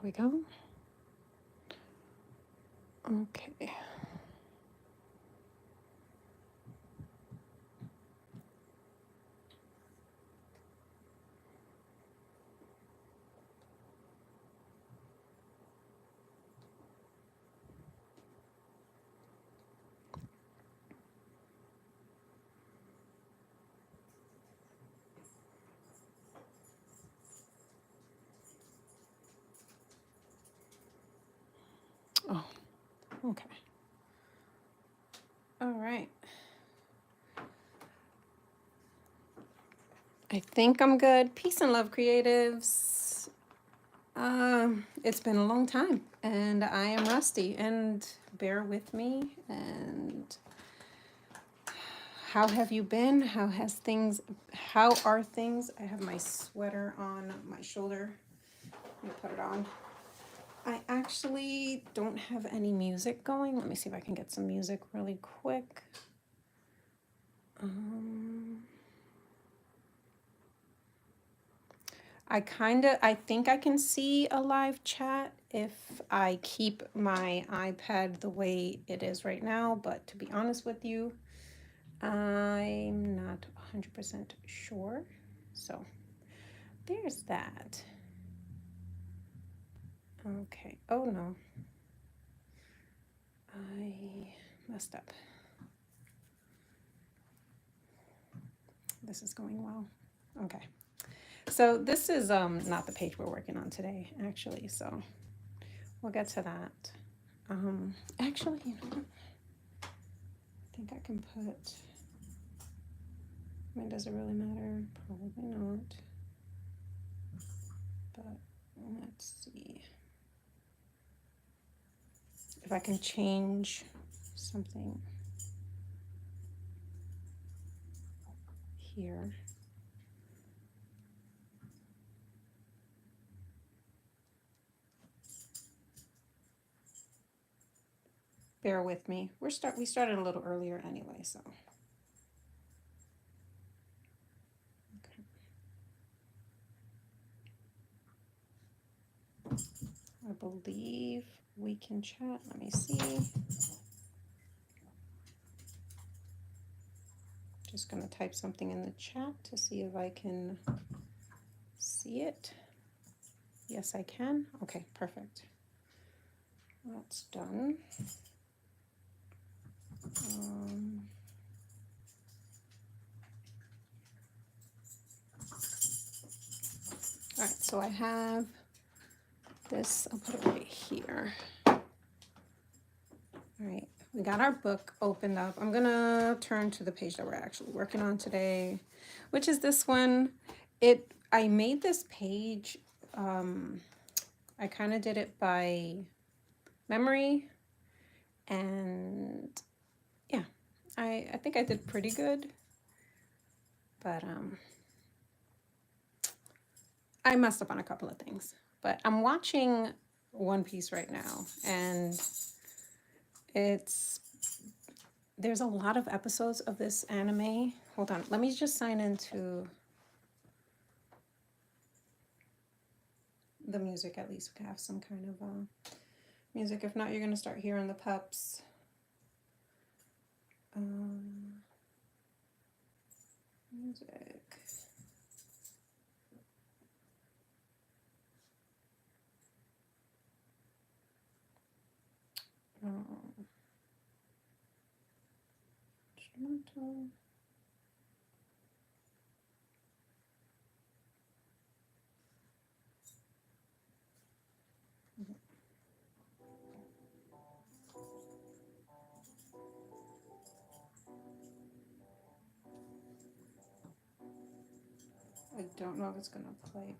we go. Okay. Oh, okay. All right. I think I'm good. Peace and love, creatives. It's been a long time, and I am rusty, and bear with me. And how have you been? How are things? I have my sweater on my shoulder. Let me put it on. I actually don't have any music going. Let me see if I can get some music really quick. I think I can see a live chat if I keep my iPad the way it is right now, but to be honest with you, I'm not 100% sure. So there's that. Okay. Oh no. I messed up. This is going well. Okay. So this is not the page we're working on today, actually. So we'll get to that. Actually, you know what? I think I can put. I mean, does it really matter? Probably not. But let's see if I can change something here. Bear with me. We started a little earlier anyway, so. Okay. I believe we can chat. Let me see. Just gonna type something in the chat to see if I can see it. Yes, I can. Okay, perfect. That's done. All right, so I have this, I'll put it right here. All right, we got our book opened up. I'm gonna turn to the page that we're actually working on today, which is this one. I made this page, I kind of did it by memory, and yeah, I think I did pretty good, but I messed up on a couple of things. But I'm watching One Piece right now, and there's a lot of episodes of this anime. Hold on, let me just sign into the music. At least we can have some kind of music. If not, you're gonna start hearing the pups. Music. Instrumental. I don't know if it's gonna play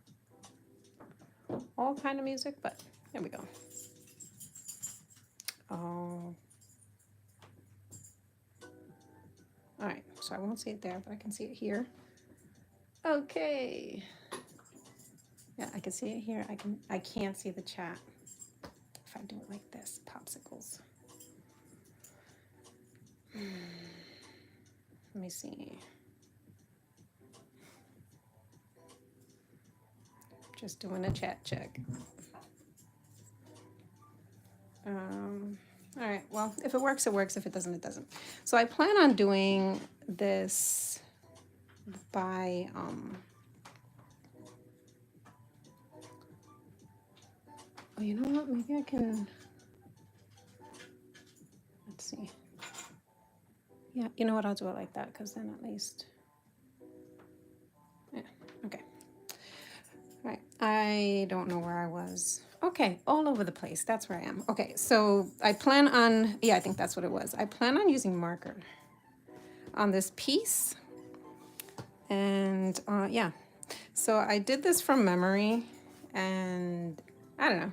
all kind of music, but there we go. Oh. All right, so I won't see it there, but I can see it here. Okay. Yeah, I can see it here. I can't see the chat if I do it like this. Popsicles. Let me see. Just doing a chat check. All right, well, if it works, it works. If it doesn't, it doesn't. So I plan on doing this by, oh, you know what? Maybe I can, let's see. Yeah, you know what? I'll do it like that because then at least, yeah, okay. All right, I don't know where I was. Okay, all over the place. That's where I am. Okay, so I plan on, yeah, I think that's what it was. I plan on using marker on this piece. And yeah, so I did this from memory and I don't know.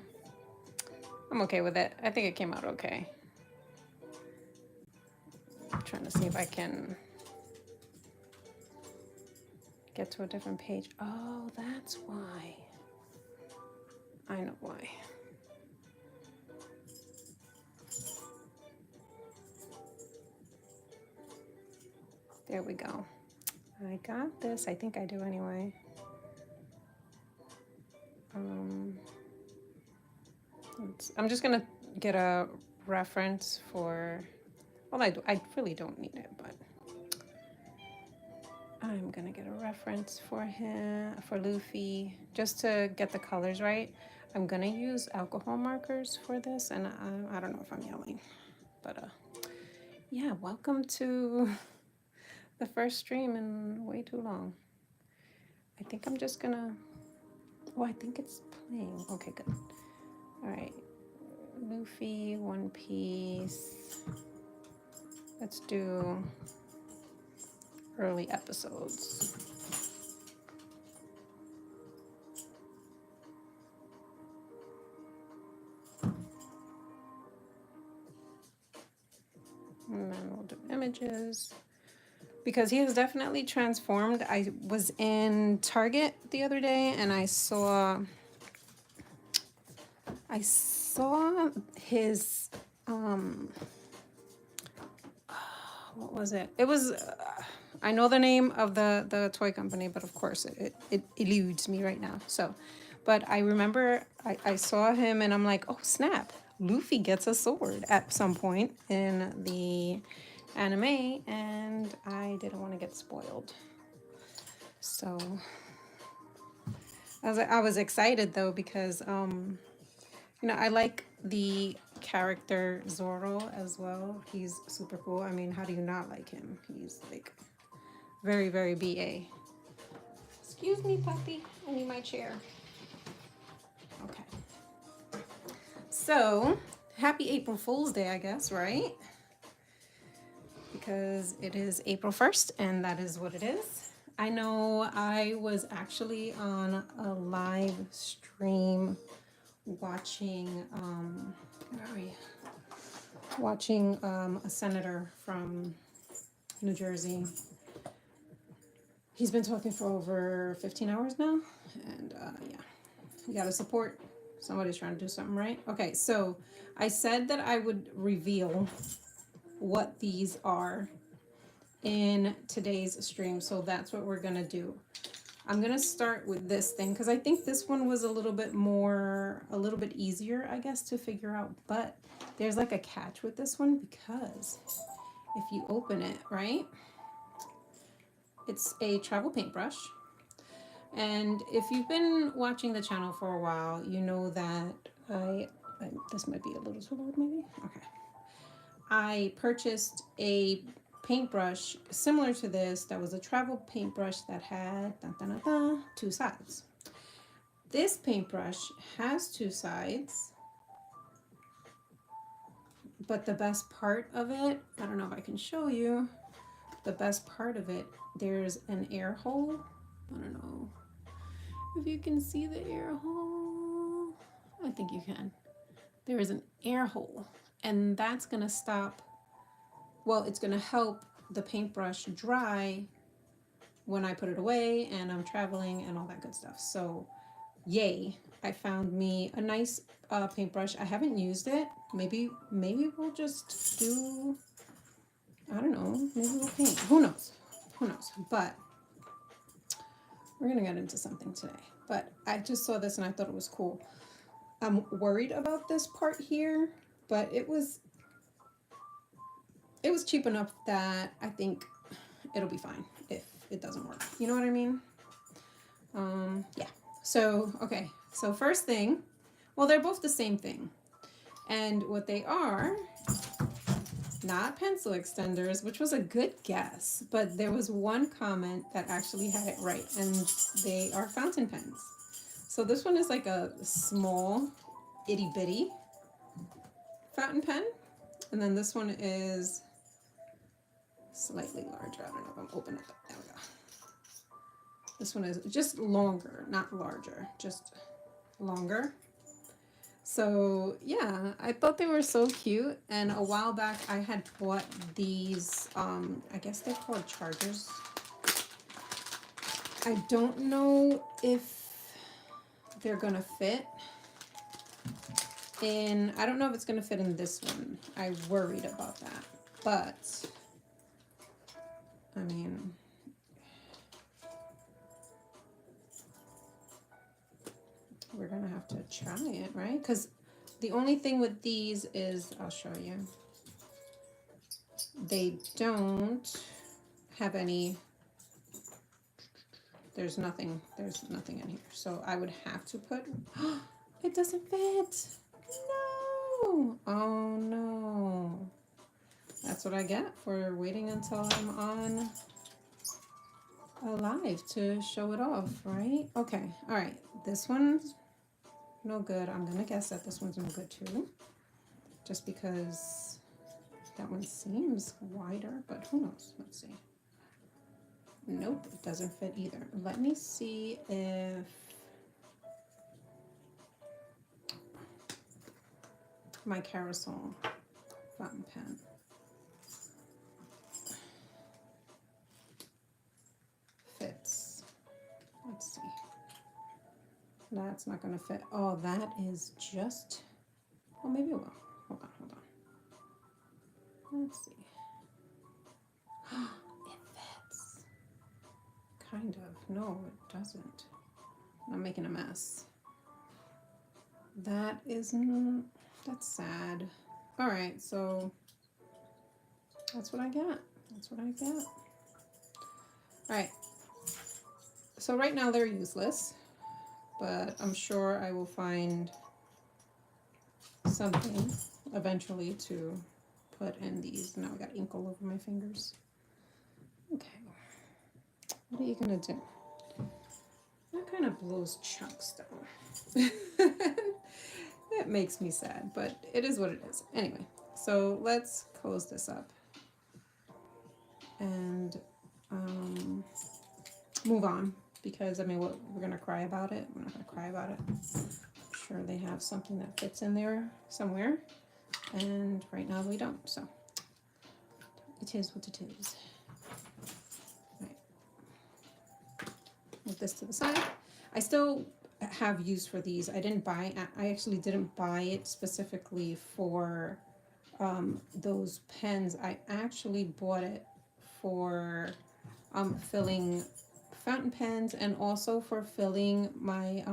I'm okay with it. I think it came out okay. I'm trying to see if I can get to a different page. Oh, that's why. I know why. There we go. I got this. I think I do anyway. I'm just gonna get a reference for, well, I really don't need it, but I'm gonna get a reference for him, for Luffy, just to get the colors right. I'm gonna use alcohol markers for this, and I don't know if I'm yelling, but yeah, welcome to the first stream in way too long. I think I'm just gonna, oh, I think it's playing. Okay, good. All right, Luffy, One Piece. Let's do early episodes. And then we'll do images. Because he has definitely transformed. I was in Target the other day and I saw his what was it? It was I know the name of the toy company, but of course it eludes me right now. So, but I remember I saw him and I'm like, oh snap, Luffy gets a sword at some point in the anime, and I didn't want to get spoiled. So I was excited though because you know, I like the character Zoro as well. He's super cool. I mean, how do you not like him? He's like very, very BA. Excuse me, puppy. I need my chair. Okay. So, happy April Fool's Day, I guess, right? Because it is April 1st, and that is what it is. I know I was actually on a live stream watching, where are we? Watching a senator from New Jersey. He's been talking for over 15 hours now, and yeah, you gotta support. Somebody's trying to do something right. Okay, so I said that I would reveal what these are in today's stream, so that's what we're gonna do. I'm gonna start with this thing because I think this one was a little bit easier, I guess, to figure out, but there's like a catch with this one because if you open it, right, it's a travel paintbrush. And if you've been watching the channel for a while, you know that this might be a little too loud maybe, okay. I purchased a paintbrush similar to this that was a travel paintbrush that had two sides. This paintbrush has two sides, but the best part of it, I don't know if I can show you, the best part of it, there's an air hole. I don't know if you can see the air hole. I think you can. There is an air hole, and that's gonna stop, well, it's gonna help the paintbrush dry when I put it away and I'm traveling and all that good stuff. So yay, I found me a nice paintbrush. I haven't used it. Maybe we'll just do, I don't know, maybe we'll paint. Who knows? But we're gonna get into something today. But I just saw this and I thought it was cool. I'm worried about this part here but it was cheap enough that I think it'll be fine if it doesn't work. You know what I mean? Yeah. So, okay. So first thing, well, they're both the same thing. And what they are, not pencil extenders, which was a good guess, but there was one comment that actually had it right, and they are fountain pens. So this one is like a small, itty bitty fountain pen, and then this one is slightly larger. I don't know if I'm open it up. There we go. This one is just longer, not larger, just longer. So yeah, I thought they were so cute, and a while back I had bought these, I guess they're called chargers. I don't know if they're gonna fit in, I don't know if it's gonna fit in this one. I worried about that, but I mean, we're gonna have to try it, right? Because the only thing with these is, I'll show you, they don't have any, there's nothing in here. So I would have to put, it doesn't fit. No. Oh no. That's what I get for waiting until I'm on live to show it off, right? Okay, all right. This one's no good. I'm gonna guess that this one's no good too. Just because that one seems wider, but who knows? Let's see. Nope, it doesn't fit either. Let me see if my carousel fountain pen fits. Let's see. That's not gonna fit. Oh, that is just, well, maybe it will. Hold on. Let's see. It fits. Kind of. No, it doesn't. I'm making a mess. That isn't, that's sad. All right, so that's what I get. All right. So right now they're useless, but I'm sure I will find something eventually to put in these. Now I got ink all over my fingers. Okay. What are you gonna do? That kind of blows chunks down. It makes me sad, but it is what it is. Anyway, so let's close this up and move on, because I mean, we're gonna cry about it. We're not gonna cry about it. I'm sure they have something that fits in there somewhere, and right now we don't. So it is what it is. Right. Move this to the side. I still have use for these. I actually didn't buy it specifically for those pens. I actually bought it for filling fountain pens, and also for filling my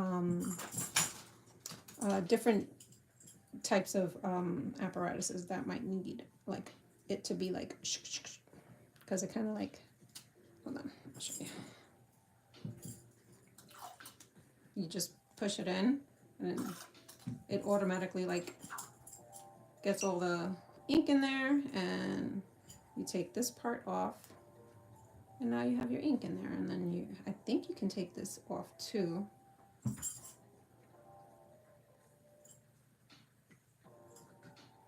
different types of apparatuses that might need like it to be like, because it kind of like, hold on, I'll show you. You just push it in, and it automatically like gets all the ink in there, and you take this part off, and now you have your ink in there. And then I think you can take this off too.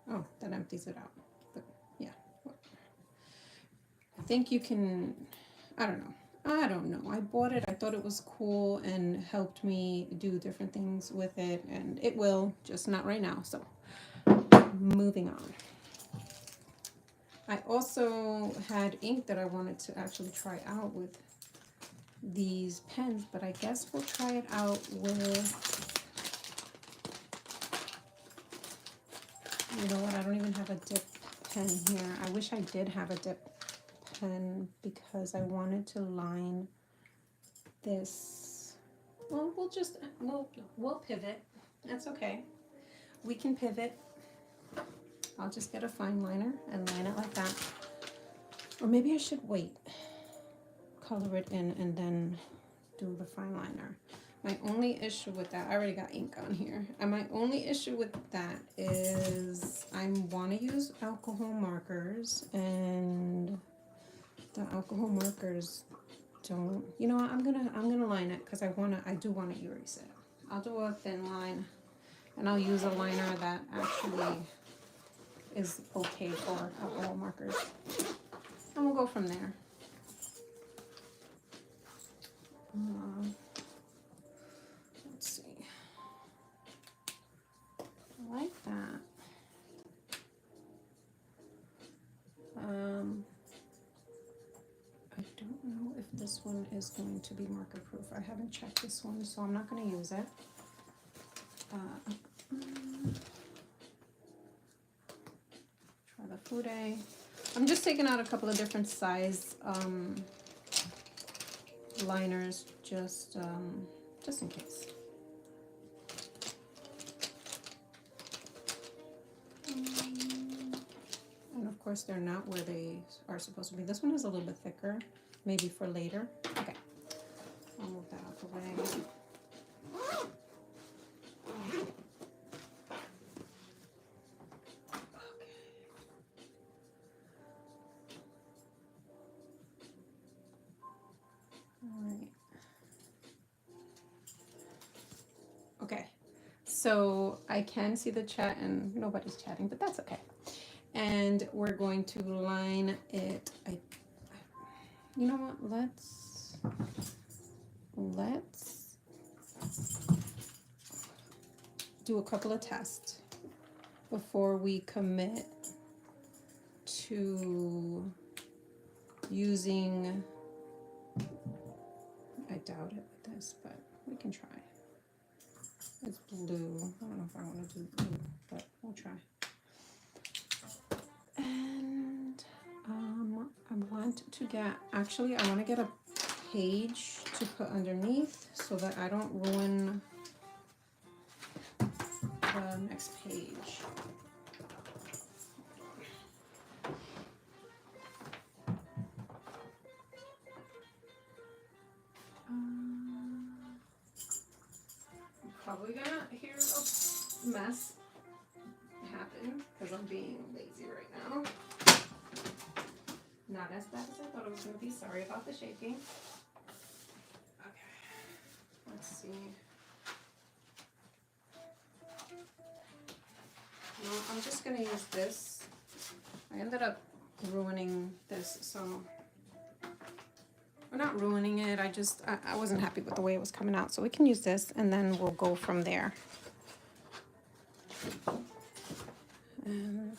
Oh, that empties it out. But yeah, I think you can, I don't know. I bought it. I thought it was cool and helped me do different things with it, and it will, just not right now. So moving on. I also had ink that I wanted to actually try out with these pens, but I guess we'll try it out with, you know what, I don't even have a dip pen here. I wish I did have a dip pen, because I wanted to line this. Well, we'll pivot. That's okay. We can pivot. I'll just get a fine liner and line it like that. Or maybe I should wait, color it in, and then do the fine liner. My only issue with that, I already got ink on here. And my only issue with that is I want to use alcohol markers, and the alcohol markers don't. You know what? I'm gonna line it because I do wanna erase it. I'll do a thin line, and I'll use a liner that actually is okay for alcohol markers, and we'll go from there. Let's see. I like that. I don't know if this one is going to be marker proof. I haven't checked this one, so I'm not going to use it. Try the Fude. I'm just taking out a couple of different size liners, just in case. And of course they're not where they are supposed to be. This one is a little bit thicker, maybe for later. Okay, I'll move that out the way. Okay, so I can see the chat and nobody's chatting, but that's okay. And we're going to line it. You know what? Let's do a couple of tests before we commit to using. I doubt it with this, but we can try. It's blue. I don't know if I want to do blue, but we'll try. And I want to get a page to put underneath so that I don't ruin the next page. Probably gonna hear a mess happen because I'm being lazy right now. Not as bad as I thought it was gonna be. Sorry about the shaking. Okay, let's see. No, I'm just gonna use this. I ended up ruining this, so. We're not ruining it. I wasn't happy with the way it was coming out. So we can use this and then we'll go from there. And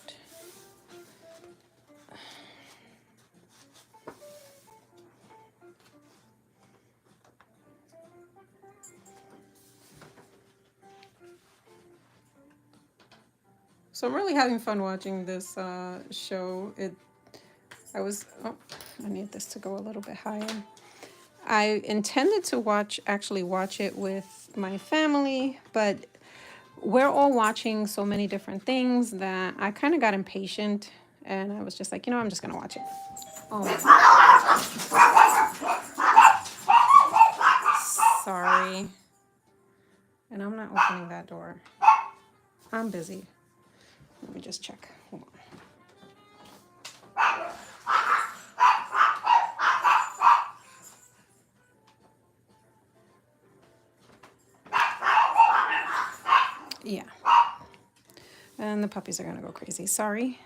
so I'm really having fun watching this show. I need this to go a little bit higher. I intended to actually watch it with my family, but we're all watching so many different things that I kind of got impatient, and I was just like, I'm just gonna watch it. Oh, sorry. And I'm not opening that door. I'm busy. Let me just check. Hold on. Yeah. And the puppies are going to go crazy. Sorry.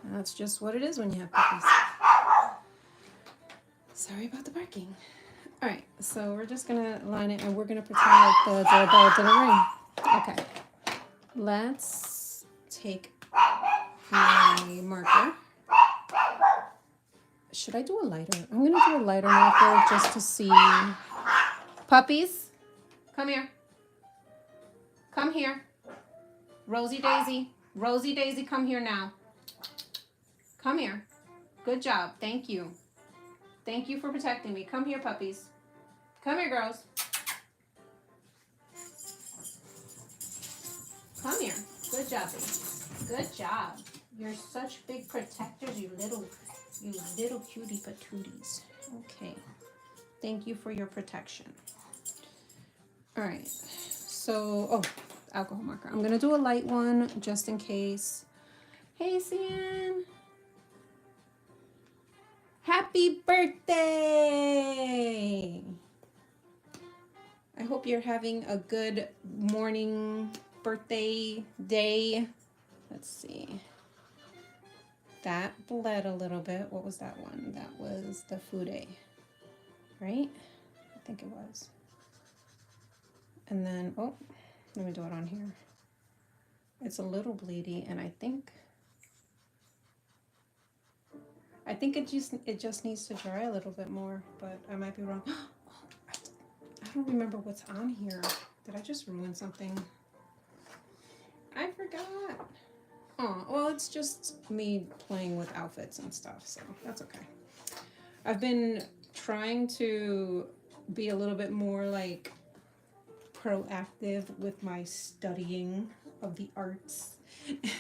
That's just what it is when you have puppies. Sorry about the barking. All right. So we're just going to line it and we're going to pretend like the doorbell didn't ring. Okay. Let's take my marker. Should I do a lighter? I'm going to do a lighter marker just to see. Puppies, come here. Come here. Rosie Daisy, come here now. Come here. Good job. Thank you. Thank you for protecting me. Come here, puppies. Come here, girls. Come here. Good job, baby. Good job. You're such big protectors, you little cutie patooties. Okay. Thank you for your protection. All right. So, oh, alcohol marker. I'm going to do a light one just in case. Hey, Cian. Happy birthday! I hope you're having a good morning, birthday, day. Let's see. That bled a little bit. What was that one? That was the fude, right? I think it was. And then, oh, let me do it on here. It's a little bleedy, and I think it just needs to dry a little bit more, but I might be wrong. I don't remember what's on here. Did I just ruin something? I forgot. Oh, well, it's just me playing with outfits and stuff, so that's okay. I've been trying to be a little bit more like proactive with my studying of the arts,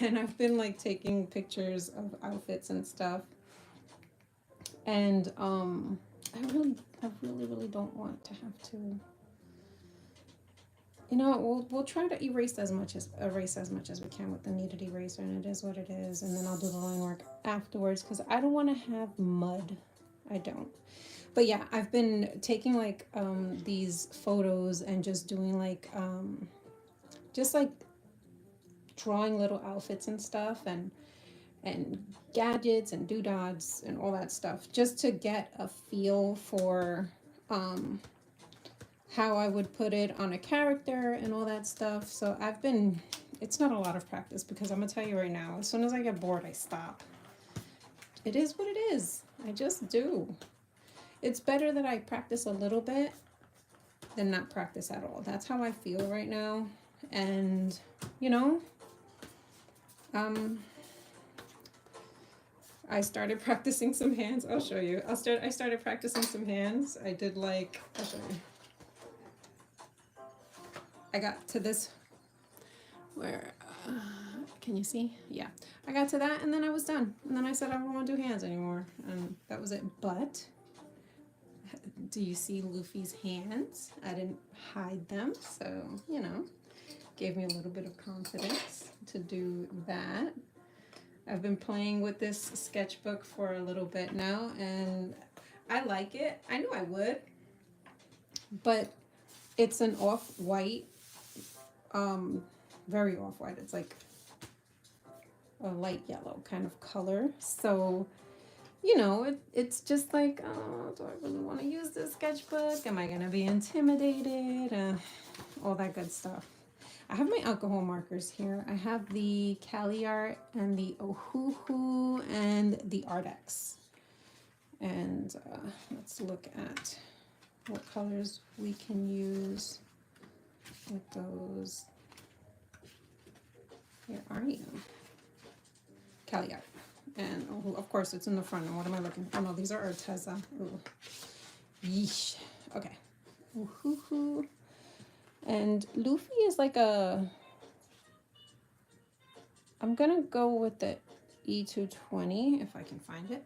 and I've been like taking pictures of outfits and stuff, and I really don't want to have to. You know, we'll try to erase as much as we can with the kneaded eraser, and it is what it is. And then I'll do the line work afterwards because I don't want to have mud. I don't. But yeah, I've been taking like these photos and just doing like drawing little outfits and stuff and gadgets and doodads and all that stuff just to get a feel for how I would put it on a character and all that stuff. So it's not a lot of practice because I'm gonna tell you right now, as soon as I get bored, I stop. It is what it is. I just do. It's better that I practice a little bit than not practice at all. That's how I feel right now. And, you know, I started practicing some hands. I'll show you. I started practicing some hands. I did like, I'll show you. I got to this where, can you see? Yeah. I got to that and then I was done. And then I said I don't want to do hands anymore. And that was it. But do you see Luffy's hands? I didn't hide them. So, you know, gave me a little bit of confidence to do that. I've been playing with this sketchbook for a little bit now and I like it. I knew I would. But it's an off-white. Very off-white. It's like a light yellow kind of color. So, you know, it's just like, oh, do I really want to use this sketchbook? Am I going to be intimidated? All that good stuff. I have my alcohol markers here. I have the Cali Art and the Ohuhu and the Artex. And let's look at what colors we can use with those. Where are you? Cali Art. And oh, of course it's in the front. And what am I looking for? Oh no, these are Arteza. Ooh. Yeesh. Okay. Ooh-hoo-hoo. And Luffy is like I'm gonna go with the E220 if I can find it.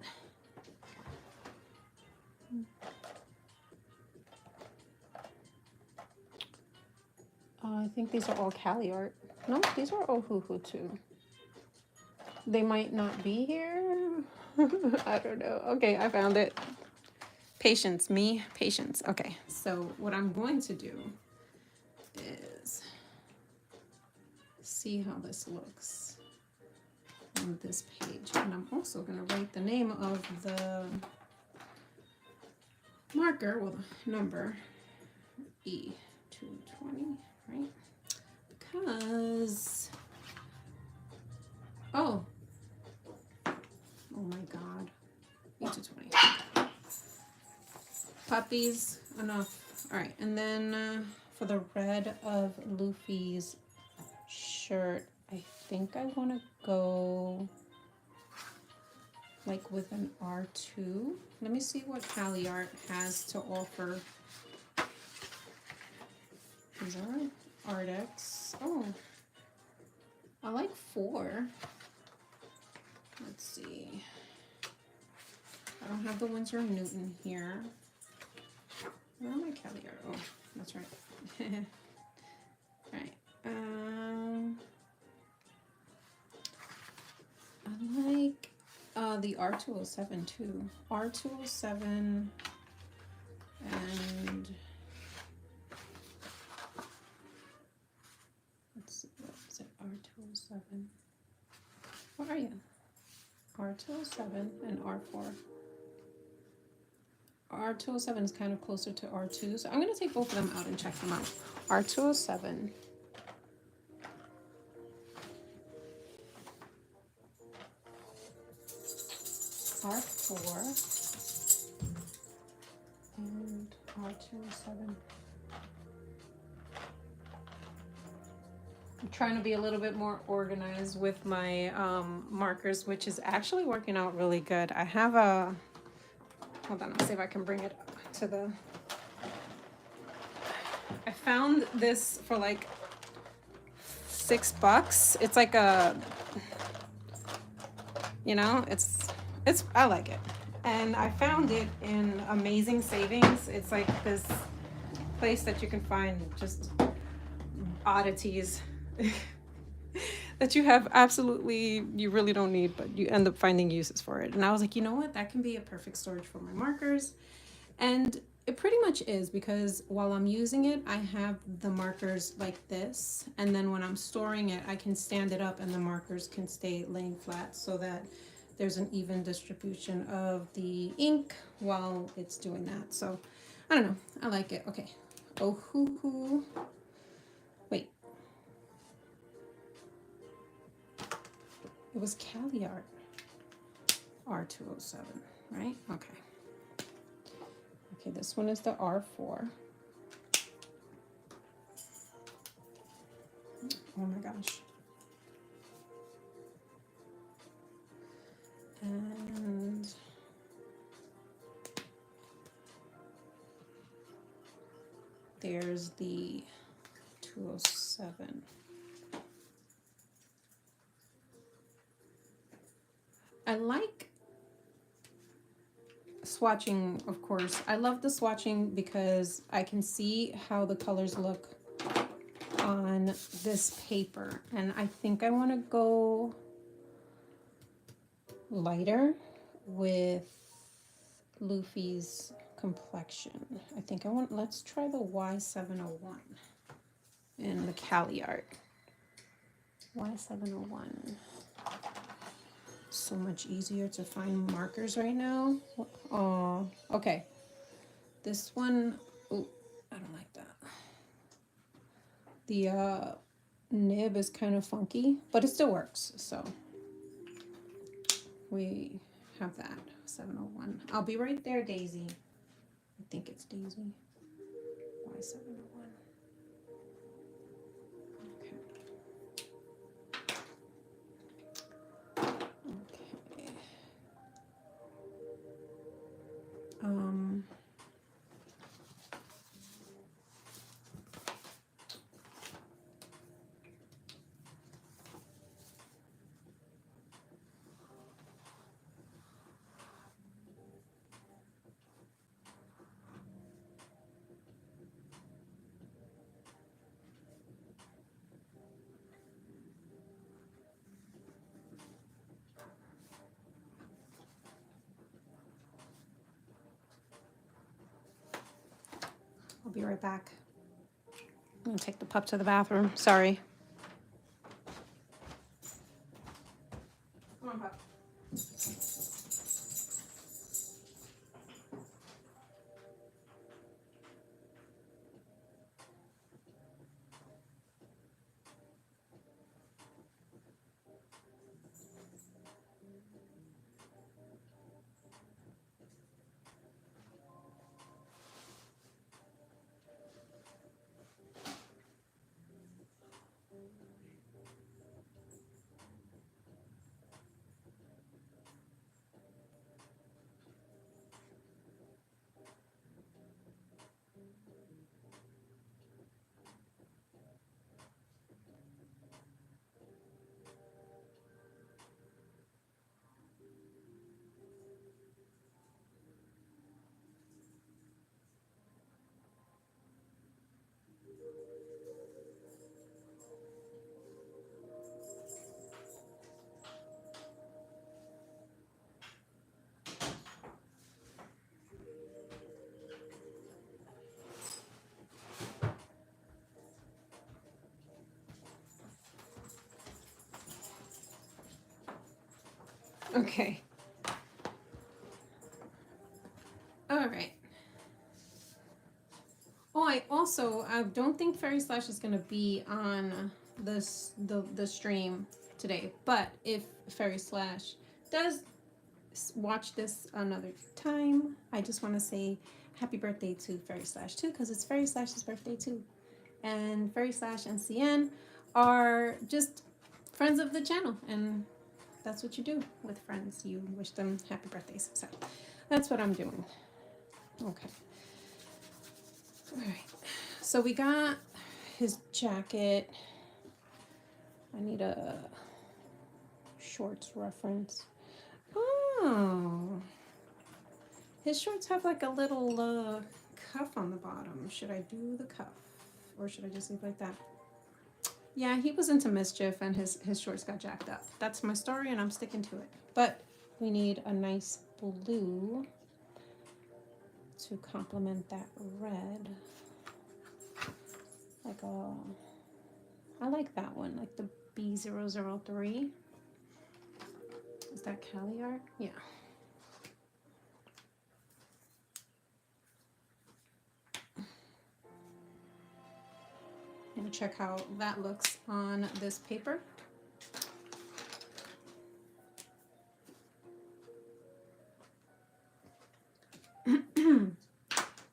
I think these are all Cali Art. No, these are Ohuhu too. They might not be here. I don't know. Okay, I found it. Patience, me, patience. Okay, so what I'm going to do is see how this looks on this page. And I'm also going to write the name of the marker, well, the number E220, right? Because, oh my God, E220. Puppies, enough. All right, and then for the red of Luffy's shirt, I think I want to go like with an R2. Let me see what Cali Art has to offer. These are Artex. Oh, I like 4. see. I don't have the Winsor & Newton here. Where are my Caviar? Oh, that's right. Right. I like the R207 too. R207 and let's see, what is it? R207. What are you? R207 and R4. R207 is kind of closer to R2, so I'm going to take both of them out and check them out. R207. R4 and R207. I'm trying to be a little bit more organized with my markers, which is actually working out really good. I have a, hold on, let's see if I can bring it up to the, I found this for like $6. It's like a, you know, it's, I like it. And I found it in Amazing Savings. It's like this place that you can find just oddities that you have absolutely, you really don't need, but you end up finding uses for it. And I was like, you know what, that can be a perfect storage for my markers. And it pretty much is, because while I'm using it, I have the markers like this, and then when I'm storing it, I can stand it up and the markers can stay laying flat so that there's an even distribution of the ink while it's doing that. So I don't know, I like it. Okay. Oh, hoo. Wait. It was Cali Art. R207, right? Okay. Okay, this one is the R4. Oh my gosh. And there's the 207. I like swatching, of course. I love the swatching because I can see how the colors look on this paper. And I think I want to go lighter with Luffy's complexion. I think I want, let's try the Y701 in the Cali Art. Y701. So much easier to find markers right now. Oh, okay. This one, oh, I don't like that. The nib is kind of funky, but it still works. So we have that, 701. I'll be right there, Daisy. I think it's Daisy. Y701. Okay. Okay. I'll be right back. I'm gonna take the pup to the bathroom. Sorry. Come on, pup. Okay. All right. Oh, I don't think Fairy Slash is gonna be on the stream today. But if Fairy Slash does watch this another time, I just want to say happy birthday to Fairy Slash too, because it's Fairy Slash's birthday too. And Fairy Slash and CN are just friends of the channel, and that's what you do with friends. You wish them happy birthdays. So that's what I'm doing. Okay. All right. So we got his jacket. I need a shorts reference. Oh. His shorts have like a little cuff on the bottom. Should I do the cuff? Or should I just leave it like that? Yeah, he was into mischief and his shorts got jacked up. That's my story and I'm sticking to it. But we need a nice blue to complement that red. Like I like that one, like the B003. Is that Cali art? Yeah. And check how that looks on this paper.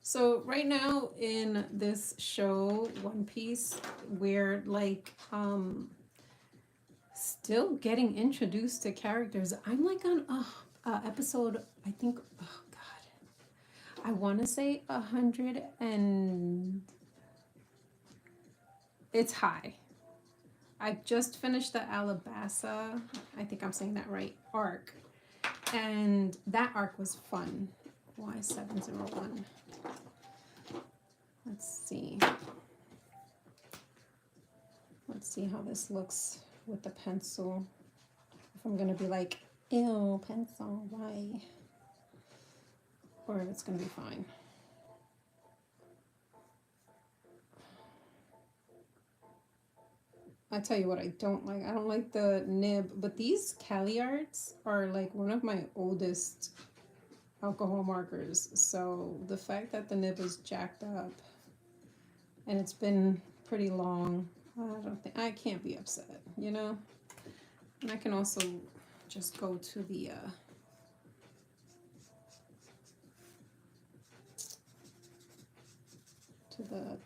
So right now in this show, One Piece, we're like still getting introduced to characters. I'm like on episode, I think, oh God, I want to say 100 and it's high. I just finished the Alabasta, I think I'm saying that right, arc. And that arc was fun. Y701. Let's see. Let's see how this looks with the pencil. If I'm gonna be like, ew, pencil, why? Or if it's gonna be fine. I tell you what I don't like. I don't like the nib, but these Cali arts are like one of my oldest alcohol markers. So the fact that the nib is jacked up and it's been pretty long, I can't be upset, you know? And I can also just go to the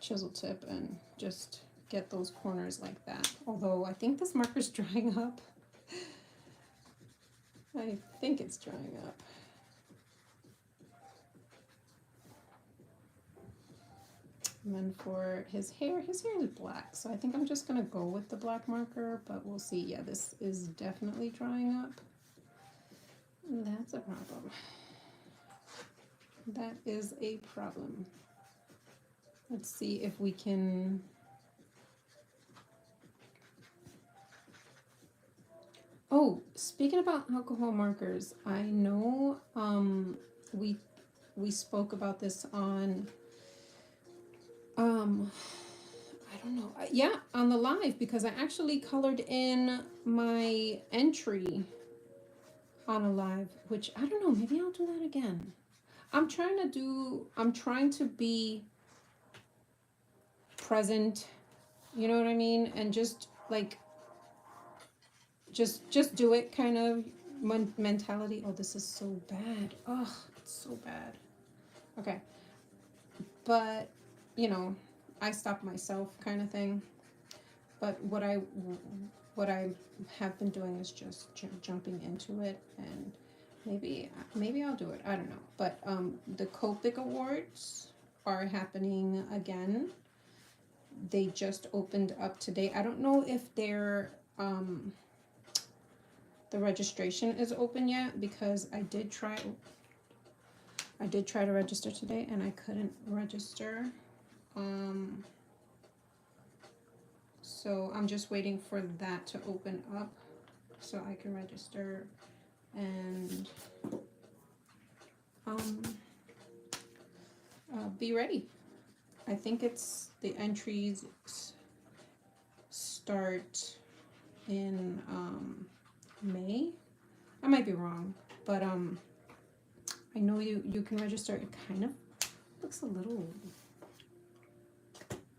chisel tip and just get those corners like that. Although I think this marker's drying up. I think it's drying up. And then for his hair is black, so I think I'm just gonna go with the black marker, but we'll see. Yeah, this is definitely drying up. That's a problem. That is a problem. Let's see if we can. Oh, speaking about alcohol markers, I know we spoke about this on I don't know. Yeah, on the live, because I actually colored in my entry on a live, which I don't know, maybe I'll do that again. I'm trying to be present, you know what I mean? And just like just do it kind of mentality. Oh, this is so bad. Oh, it's so bad. Okay. But, you know, I stop myself kind of thing. But what I have been doing is just jumping into it, and maybe I'll do it. I don't know. But the Copic Awards are happening again. They just opened up today. I don't know if they're the registration is open yet, because I did try to register today and I couldn't register. So I'm just waiting for that to open up so I can register and be ready. I think it's the entries start in May, I might be wrong, but I know you can register. It kind of looks a little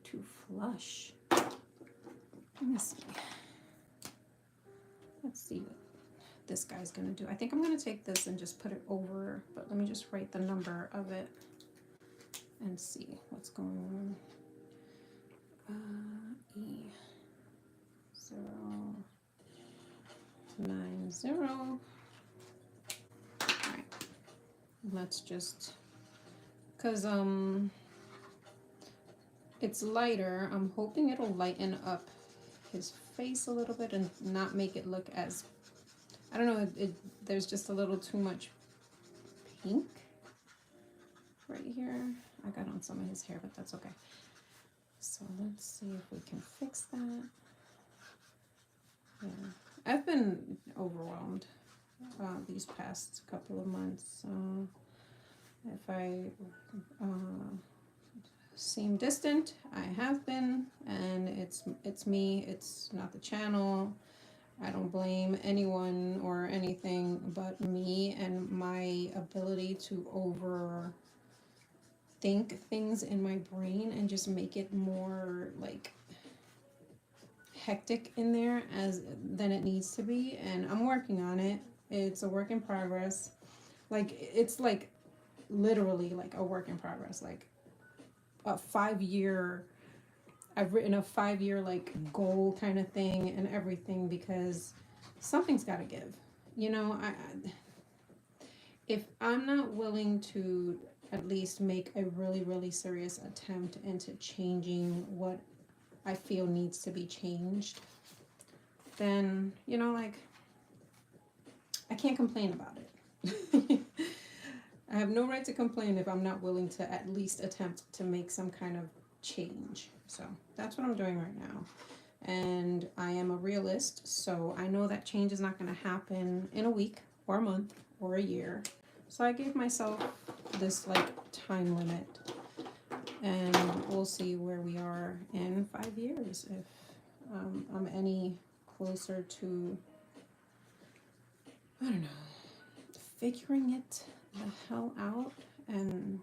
too flush. Let me see. Let's see what this guy's gonna do. I think I'm gonna take this and just put it over, but let me just write the number of it and see what's going on. E090. All right. Let's just, cause it's lighter. I'm hoping it'll lighten up his face a little bit and not make it look as, I don't know, there's just a little too much pink right here. I got on some of his hair, but that's okay. So let's see if we can fix that. Yeah, I've been overwhelmed these past couple of months. If I seem distant, I have been, and it's me. It's not the channel. I don't blame anyone or anything but me and my ability to overthink things in my brain and just make it more like hectic in there than it needs to be. And I'm working on it. It's a work in progress. Like it's like literally like a work in progress. Like a 5 year. I've written a 5 year like goal kind of thing and everything because something's got to give. You know, if I'm not willing to at least make a really, really serious attempt into changing what I feel needs to be changed, then, you know, like, I can't complain about it. I have no right to complain if I'm not willing to at least attempt to make some kind of change. So that's what I'm doing right now. And I am a realist, so I know that change is not going to happen in a week or a month or a year. So I gave myself this like time limit, and we'll see where we are in 5 years if I'm any closer to, I don't know, figuring it the hell out and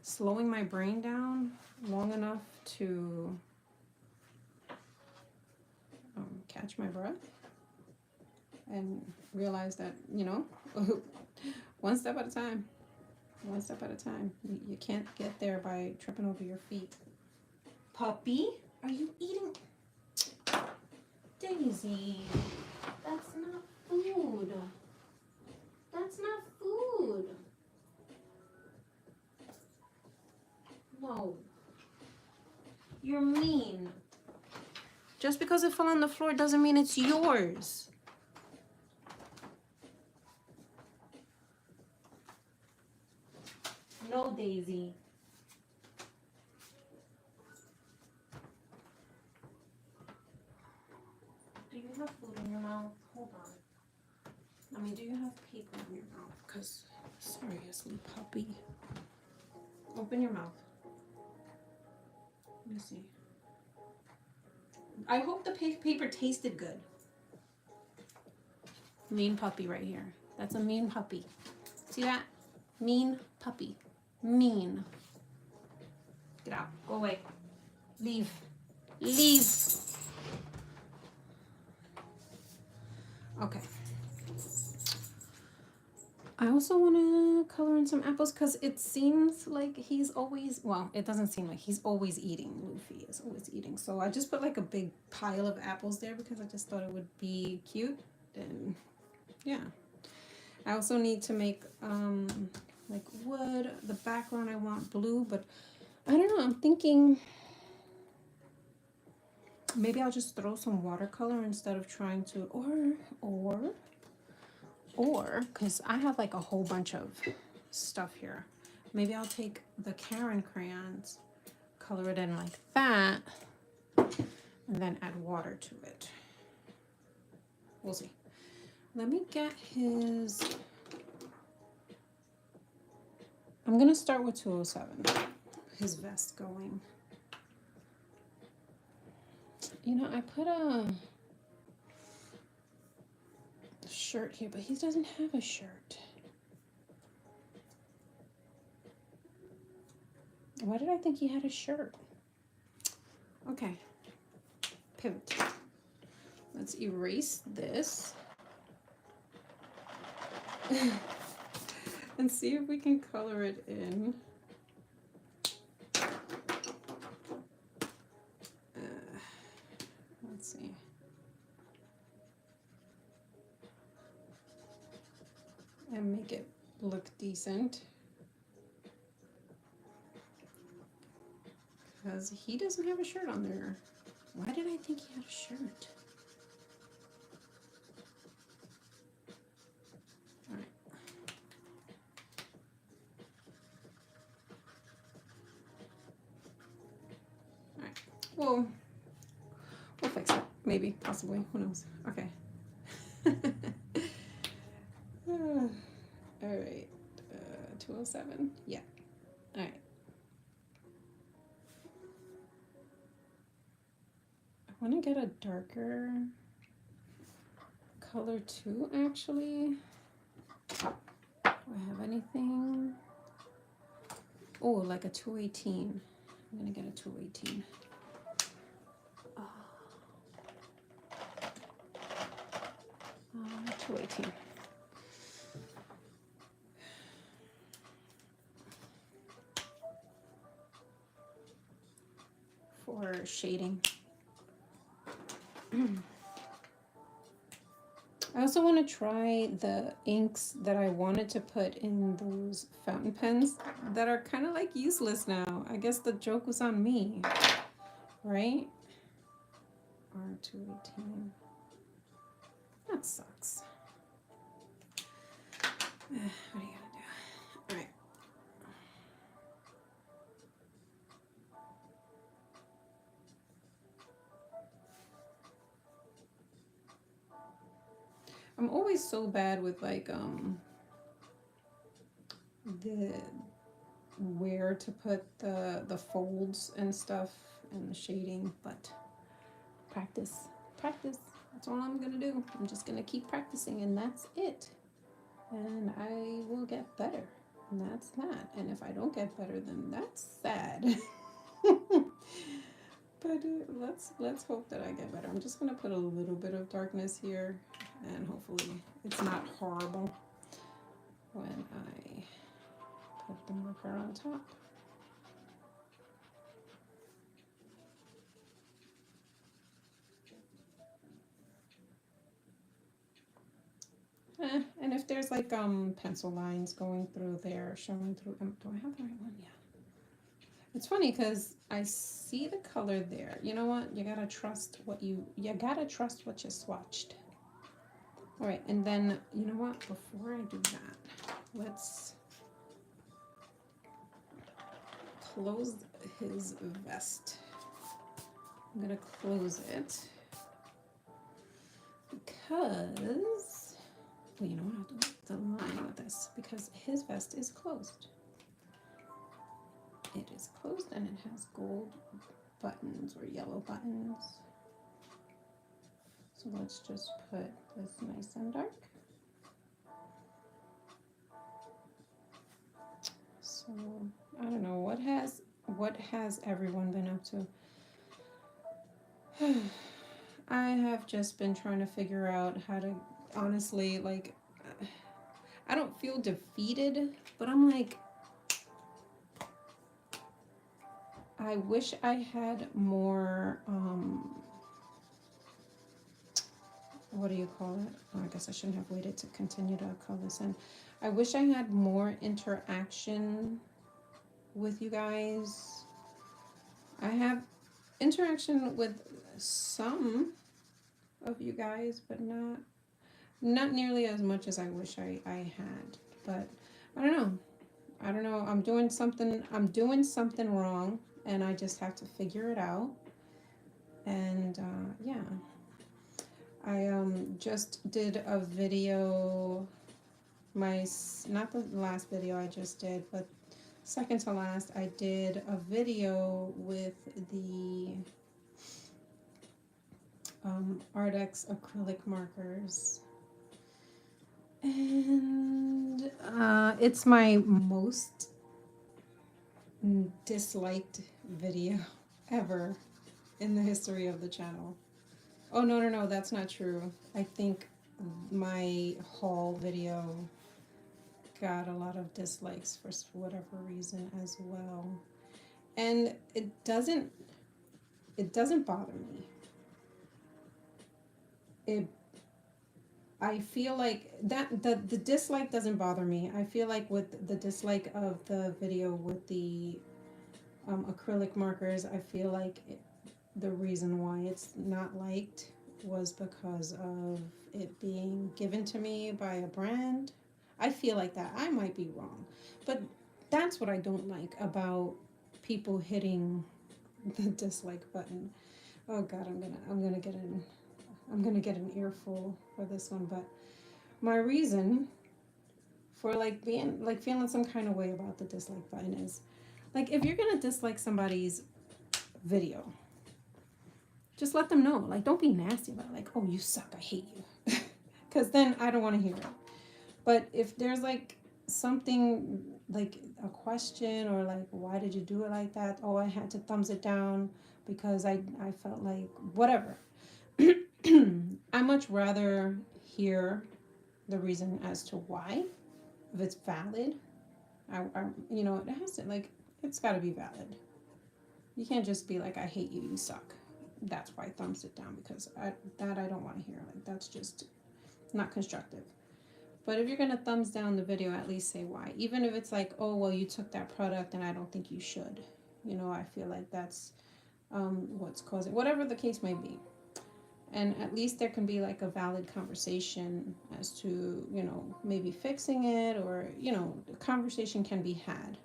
slowing my brain down long enough to catch my breath and realize that, you know, one step at a time. One step at a time. You can't get there by tripping over your feet. Puppy, are you eating? Daisy, that's not food. That's not food. No. You're mean. Just because it fell on the floor doesn't mean it's yours. No, Daisy. Do you have food in your mouth? Hold on. I mean, do you have paper in your mouth? Because, seriously, puppy. Open your mouth. Let me see. I hope the paper tasted good. Mean puppy right here. That's a mean puppy. See that? Mean puppy. Mean. Get out. Go away. Leave. Leave. Okay. I also want to color in some apples because it seems like he's always, well, it doesn't seem like he's always eating. Luffy is always eating. So I just put like a big pile of apples there because I just thought it would be cute. And yeah. I also need to make like wood. The background I want blue, but I don't know. I'm thinking maybe I'll just throw some watercolor instead of trying to, or because I have like a whole bunch of stuff here. Maybe I'll take the Karen crayons, color it in like that, and then add water to it. We'll see. Let me get his, I'm gonna start with 207, his vest going. You know, I put a shirt here, but he doesn't have a shirt. Why did I think he had a shirt? Okay. Pivot. Let's erase this. And see if we can color it in. Let's see. And make it look decent. Because he doesn't have a shirt on there. Why did I think he had a shirt? Alright. Alright. Well, we'll fix it. Maybe, possibly. Who knows? Okay. Alright. 207. Yeah. Alright. I want to get a darker color too, actually. Do I have anything? Oh, like a 218. I'm going to get a 218. 218. For shading. I also want to try the inks that I wanted to put in those fountain pens that are kind of like useless now. I guess the joke was on me, right? R218. That sucks. What are you gonna do? All right. I'm always so bad with like the where to put the folds and stuff and the shading, but practice. That's all I'm gonna do. I'm just gonna keep practicing, and that's it. And I will get better, and that's that. And if I don't get better, then that's sad. But let's hope that I get better. I'm just gonna put a little bit of darkness here, and hopefully it's not horrible when I put the marker on top. And if there's like pencil lines going through there, showing through, do I have the right one? Yeah. It's funny because I see the color there. You know what? You gotta trust what you swatched. All right, and then you know what? Before I do that, let's close his vest. I'm gonna close it because, well, you know what? I'll do the line with this because his vest is closed. It is closed and it has gold buttons or yellow buttons. So let's just put this nice and dark. So I don't know what has everyone been up to. I have just been trying to figure out how to, honestly, like, I don't feel defeated, but I'm like, I wish I had more, what do you call it? Oh, I guess I shouldn't have waited to continue to color this in. I wish I had more interaction with you guys. I have interaction with some of you guys, but not nearly as much as I wish I had. But I don't know. I'm doing something wrong, and I just have to figure it out. And yeah, I just did a video, not the last video I just did, but second to last, I did a video with the Ardex acrylic markers, And it's my most disliked video ever in the history of the channel. Oh, no, no, no, that's not true. I think my haul video got a lot of dislikes for whatever reason as well. And it doesn't bother me. It I feel like that the dislike doesn't bother me. I feel like with the dislike of the video with the acrylic markers, I feel like the reason why it's not liked was because of it being given to me by a brand. I feel like that. I might be wrong, but that's what I don't like about people hitting the dislike button. Oh God, I'm gonna get an earful for this one. But my reason for like being like feeling some kind of way about the dislike button is like if you're gonna dislike somebody's video, just let them know. Like, don't be nasty about it. Like, oh, you suck. I hate you. Because then I don't want to hear it. But if there's like something like a question or like, why did you do it like that? Oh, I had to thumbs it down because I felt like whatever. I much rather hear the reason as to why, if it's valid. It has to, like, it's got to be valid. You can't just be like, I hate you, you suck. That's why I thumbs it down because I don't want to hear. Like, that's just not constructive. But if you're going to thumbs down the video, at least say why. Even if it's like, oh, well, you took that product and I don't think you should. I feel like that's what's causing, whatever the case may be. And at least there can be like a valid conversation as to, maybe fixing it or, the conversation can be had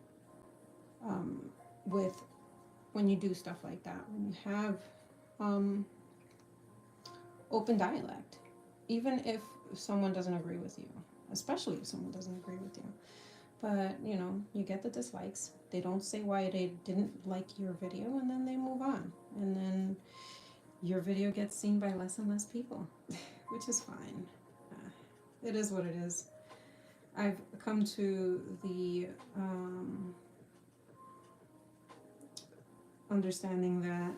with when you do stuff like that. When you have open dialect, even if someone doesn't agree with you, especially if someone doesn't agree with you. But you get the dislikes. They don't say why they didn't like your video, and then they move on. And then your video gets seen by less and less people, which is fine. It is what it is. I've come to the understanding that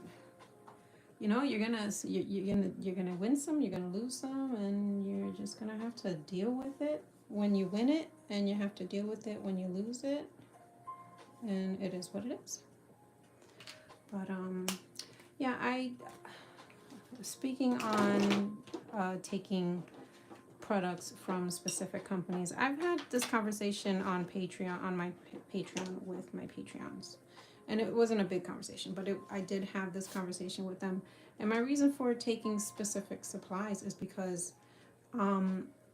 you're gonna win some, you're gonna lose some, and you're just gonna have to deal with it when you win it, and you have to deal with it when you lose it, and it is what it is. But yeah, speaking on taking products from specific companies, I've had this conversation on Patreon, on my Patreon with my Patreons. And it wasn't a big conversation, but I did have this conversation with them. And my reason for taking specific supplies is because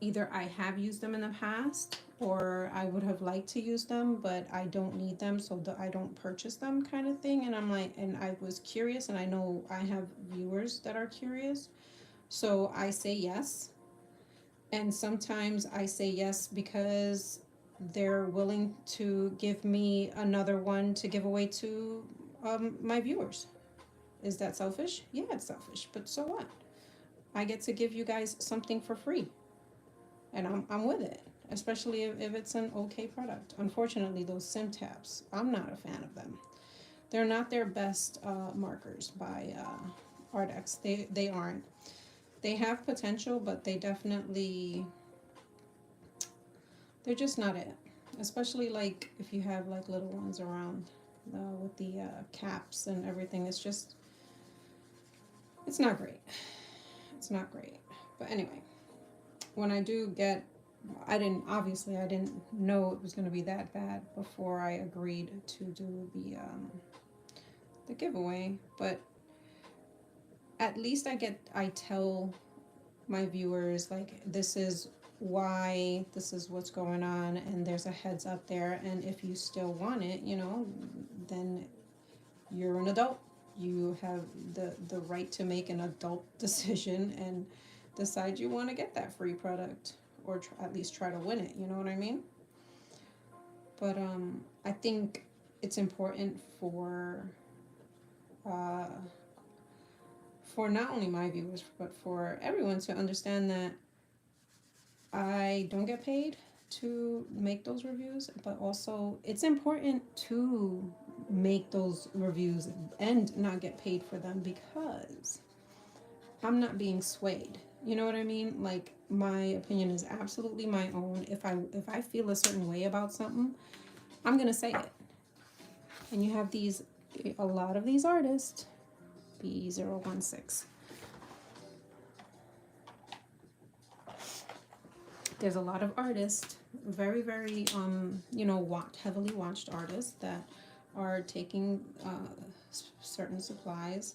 either I have used them in the past or I would have liked to use them, but I don't need them, so I don't purchase them, kind of thing. And I'm like, and I was curious, and I know I have viewers that are curious. So I say yes. And sometimes I say yes because they're willing to give me another one to give away to my viewers. Is that selfish? Yeah, it's selfish, but so what? I get to give you guys something for free, and I'm with it, especially if it's an okay product. Unfortunately, those sim tabs, I'm not a fan of them. They're not their best markers by Ardex. They aren't. They have potential, but they're just not it. Especially like if you have like little ones around with the caps and everything. It's not great. It's not great. But anyway, when I do get, I didn't know it was going to be that bad before I agreed to do the giveaway. But at least I tell my viewers, like, this is why, this is what's going on, and there's a heads up there, and if you still want it, then you're an adult. You have the right to make an adult decision and decide you want to get that free product, or at least try to win it, you know what I mean? But I think it's important for not only my viewers, but for everyone to understand that I don't get paid to make those reviews, but also it's important to make those reviews and not get paid for them because I'm not being swayed. You know what I mean? Like my opinion is absolutely my own. If I feel a certain way about something, I'm gonna say it. And you have a lot of these artists, B016. There's a lot of artists, very, very, heavily watched artists that are taking certain supplies,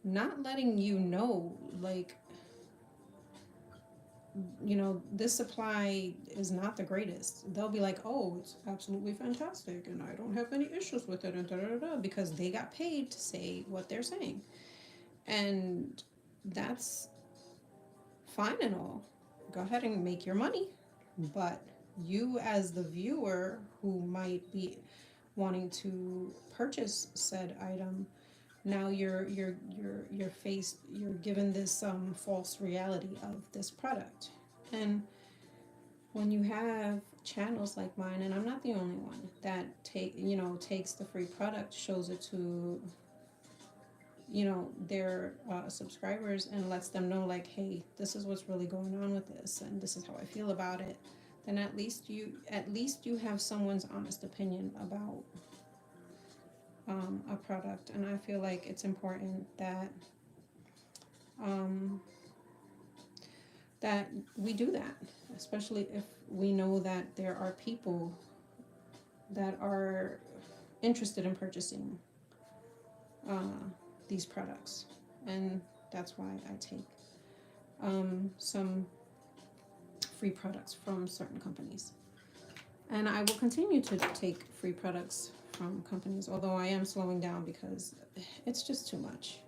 not letting you know, like, this supply is not the greatest. They'll be like, oh, it's absolutely fantastic, and I don't have any issues with it, and da da da, because they got paid to say what they're saying. And that's fine and all. Go ahead and make your money. But you as the viewer who might be wanting to purchase said item, now you're given this false reality of this product. And when you have channels like mine, and I'm not the only one that takes the free product, shows it to their subscribers and lets them know, like, hey, this is what's really going on with this, and this is how I feel about it, then at least you have someone's honest opinion about a product. And I feel like it's important that that we do that, especially if we know that there are people that are interested in purchasing these products. And that's why I take some free products from certain companies. And I will continue to take free products from companies, although I am slowing down because it's just too much.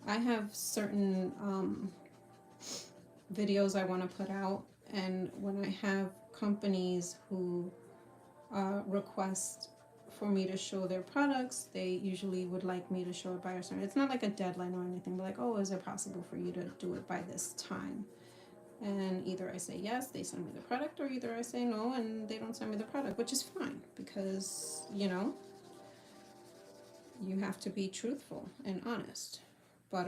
I have certain videos I want to put out, and when I have companies who request for me to show their products, they usually would like me to show it by a certain. It's not like a deadline or anything, but like, oh, is it possible for you to do it by this time? And either I say yes, they send me the product, or either I say no and they don't send me the product, which is fine because you have to be truthful and honest. But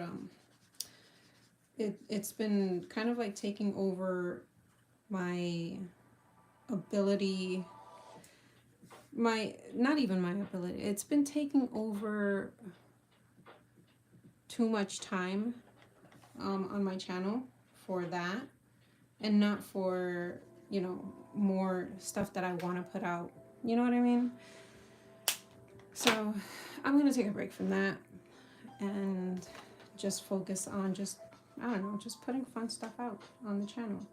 it's been kind of like taking over my ability, not even my ability, it's been taking over too much time on my channel for that, and not for more stuff that I want to put out. You know what I mean? So I'm gonna take a break from that and just focus on just putting fun stuff out on the channel.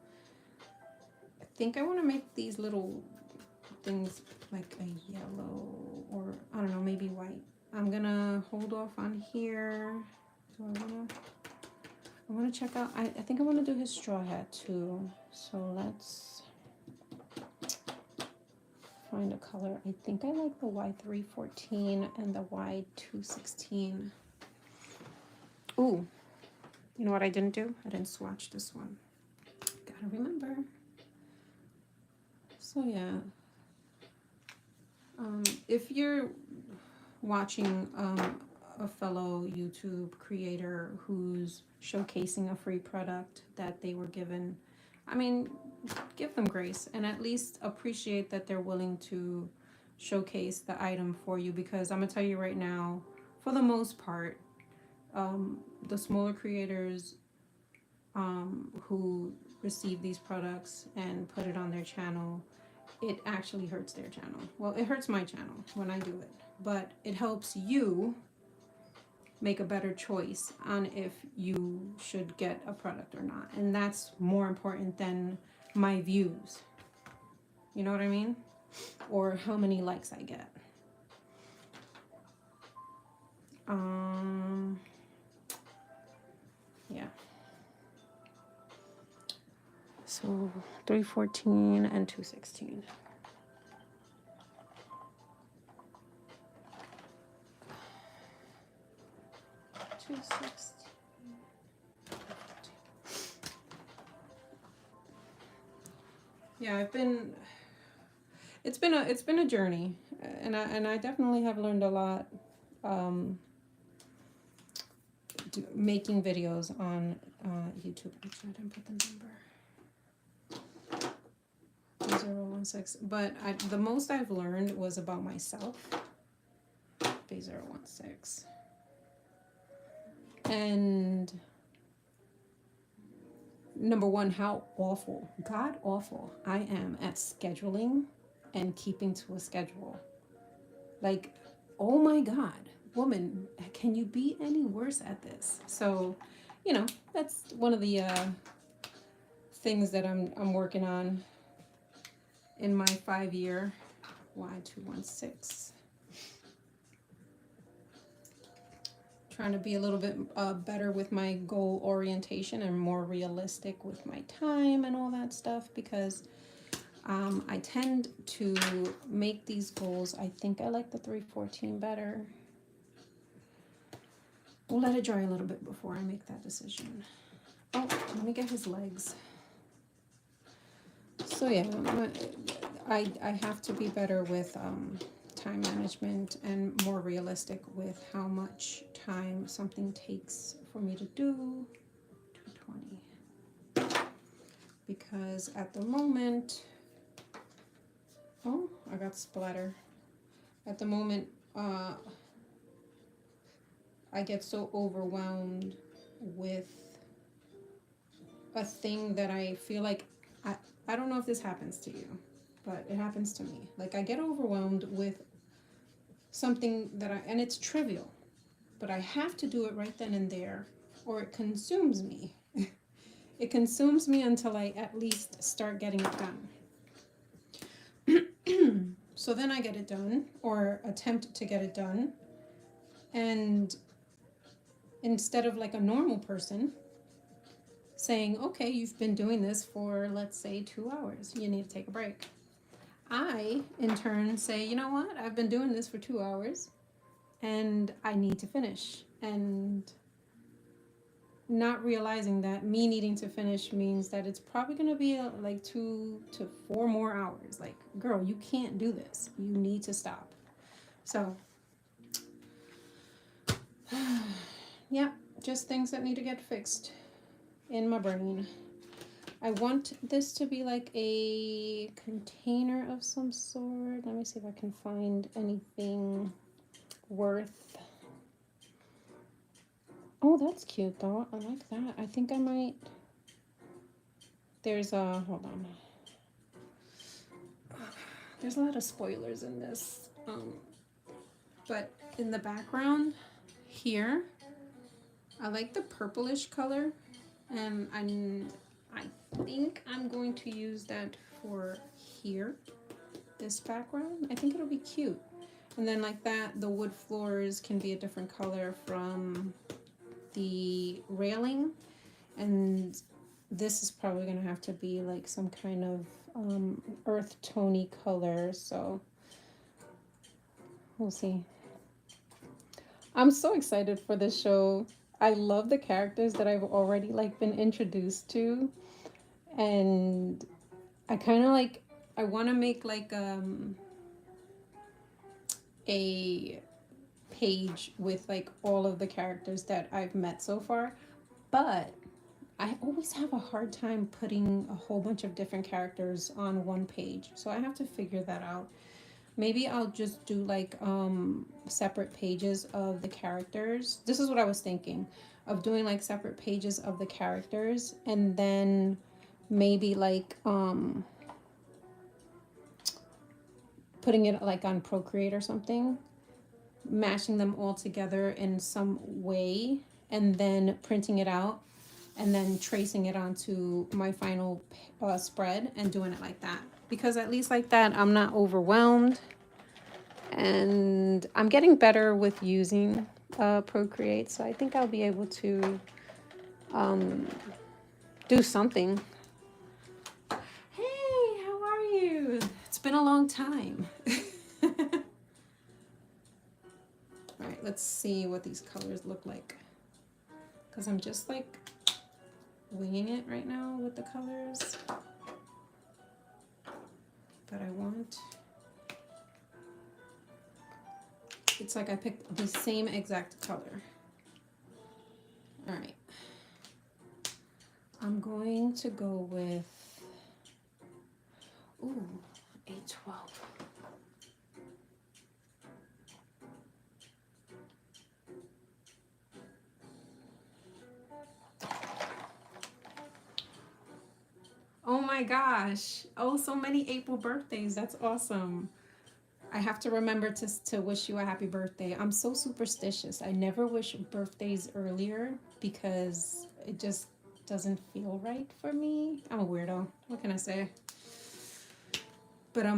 I think I want to make these little things like a yellow, or I don't know, maybe white. I'm gonna hold off on here. Do I want to check out, I think I want to do his straw hat too. So let's find a color. I think I like the Y314 and the Y216. Ooh, you know what I didn't do? I didn't swatch this one. Gotta remember. So yeah, if you're watching a fellow YouTube creator who's showcasing a free product that they were given, I mean, give them grace and at least appreciate that they're willing to showcase the item for you, because I'm gonna tell you right now, for the most part, the smaller creators who receive these products and put it on their channel, it actually hurts their channel. Well, it hurts my channel when I do it, but it helps you make a better choice on if you should get a product or not. And that's more important than my views. You know what I mean? Or how many likes I get. Yeah. So 314 and 216. yeah, it's been a journey, and I definitely have learned a lot, um, making videos on YouTube. Actually, I didn't put the number 016, but the most I've learned was about myself. B016, and number one, how awful, god awful I am at scheduling and keeping to a schedule. Like, oh my God, woman, can you be any worse at this? So, you know, that's one of the things that I'm working on in my 5-year Y216. Trying to be a little bit better with my goal orientation and more realistic with my time and all that stuff, because I tend to make these goals. I think I like the 314 better. We'll let it dry a little bit before I make that decision. Oh, let me get his legs. So yeah, I have to be better with time management and more realistic with how much time something takes for me to do. 220. Because at the moment, oh, I got splatter. At the moment, I get so overwhelmed with a thing that I feel like, I don't know if this happens to you, but it happens to me. Like, I get overwhelmed with something and it's trivial, but I have to do it right then and there, or it consumes me. It consumes me until I at least start getting it done. So then I get it done, or attempt to get it done, and instead of like a normal person saying, okay, you've been doing this for, let's say, 2 hours, you need to take a break, I in turn say, you know what, I've been doing this for 2 hours and I need to finish. And not realizing that me needing to finish means that it's probably going to be like 2 to 4 more hours. Like, girl, you can't do this, you need to stop. So yeah, just things that need to get fixed in my brain. I want this to be like a container of some sort. Let me see if I can find anything worth. Oh, that's cute though. I like that. I think I might. There's a, hold on. There's a lot of spoilers in this. But in the background here, I like the purplish color, and I think I'm going to use that for here, this background. I think it'll be cute. And then like that, the wood floors can be a different color from the railing, and this is probably gonna have to be like some kind of earth tony color, so we'll see. I'm so excited for this show. I love the characters that I've already like been introduced to, and I kind of like, I want to make like a page with like all of the characters that I've met so far, but I always have a hard time putting a whole bunch of different characters on one page, so I have to figure that out. Maybe I'll just do like separate pages of the characters. This is what I was thinking of doing, like separate pages of the characters, and then maybe like putting it like on Procreate or something, mashing them all together in some way, and then printing it out and then tracing it onto my final spread and doing it like that. Because at least like that, I'm not overwhelmed. And I'm getting better with using Procreate, so I think I'll be able to do something. Hey, how are you? It's been a long time. All right, let's see what these colors look like, because I'm just like winging it right now with the colors. that I want. It's like I picked the same exact color. All right. I'm going to go with, ooh, A12. Oh my gosh. Oh, so many April birthdays. That's awesome. I have to remember to wish you a happy birthday. I'm so superstitious. I never wish birthdays earlier because it just doesn't feel right for me. I'm a weirdo. What can I say? But I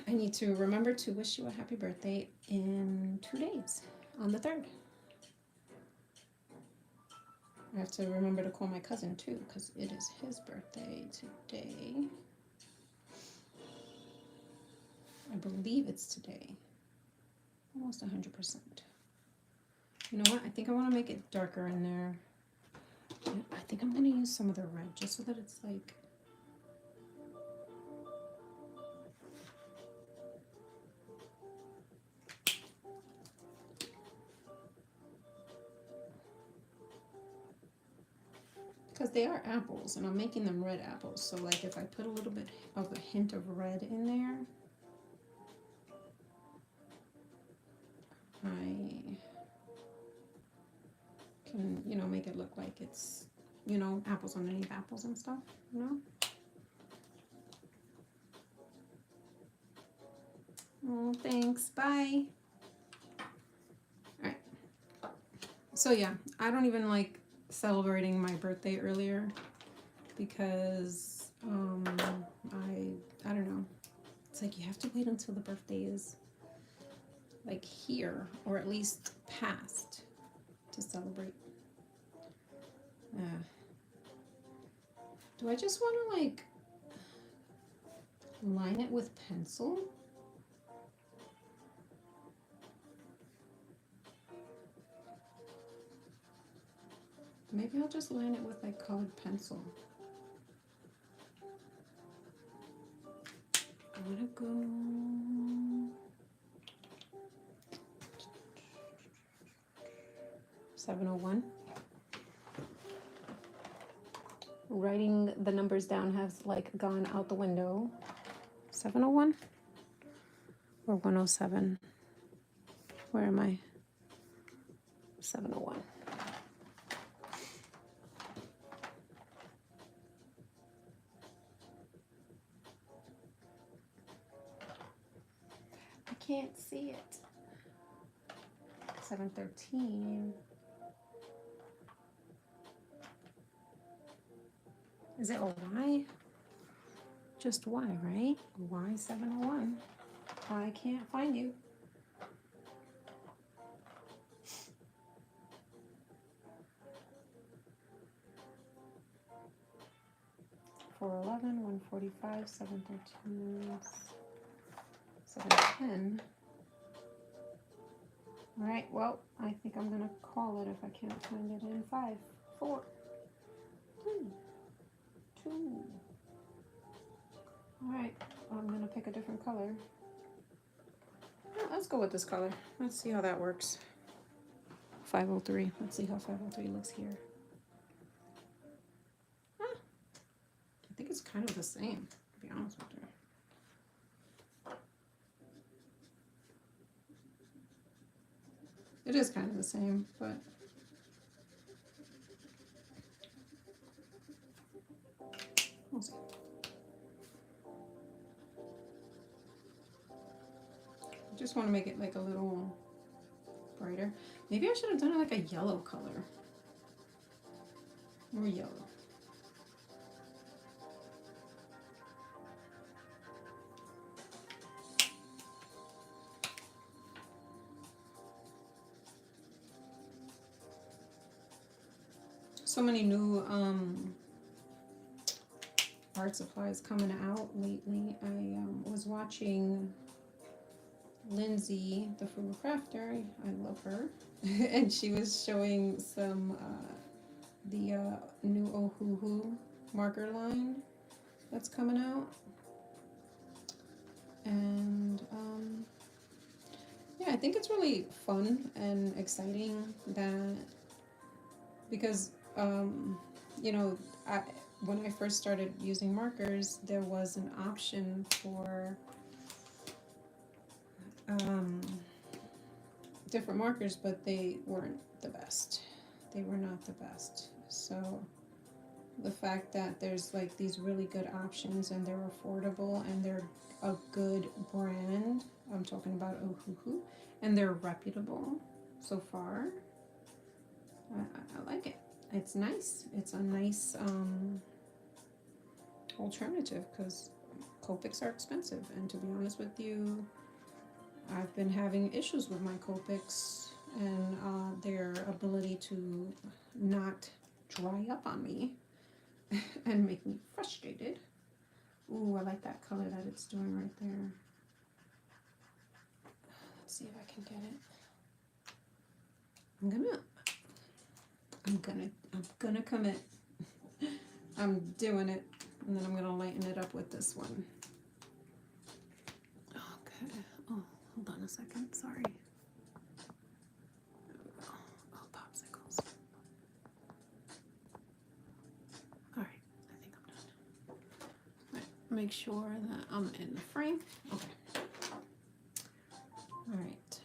need to remember to wish you a happy birthday in 2 days, on the 3rd. I have to remember to call my cousin too, because it is his birthday today. I believe it's today. Almost 100%. You know what? I think I want to make it darker in there. I think I'm going to use some of the red just so that it's like... Because they are apples, and I'm making them red apples. So like if I put a little bit of a hint of red in there, I can, you know, make it look like it's, you know, apples underneath apples and stuff, you know? Oh, thanks. Bye. All right. So yeah, I don't even like celebrating my birthday earlier because I don't know. It's like you have to wait until the birthday is like here or at least past to celebrate. Do I just want to like line it with pencil? Maybe I'll just line it with like colored pencil. I'm gonna go 701. Writing the numbers down has like gone out the window. 701 or 107? Where am I? 701. I can't see it. 713. Is it a Y? Just Y, right? Y701. I can't find you. Four 11, 145, 713, 710. All right, well, I think I'm gonna call it if I can't find it in 5, 4, 3, 2. All right, I'm gonna pick a different color. Let's go with this color. Let's see how that works. 503. Let's see how 503 looks here. I think it's kind of the same, to be honest with you. It is kind of the same, but we'll see. I just want to make it like a little brighter. Maybe I should have done it like a yellow color. More yellow. So many new art supplies coming out lately. I was watching Lindsay, the Frugal Crafter. I love her. And she was showing some the new Ohuhu marker line that's coming out. And yeah, I think it's really fun and exciting that because you know, when I first started using markers, there was an option for um, different markers, but they weren't the best. They were not the best. So the fact that there's like these really good options and they're affordable and they're a good brand, I'm talking about Ohuhu, and they're reputable so far. I like it. It's nice. It's a nice alternative because Copics are expensive, and to be honest with you, I've been having issues with my Copics and their ability to not dry up on me and make me frustrated. Ooh, I like that color that it's doing right there. Let's see if I can get it. I'm gonna commit. I'm doing it, and then I'm gonna lighten it up with this one. Okay. Oh, hold on a second. Sorry. Oh, popsicles. All right. I think I'm done. All right. Make sure that I'm in the frame. Okay. All right.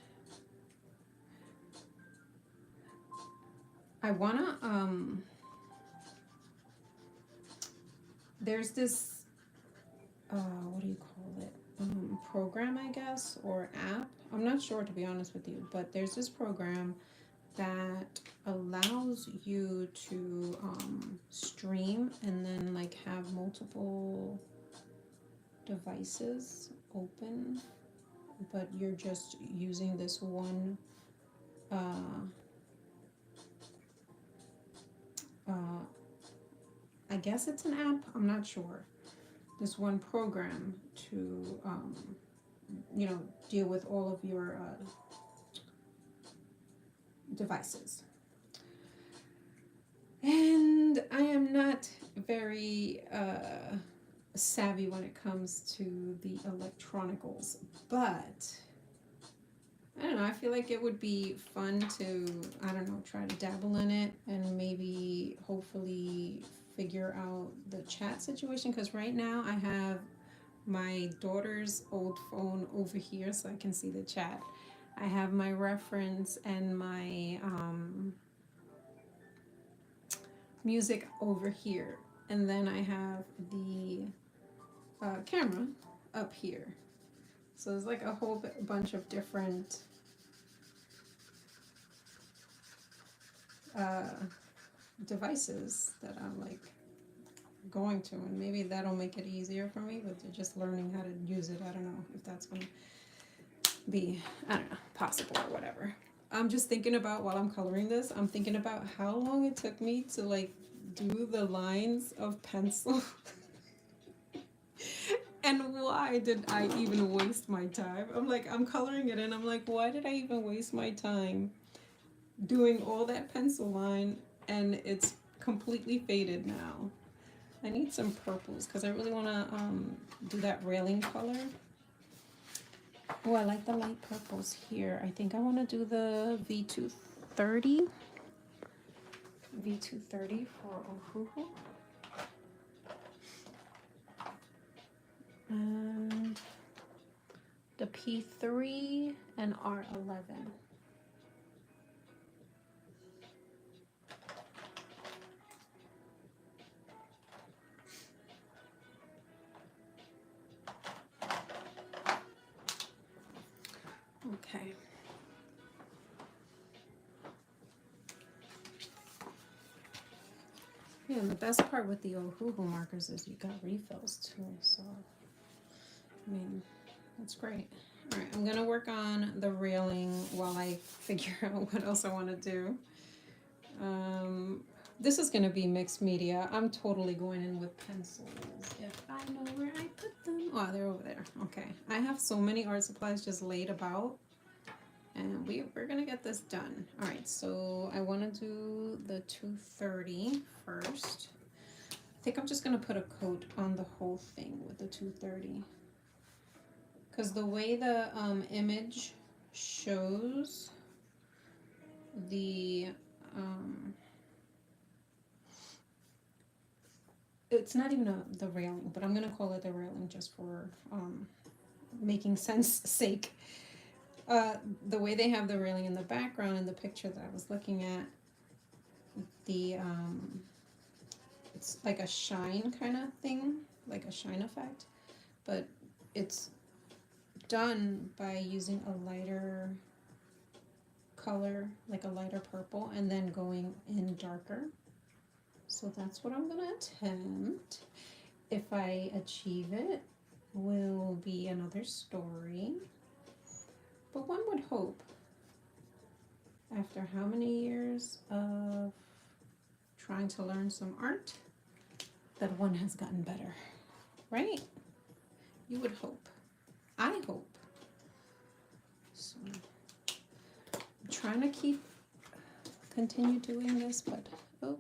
I wanna there's this what do you call it? Program, I guess, or app. I'm not sure, to be honest with you, but there's this program that allows you to stream and then like have multiple devices open, but you're just using this one I guess it's an app, I'm not sure, this one program to you know, deal with all of your devices. And I am not very savvy when it comes to the electronicals, but I don't know, I feel like it would be fun to, I don't know, try to dabble in it and maybe hopefully figure out the chat situation, because right now I have my daughter's old phone over here so I can see the chat. I have my reference and my music over here, and then I have the camera up here. So there's like a whole bunch of different devices that I'm like going to, and maybe that'll make it easier for me with just learning how to use it. I don't know if that's gonna be, I don't know, possible or whatever. I'm just thinking about, while I'm coloring this, I'm thinking about how long it took me to like do the lines of pencil and why did I even waste my time. I'm like, I'm coloring it and I'm like, why did I even waste my time doing all that pencil line, and it's completely faded now. I need some purples because I really want to do that railing color. Oh, I like the light purples here. I think I want to do the V230. V230 for Ohuhu. And the P3 and R11. Okay. Yeah, and the best part with the Ohuhu markers is you got refills too, so I mean, that's great. All right, I'm gonna work on the railing while I figure out what else I want to do. This is gonna be mixed media. I'm totally going in with pencils if I know where I put them. Oh, they're over there. Okay, I have so many art supplies just laid about, and we're gonna get this done. All right, so I want to do the 230 first. I think I'm just gonna put a coat on the whole thing with the 230. because the way the image shows the it's not even the railing, but I'm gonna call it the railing just for making sense sake. The way they have the railing in the background in the picture that I was looking at, the it's like a shine kind of thing, like a shine effect, but it's done by using a lighter color, like a lighter purple, and then going in darker. So that's what I'm gonna attempt. If I achieve it, will be another story. But one would hope, after how many years of trying to learn some art, that one has gotten better, right? You would hope. I hope. So I'm trying to continue doing this, but oh,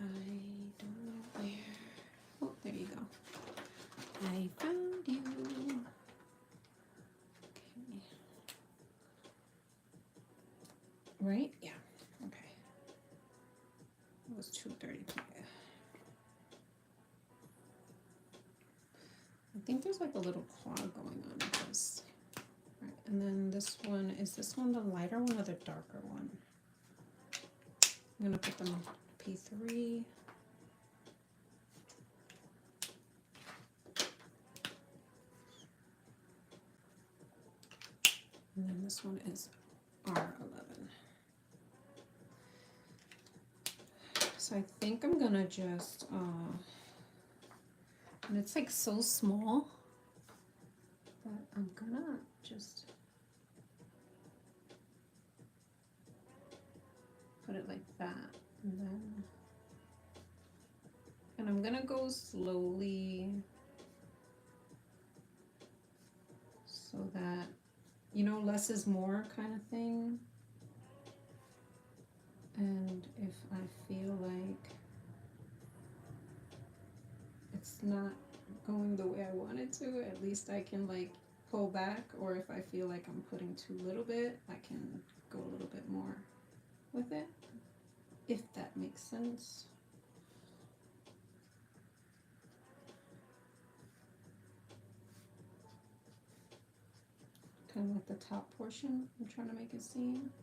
I don't know where. Oh, there you go. I found you. Okay. Right? Yeah. Okay. It was 2:30 p.m. I think there's like a little clog going on with this. Right, and then this one, is this one the lighter one or the darker one? I'm gonna put them P3. And then this one is R11. So I think I'm gonna just, and it's like so small that I'm gonna just put it like that, and I'm gonna go slowly so that, you know, less is more kind of thing. And if I feel like it's not going the way I want it to, at least I can like pull back, or if I feel like I'm putting too little bit, I can go a little bit more with it, if that makes sense. Kind of like the top portion, I'm trying to make it seem.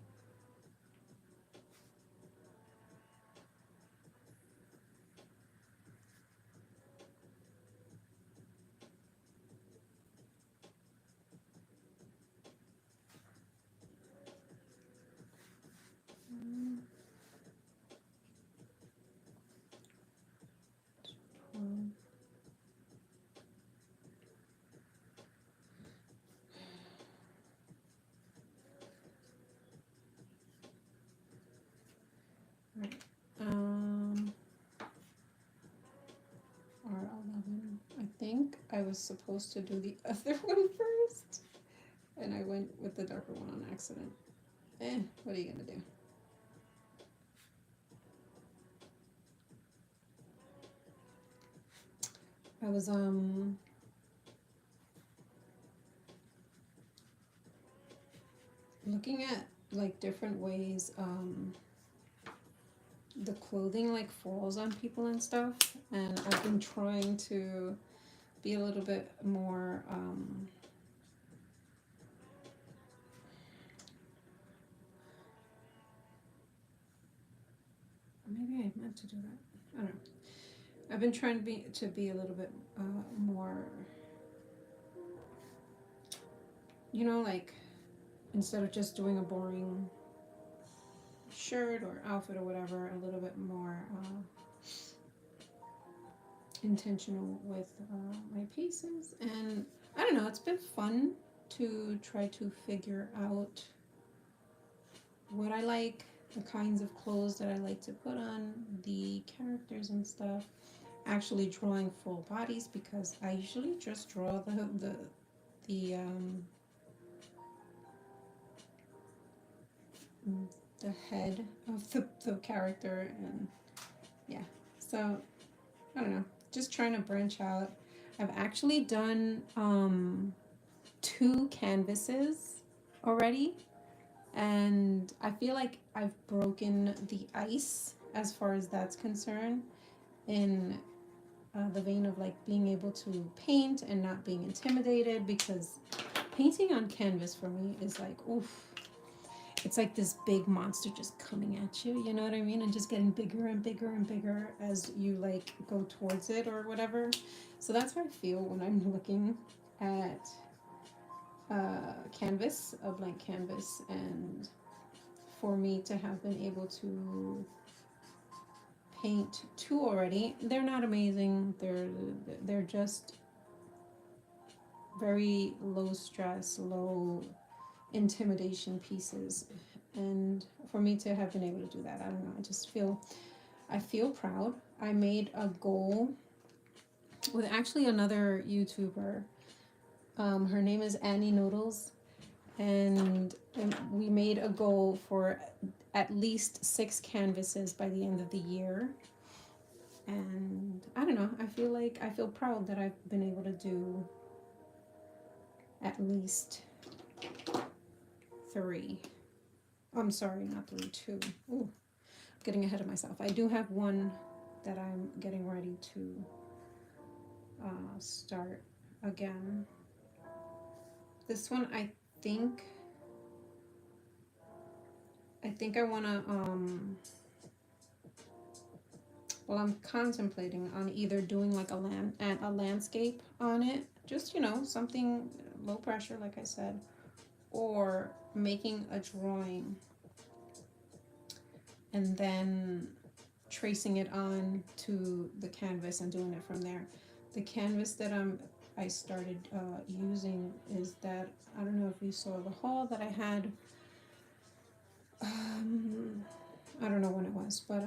Right. R11. I think I was supposed to do the other one first, and I went with the darker one on accident. What are you gonna do? I was looking at like different ways the clothing like falls on people and stuff, and I've been trying to be a little bit more maybe I meant to do that. I don't know. I've been trying to be a little bit more, you know, like instead of just doing a boring shirt or outfit or whatever, a little bit more intentional with my pieces. And I don't know, it's been fun to try to figure out what I like, the kinds of clothes that I like to put on the characters and stuff. Actually drawing full bodies, because I usually just draw the head of the character, and yeah, so I don't know, just trying to branch out. I've actually done 2 canvases already, and I feel like I've broken the ice as far as that's concerned, in the vein of like being able to paint and not being intimidated, because painting on canvas for me is like, oof, it's like this big monster just coming at you, you know what I mean? And just getting bigger and bigger and bigger as you like go towards it or whatever. So that's how I feel when I'm looking at canvas, a blank canvas. And for me to have been able to paint 2 already, they're not amazing. They're just very low stress, low intimidation pieces. And for me to have been able to do that, I don't know, I feel proud. I made a goal with actually another YouTuber. Her name is Annie Noodles, and we made a goal for at least 6 canvases by the end of the year. And I don't know, I feel proud that I've been able to do at least 3. I'm sorry, not 3, 2. Ooh, getting ahead of myself. I do have one that I'm getting ready to start again. This one, I want to well, I'm contemplating on either doing like a landscape on it, just, you know, something low pressure like I said, or making a drawing and then tracing it on to the canvas and doing it from there. The canvas that I started using is that, I don't know if you saw the haul that I had. I don't know when it was, but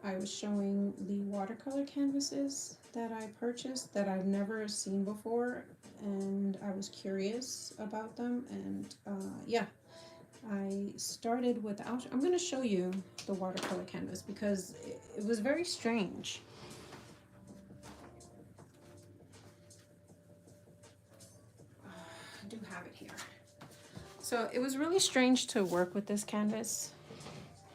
I was showing the watercolor canvases that I purchased that I've never seen before, and I was curious about them. And yeah, I started without. I'm going to show you the watercolor canvas because it was very strange. I do have it here. So it was really strange to work with this canvas,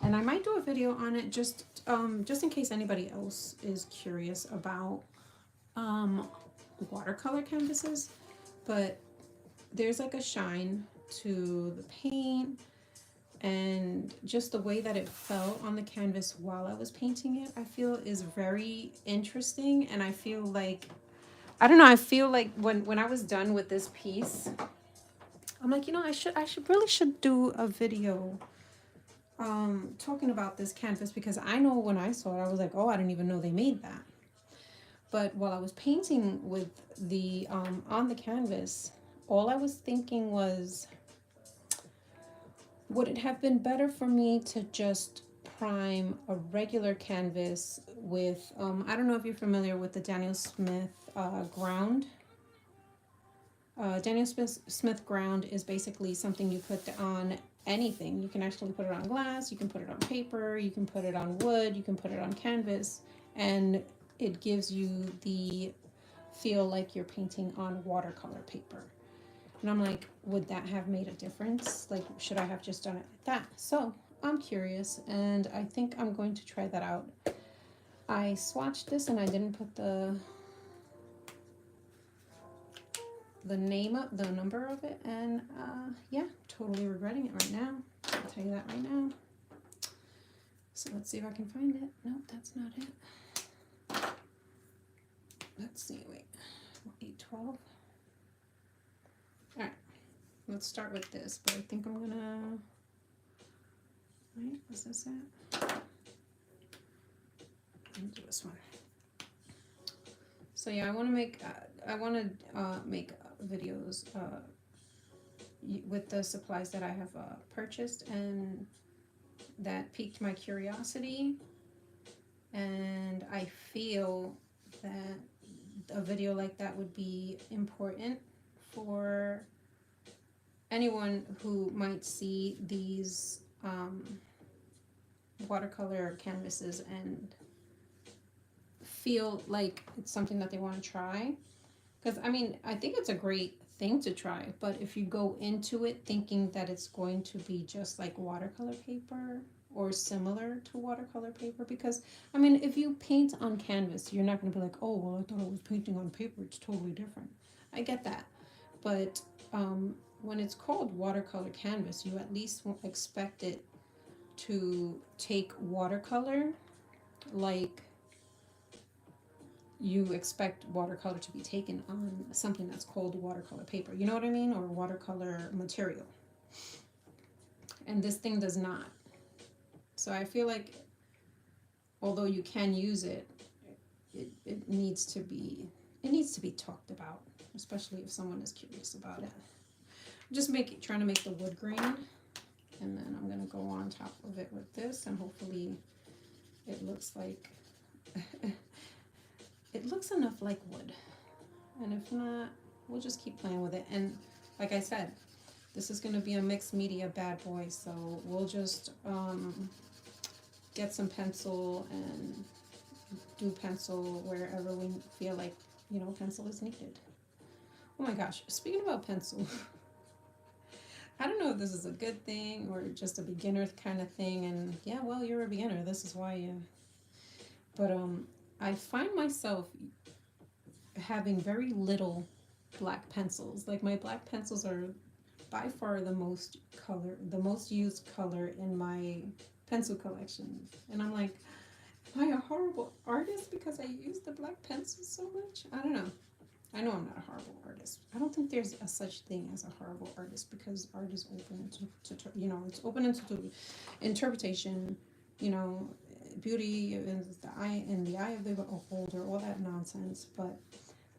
and I might do a video on it just in case anybody else is curious about watercolor canvases. But there's like a shine to the paint, and just the way that it felt on the canvas while I was painting it, I feel is very interesting. And I feel like, I don't know, I feel like when I was done with this piece, I'm like, you know, I should do a video talking about this canvas, because I know when I saw it, I was like, oh, I didn't even know they made that. But while I was painting with the on the canvas, all I was thinking was, would it have been better for me to just prime a regular canvas with, I don't know if you're familiar with the Daniel Smith ground. Daniel Smith ground is basically something you put on anything. You can actually put it on glass, you can put it on paper, you can put it on wood, you can put it on canvas, and it gives you the feel like you're painting on watercolor paper. And I'm like, would that have made a difference? Like, should I have just done it like that? So I'm curious, and I think I'm going to try that out. I swatched this and I didn't put the number of it, and yeah, totally regretting it right now. I'll tell you that right now. So let's see if I can find it. Nope, that's not it. Let's see, wait, 812. All right, let's start with this, but I think I'm gonna, right, is this it? I'll do this one. So yeah, I want to make videos with the supplies that I have purchased and that piqued my curiosity, and I feel that a video like that would be important for anyone who might see these watercolor canvases and feel like it's something that they want to try. Because, I mean, I think it's a great thing to try, but if you go into it thinking that it's going to be just like watercolor paper or similar to watercolor paper, because, I mean, if you paint on canvas, you're not going to be like, oh, well, I thought I was painting on paper. It's totally different. I get that. But when it's called watercolor canvas, you at least won't expect it to take watercolor like you expect watercolor to be taken on something that's called watercolor paper. You know what I mean? Or watercolor material. And this thing does not. So I feel like although you can use it, it needs to be talked about, especially if someone is curious about it. I'm just trying to make the wood grain, and then I'm gonna go on top of it with this, and hopefully it looks like it looks enough like wood. And if not, we'll just keep playing with it. And like I said, this is gonna be a mixed media bad boy, so we'll just get some pencil and do pencil wherever we feel like, you know, pencil is needed. Oh my gosh, speaking about pencil, I don't know if this is a good thing or just a beginner kind of thing. And yeah, well, you're a beginner. This is why you. But I find myself having very little black pencils. Like my black pencils are by far the most used color in my pencil collection. And I'm like, am I a horrible artist because I use the black pencils so much? I don't know. I know I'm not a horrible artist. I don't think there's a such thing as a horrible artist, because art is open to you know, it's open into interpretation, you know, beauty in the eye of the beholder, all that nonsense. But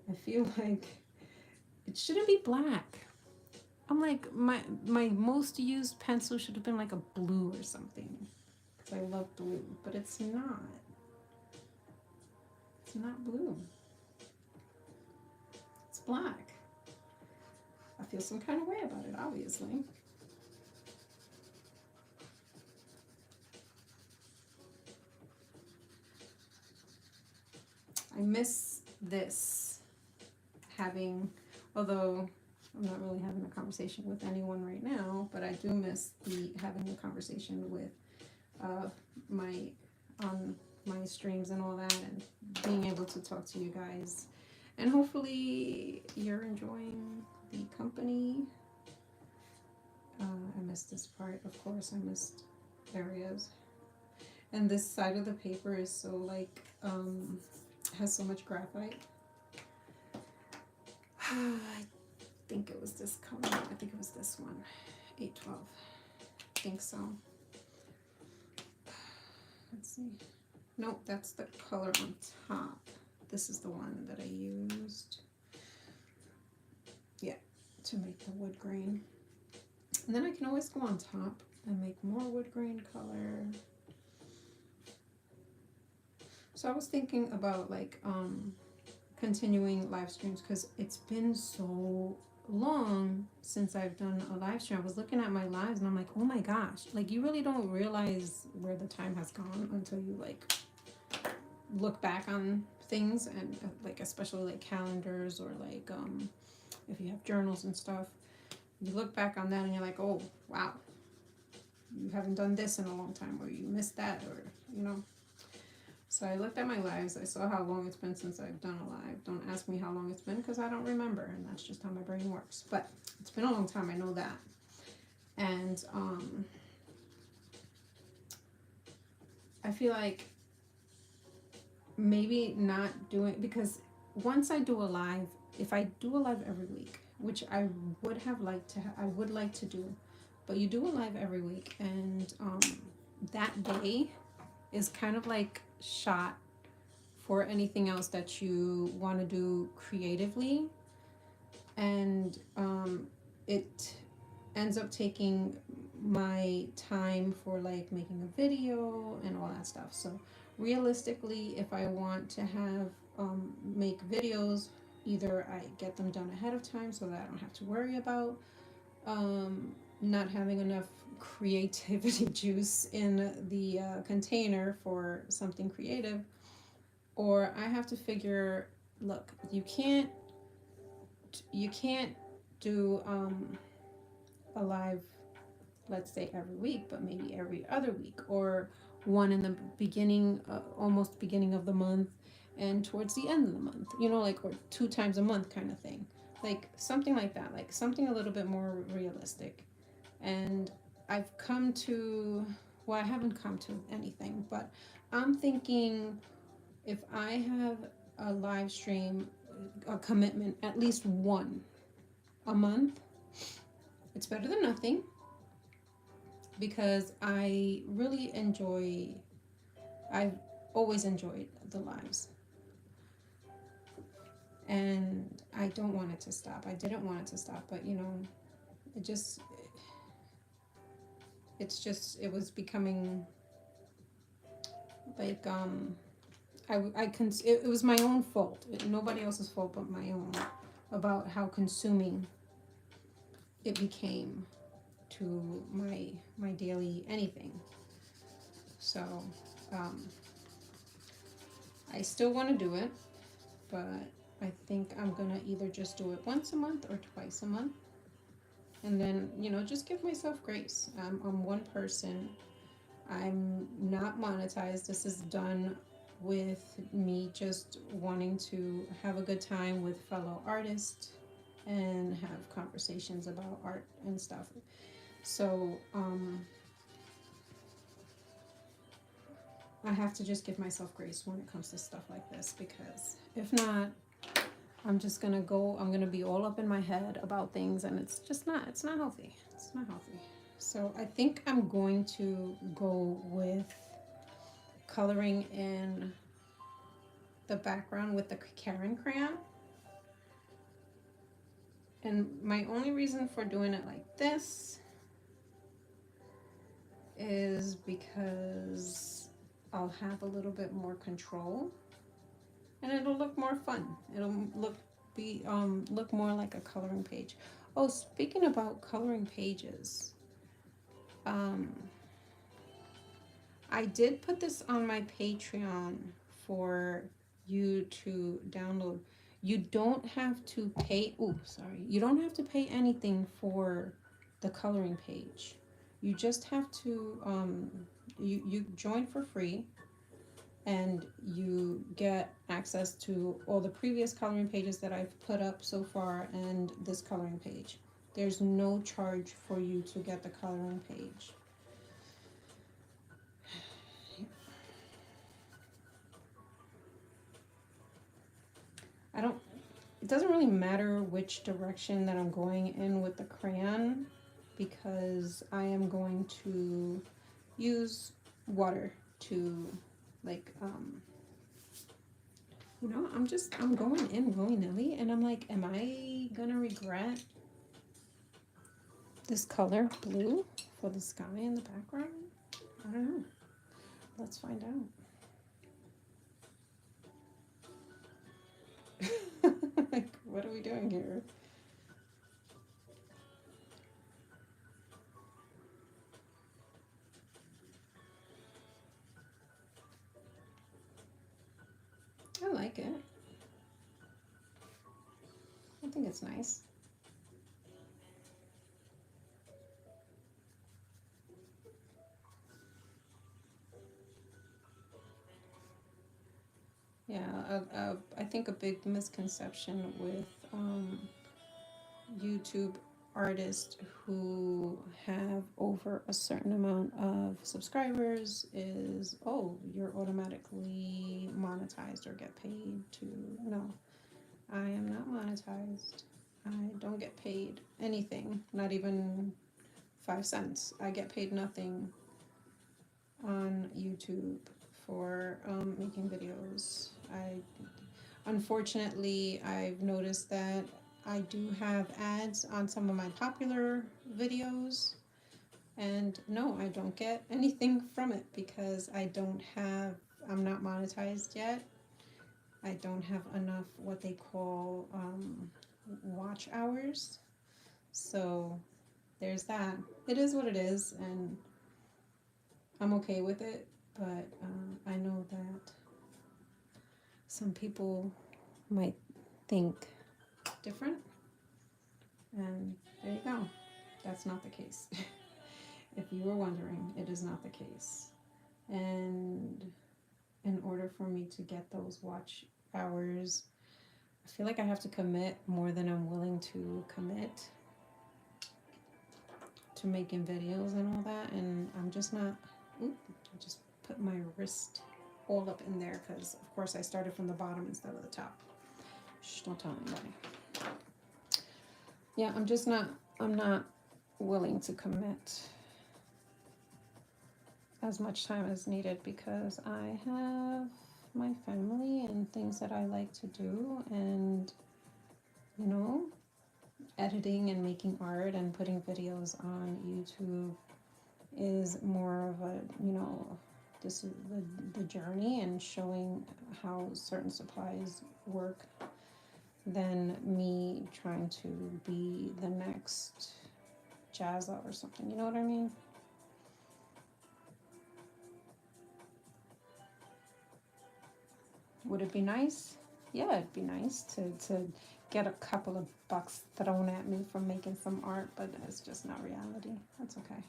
I feel like it shouldn't be black. I'm like, my most used pencil should have been like a blue or something, because I love blue, but it's not. It's not blue. It's black. I feel some kind of way about it, obviously. I miss this having, although I'm not really having a conversation with anyone right now, but I do miss having a conversation with my on my streams and all that, and being able to talk to you guys. And hopefully you're enjoying the company. I missed this part, of course. I missed areas. And this side of the paper is so like has so much graphite. I think it was this color. I think it was this one, 812. I think so. Let's see. Nope, that's the color on top. This is the one that I used. Yeah, to make the wood grain. And then I can always go on top and make more wood grain color. So I was thinking about like continuing live streams, because it's been so long since I've done a live stream. I was looking at my lives and I'm like, oh my gosh, like you really don't realize where the time has gone until you like look back on things, and like especially like calendars, or like if you have journals and stuff, you look back on that and you're like, oh wow, you haven't done this in a long time, or you missed that, or you know. So I looked at my lives. I saw how long it's been since I've done a live. Don't ask me how long it's been, because I don't remember, and that's just how my brain works. But it's been a long time, I know that. And I feel like maybe not doing, because once I do a live, if I do a live every week, which I would have liked to, I would like to do, but you do a live every week, and that day is kind of like shot for anything else that you want to do creatively, and it ends up taking my time for like making a video and all that stuff. So realistically, if I want to have make videos, either I get them done ahead of time so that I don't have to worry about not having enough creativity juice in the container for something creative, or I have to figure, look, you can't you can't do a live, let's say every week, but maybe every other week, or one in the beginning, almost beginning of the month, and towards the end of the month, you know, like, or 2 times a month kind of thing, like something like that, like something a little bit more realistic. And I've come to, well, I haven't come to anything, but I'm thinking if I have a live stream, a commitment, at least one a month, it's better than nothing, because I really enjoy, I've always enjoyed the lives, and I don't want it to stop. I didn't want it to stop, but you know, it just, it was becoming like, it was my own fault, nobody else's fault but my own, about how consuming it became to my daily anything. So I still want to do it, but I think I'm gonna either just do it once a month or twice a month, and then, you know, just give myself grace. I'm one person. I'm not monetized. This is done with me just wanting to have a good time with fellow artists and have conversations about art and stuff. So I have to just give myself grace when it comes to stuff like this, because if not, I'm gonna be all up in my head about things, and it's not healthy. It's not healthy. So I think I'm going to go with coloring in the background with the Karen crayon. And my only reason for doing it like this is because I'll have a little bit more control, and it'll look more fun. It'll look more like a coloring page. Oh, speaking about coloring pages, um, I did put this on my Patreon for you to download. You don't have to pay. Oh, sorry. You don't have to pay anything for the coloring page. You just have to you join for free, and you get access to all the previous coloring pages that I've put up so far and this coloring page. There's no charge for you to get the coloring page. I don't, it doesn't really matter which direction that I'm going in with the crayon, because I am going to use water to, like, you know, I'm going in willy-nilly, and I'm like, am I gonna regret this color blue for the sky in the background? I don't know. Let's find out. Like, what are we doing here? I like it. I think it's nice. Yeah, I think a big misconception with YouTube artists who have over a certain amount of subscribers is, oh, you're automatically monetized or get paid to. No, I am not monetized. I don't get paid anything, not even 5 cents. I get paid nothing on YouTube for making videos. Unfortunately, I've noticed that I do have ads on some of my popular videos, and no, I don't get anything from it because I'm not monetized yet. I don't have enough what they call watch hours. So there's that. It is what it is, and I'm okay with it, but I know that some people might think different. And there you go. That's not the case. If you were wondering, it is not the case. And in order for me to get those watch hours, I feel like I have to commit more than I'm willing to commit to making videos and all that. And I'm just not, I just put my wrist all up in there because, of course, I started from the bottom instead of the top. Shh, don't tell anybody. Yeah, I'm not willing to commit as much time as needed because I have my family and things that I like to do, and you know, editing and making art and putting videos on YouTube is more of a, this is the journey and showing how certain supplies work than me trying to be the next Jazza or something. You know what I mean? Would it be nice? Yeah, it'd be nice to get a couple of bucks thrown at me for making some art, but it's just not reality. That's okay.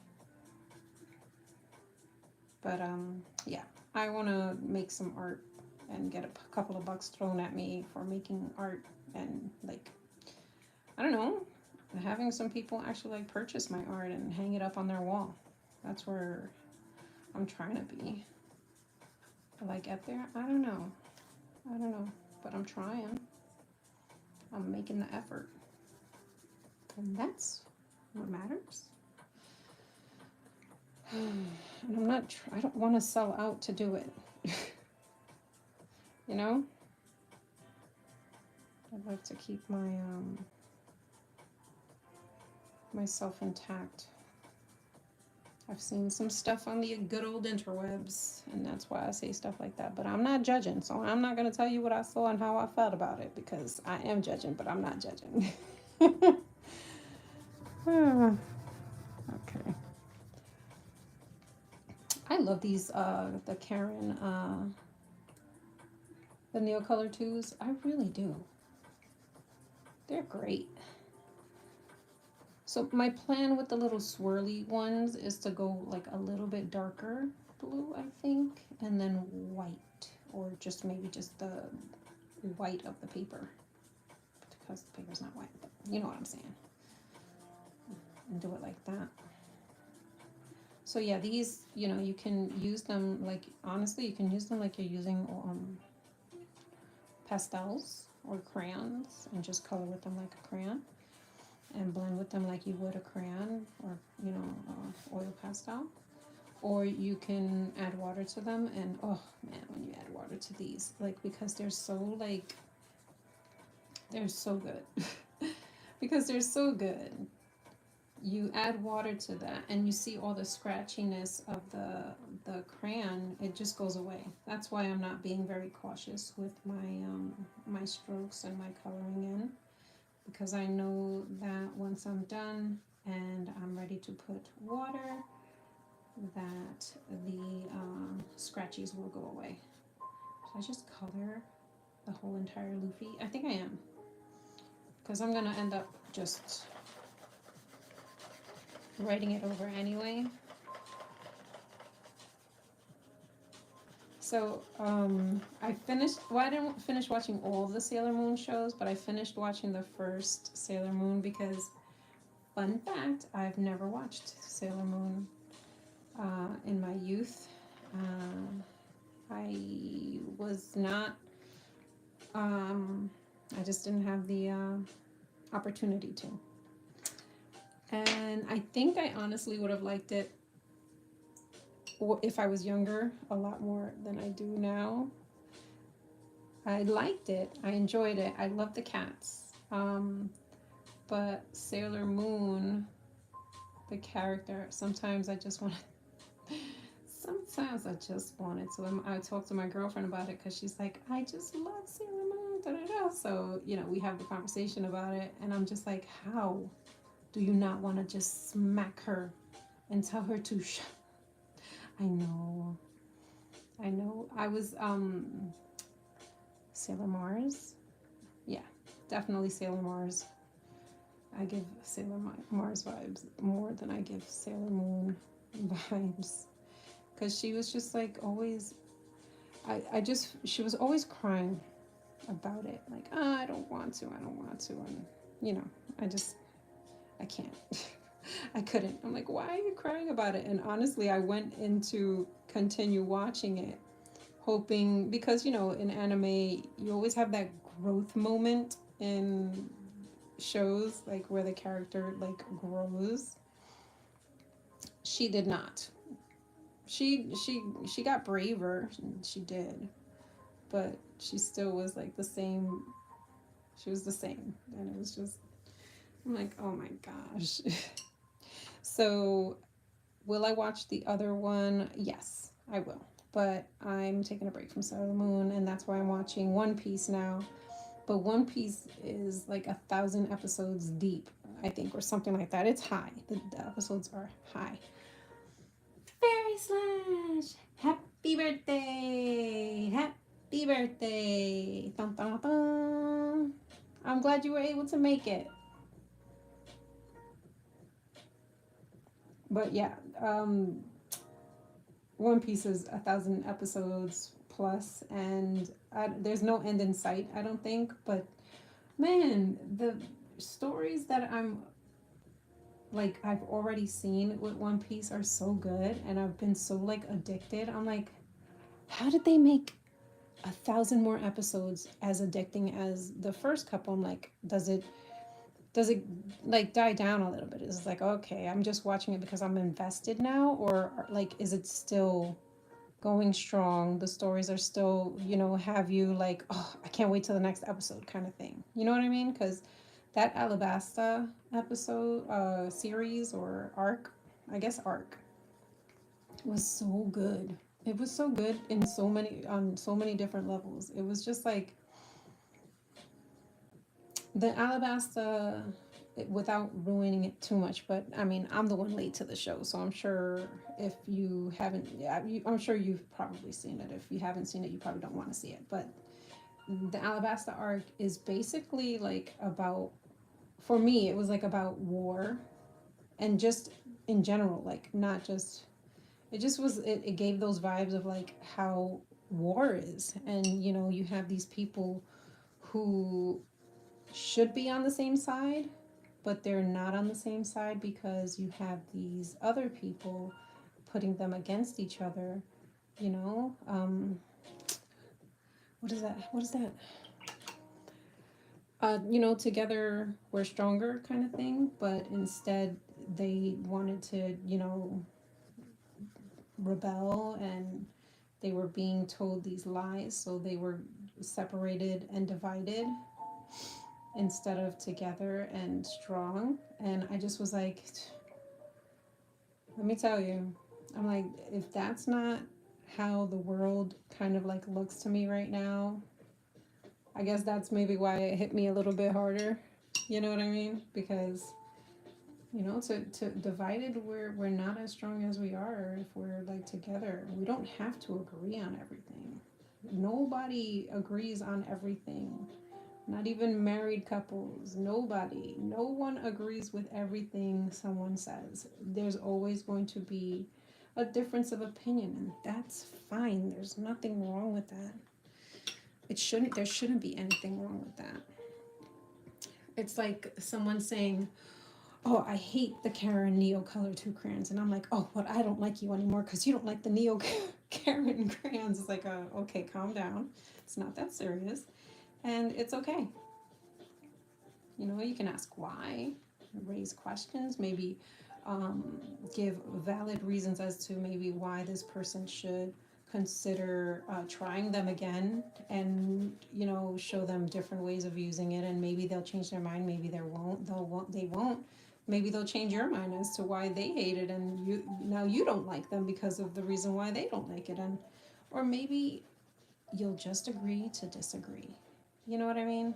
But yeah, I want to make some art and get a couple of bucks thrown at me for making art, and like, I don't know, having some people actually like purchase my art and hang it up on their wall. That's where I'm trying to be. Like get there, I don't know. I don't know, but I'm trying. I'm making the effort. And that's what matters. And I'm not, I don't want to sell out to do it. You know? I'd like to keep my, myself intact. I've seen some stuff on the good old interwebs, and that's why I say stuff like that. But I'm not judging, so I'm not going to tell you what I saw and how I felt about it, because I am judging, but I'm not judging. Okay. I love these, the Karen, the Neo Color 2s. I really do. They're great. So my plan with the little swirly ones is to go like a little bit darker blue, I think, and then white, or just maybe just the white of the paper, because the paper's not white, but you know what I'm saying. And do it like that. So yeah, these, you can use them like, honestly, you can use them like you're using pastels or crayons, and just color with them like a crayon and blend with them like you would a crayon, or oil pastel. Or you can add water to them, and oh man, when you add water to these, like, because they're so good. Because they're so good, you add water to that and you see all the scratchiness of the crayon, it just goes away. That's why I'm not being very cautious with my strokes and my coloring in, because I know that once I'm done and I'm ready to put water, that the scratchies will go away. So I just color the whole entire Luffy. I think I am, because I'm gonna end up just writing it over anyway. So I finished, well, I didn't finish watching all the Sailor Moon shows, but I finished watching the first Sailor Moon because, fun fact, I've never watched Sailor Moon in my youth. I was not, I just didn't have the opportunity to. And I think I honestly would have liked it if I was younger a lot more than I do now. I liked it. I enjoyed it. I love the cats. But Sailor Moon, the character, sometimes I just want to. Sometimes I just wanted to. I talked to my girlfriend about it because she's like, I just love Sailor Moon. Da, da, da. So, we have the conversation about it. And I'm just like, how do you not want to just smack her and tell her to shut? I know. I was, Sailor Mars. Yeah, definitely Sailor Mars. I give Sailor Mars vibes more than I give Sailor Moon vibes. Because she was just like always, she was always crying about it. Like, oh, I don't want to, I don't want to. And, you know, I can't. I couldn't. I'm like, why are you crying about it? And honestly, I went in to continue watching it, hoping, because, you know, in anime, you always have that growth moment in shows, like where the character like grows. She did not. She got braver. She did, but she still was like the same. She was the same, and it was just. I'm like, oh my gosh. So, will I watch the other one? Yes, I will. But I'm taking a break from Sailor Moon, and that's why I'm watching One Piece now. But One Piece is like 1,000 episodes deep, I think, or something like that. It's high. The episodes are high. Fairy Slash! Happy birthday! Happy birthday! Dun, dun, dun. I'm glad you were able to make it. But yeah, One Piece is 1,000 episodes plus, and there's no end in sight, I don't think. But man, the stories that I've already seen with One Piece are so good, and I've been so like addicted. I'm like, how did they make 1,000 more episodes as addicting as the first couple? I'm like, does it like die down a little bit? Is it like, okay, I'm just watching it because I'm invested now, or like is it still going strong? The stories are still, have you like, oh, I can't wait till the next episode kind of thing. You know what I mean? Because that Alabasta episode, series or arc, I guess arc, was so good. It was so good in so many different levels. It was just like the Alabasta, without ruining it too much, but I mean, I'm the one late to the show, so I'm sure if you haven't, yeah, I'm sure you've probably seen it. If you haven't seen it, you probably don't want to see it. But the Alabasta arc is basically like about, for me, it was like about war and just in general, like not just, it gave those vibes of like how war is. And, you have these people who should be on the same side, but they're not on the same side because you have these other people putting them against each other, you know? What is that? What is that? Together we're stronger kind of thing, but instead they wanted to, rebel, and they were being told these lies, so they were separated and divided instead of together and strong. And I just was like, let me tell you, I'm like, if that's not how the world kind of like looks to me right now, I guess that's maybe why it hit me a little bit harder. You know what I mean? Because to divided, we're not as strong as we are if we're like together. We don't have to agree on everything. Nobody agrees on everything. Not even married couples. Nobody. No one agrees with everything someone says. There's always going to be a difference of opinion, and that's fine. There's nothing wrong with that. There shouldn't be anything wrong with that. It's like someone saying, oh, I hate the Karen Neo Color 2 crayons. And I'm like, oh, but I don't like you anymore because you don't like the Neo Karen crayons. It's like, okay, calm down. It's not that serious. And it's okay. You can ask why, raise questions, maybe give valid reasons as to maybe why this person should consider trying them again, and show them different ways of using it, and maybe they'll change their mind, maybe they won't, maybe they'll change your mind as to why they hate it, and you don't like them because of the reason why they don't like it, and or maybe you'll just agree to disagree. You know what I mean?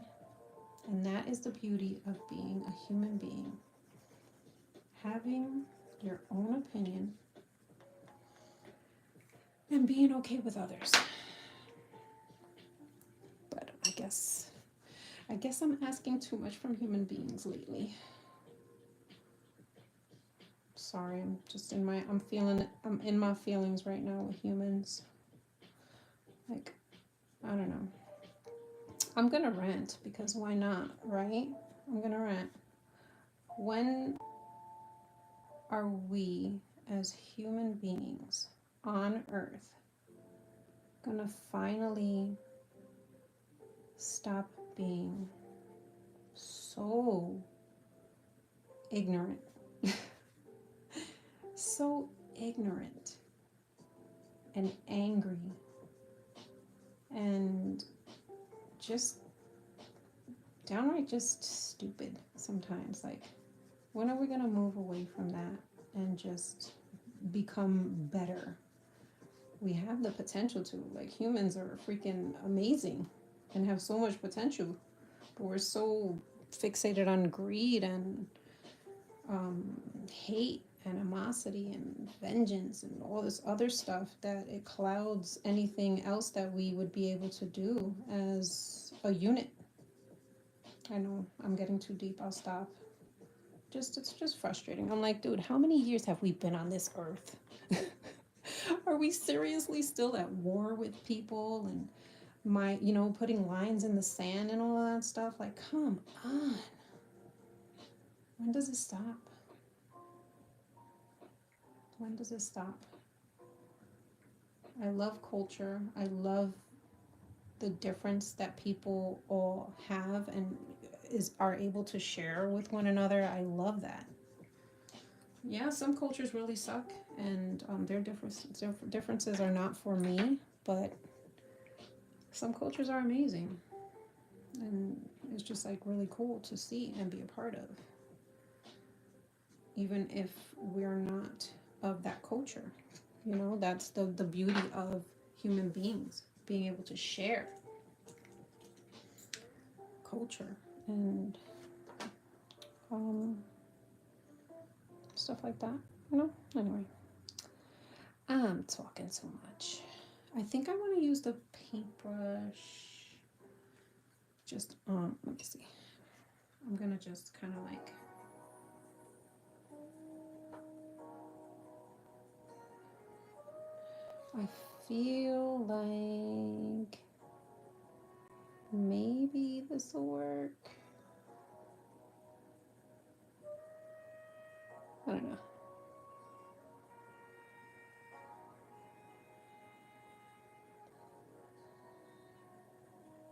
And that is the beauty of being a human being. Having your own opinion and being okay with others. But I guess I'm asking too much from human beings lately. Sorry, I'm just in my, I'm in my feelings right now with humans. Like, I don't know. I'm gonna rant because why not, right? I'm gonna rant. When are we as human beings on Earth gonna finally stop being so ignorant? So ignorant and angry and just downright just stupid sometimes. Like, when are we gonna move away from that and just become better? We have the potential to. Like, humans are freaking amazing and have so much potential, but we're so fixated on greed and hate, animosity, and vengeance, and all this other stuff that it clouds anything else that we would be able to do as a unit. I know I'm getting too deep. I'll stop. It's just frustrating. I'm like, dude, how many years have we been on this earth? Are we seriously still at war with people and putting lines in the sand and all of that stuff? Like, come on. When does it stop? When does it stop? I love culture. I love the difference that people all have and are able to share with one another. I love that. Yeah, some cultures really suck, and their differences are not for me, but some cultures are amazing, and it's just like really cool to see and be a part of, even if we're not of that culture. That's the beauty of human beings, being able to share culture and stuff like that. Anyway, I'm talking so much. I think I want to use the paintbrush. Just let me see. I'm gonna just kind of like I feel like maybe this will work. I don't know.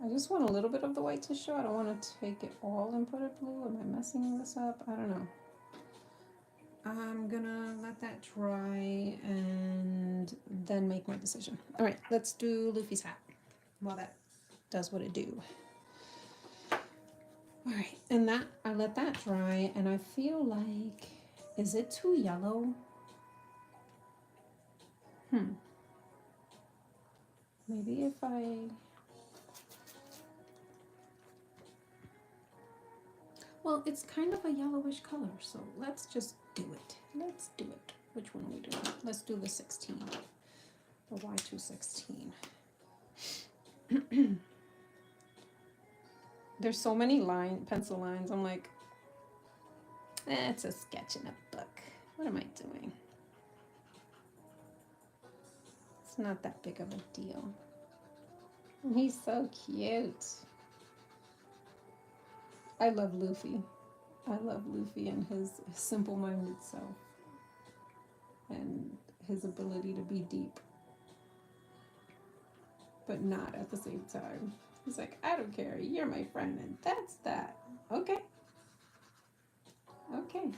I just want a little bit of the white to show. I don't want to take it all and put it blue. Am I messing this up? I don't know. I'm gonna let that dry and then make my decision. All right, let's do Luffy's hat while that does what it do. All right, and that I let that dry, and I feel like, is it too yellow? Maybe if well, it's kind of a yellowish color, so let's just do it. Let's do it. Which one are we doing? Let's do the 16, the Y216. There's so many pencil lines. I'm like, it's a sketch in a book. What am I doing? It's not that big of a deal. And he's so cute. I love Luffy. I love Luffy and his simple-minded self and his ability to be deep, but not at the same time. He's like, I don't care. You're my friend, and that's that. Okay. Okay.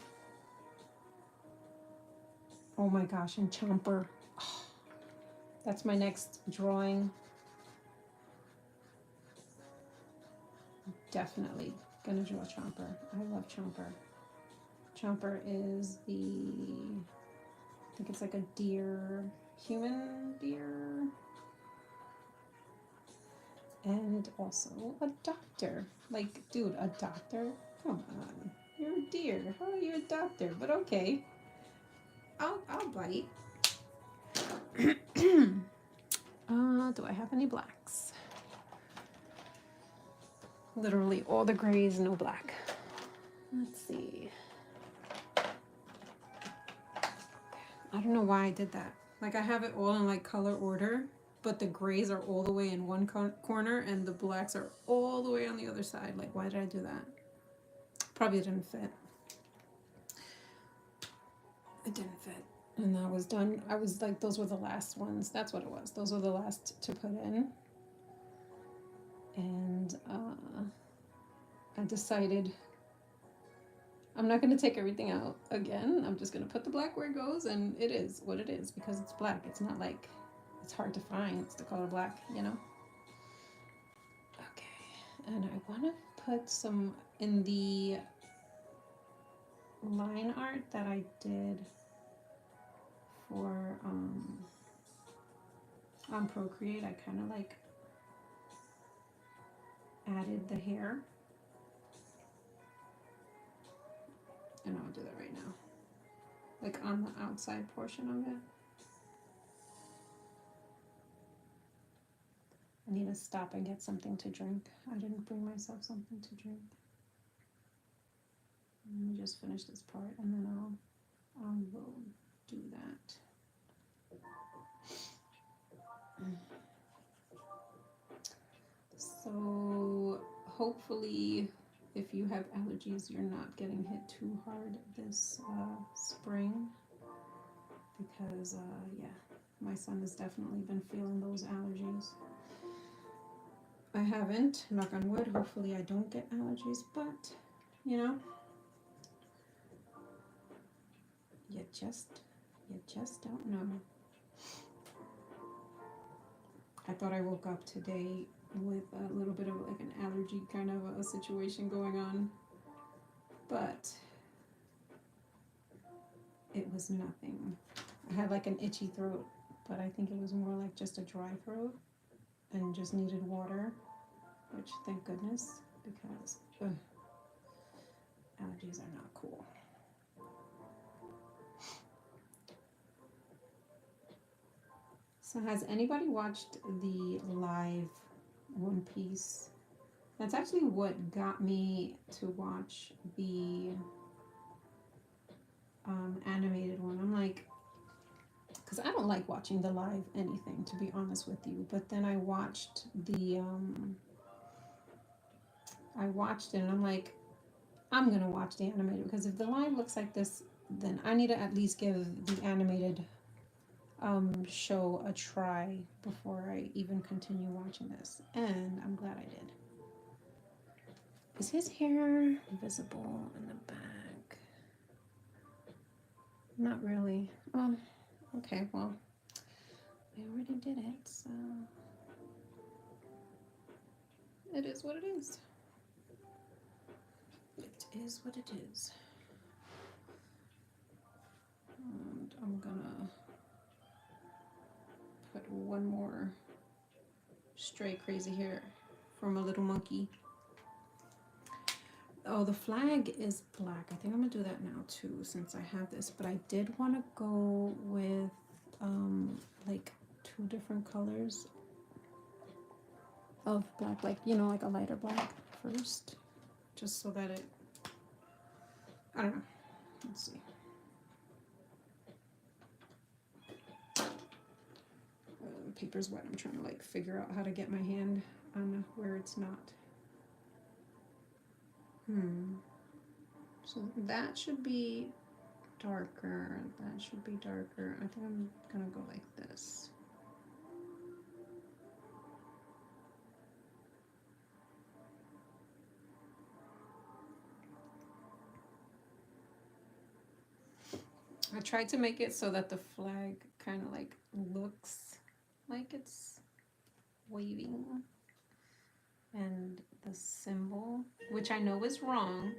Oh my gosh, and Chomper. Oh, that's my next drawing. Definitely gonna draw Chomper. I love Chomper. Chomper is I think it's like a deer, human deer. And also a doctor. Like, dude, a doctor? Come on. You're a deer. How are you a doctor? But okay. I'll bite. Do I have any blacks? Literally all the grays, no black. Let's see. I don't know why I did that. Like I have it all in like color order, but the grays are all the way in one corner and the blacks are all the way on the other side. Like why did I do that? Probably didn't fit. It didn't fit. And that was done. I was like, those were the last ones. That's what it was. Those were the last to put in. And I decided I'm not going to take everything out again. I'm just going to put the black where it goes, and it is what it is because it's black. It's not like it's hard to find. It's the color black, you know? Okay. And I want to put some in the line art that I did for on Procreate. I kind of like added the hair. And I'll do that right now. Like on the outside portion of it. I need to stop and get something to drink. I didn't bring myself something to drink. Let me just finish this part and then I will do that. So hopefully if you have allergies, you're not getting hit too hard this spring because yeah, my son has definitely been feeling those allergies. I haven't, knock on wood, hopefully I don't get allergies, but you know, you just don't know. I thought I woke up today with a little bit of like an allergy kind of a situation going on, but it was nothing. I had like an itchy throat, but I think it was more like just a dry throat and just needed water, which thank goodness because allergies are not cool. So has anybody watched the live One Piece? That's actually what got me to watch the animated one. I'm like, because I don't like watching the live anything, to be honest with you. But then I watched the, I watched it and I'm like, I'm gonna watch the animated because if the live looks like this, then I need to at least give the animated show a try before I even continue watching this. And I'm glad I did. Is his hair visible in the back? Not really. Oh, okay, well, I already did it, so it is what it is. It is what it is. And I'm gonna put one more stray crazy hair from a little monkey. Oh, the flag is black. I think I'm gonna do that now too since I have this, but I did want to go with like 2 different colors of black, like, you know, like a lighter black first, just so that it, I don't know, let's see. The paper's wet. I'm trying to like figure out how to get my hand on where it's not. So that should be darker. That should be darker. I think I'm gonna go like this. I tried to make it so that the flag kind of like looks like it's waving. And the symbol, which I know is wrong.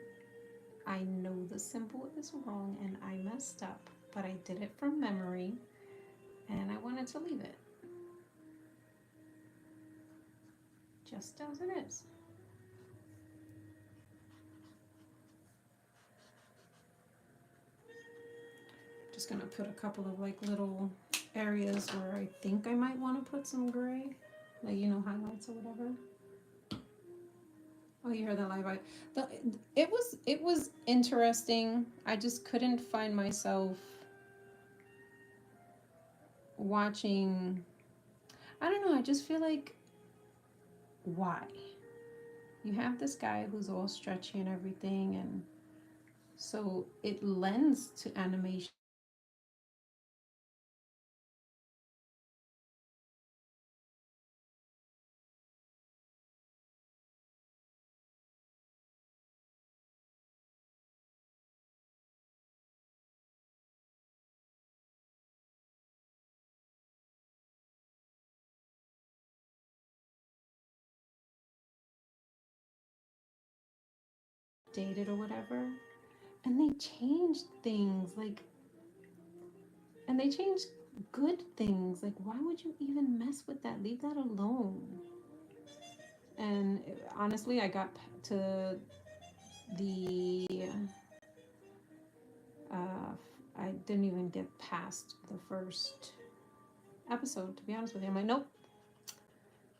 I know the symbol is wrong and I messed up, but I did it from memory and I wanted to leave it just as it is. Just gonna put a couple of like little areas where I think I might want to put some gray, like, you know, highlights or whatever. Oh, you heard that live? It was interesting. I just couldn't find myself watching, I don't know, I just feel like, why? You have this guy who's all stretchy and everything, and so it lends to animation. Dated or whatever, and they changed things, like, and they changed good things. Like, why would you even mess with that? Leave that alone. And honestly, I got to the uh, I didn't even get past the first episode, to be honest with you. I'm like, nope,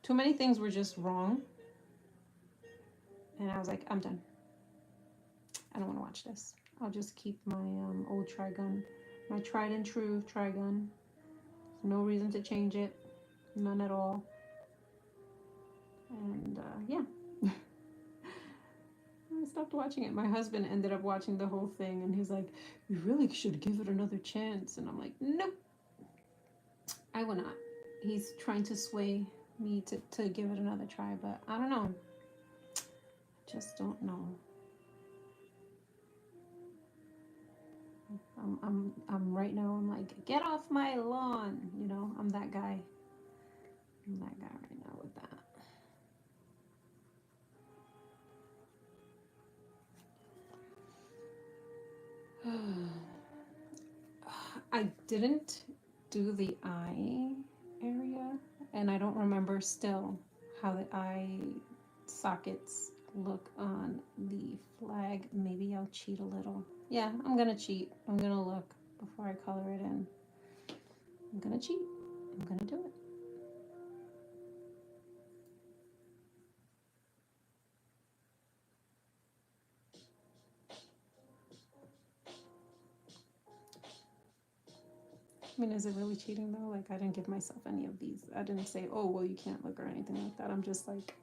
too many things were just wrong, and I was like, I'm done. I don't want to watch this. I'll just keep my old Trigun, my tried and true Trigun. No reason to change it, none at all. And yeah, I stopped watching it. My husband ended up watching the whole thing, and he's like, "You really should give it another chance." And I'm like, "Nope, I will not." He's trying to sway me to give it another try, but I don't know. Just don't know. I'm right now. I'm like, get off my lawn. You know, I'm that guy. I'm that guy right now with that. I didn't do the eye area, and I don't remember still how the eye sockets look on the flag. Maybe I'll cheat a little. Yeah, I'm gonna cheat. I'm gonna look before I color it in. I'm gonna cheat. I'm gonna do it. I mean, is it really cheating though? Like, I didn't give myself any of these. I didn't say, oh, well, you can't look or anything like that. I'm just like,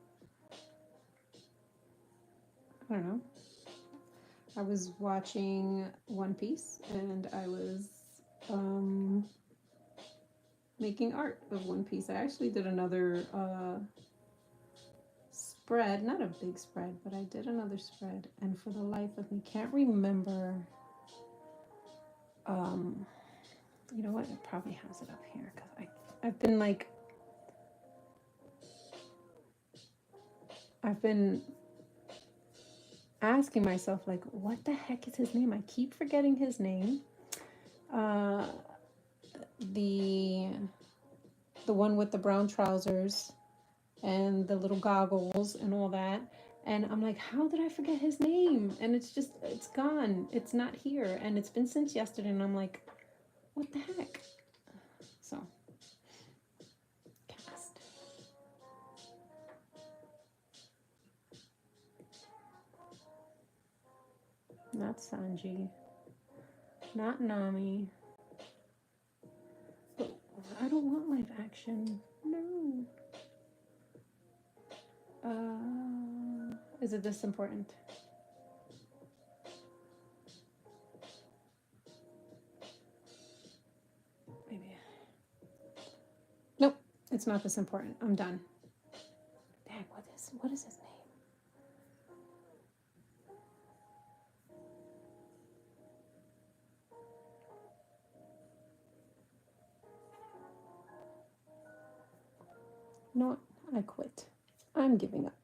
I don't know. I was watching One Piece, and I was um, making art of One Piece. I actually did another spread, not a big spread, but I did another spread, and for the life of me, can't remember. Um, you know what? It probably has it up here because I've been like, I've been asking myself, like, what the heck is his name? I keep forgetting his name. Uh, the the one with the brown trousers and the little goggles and all that. And I'm like, how did I forget his name? And it's just, it's gone. It's not here. And it's been since yesterday. And I'm like, what the heck? So, cast. Not Sanji. Not Nami. But I don't want live action. No. Is it this important? Maybe. Nope. It's not this important. I'm done. Dang, what is his name? You know what? I quit. I'm giving up.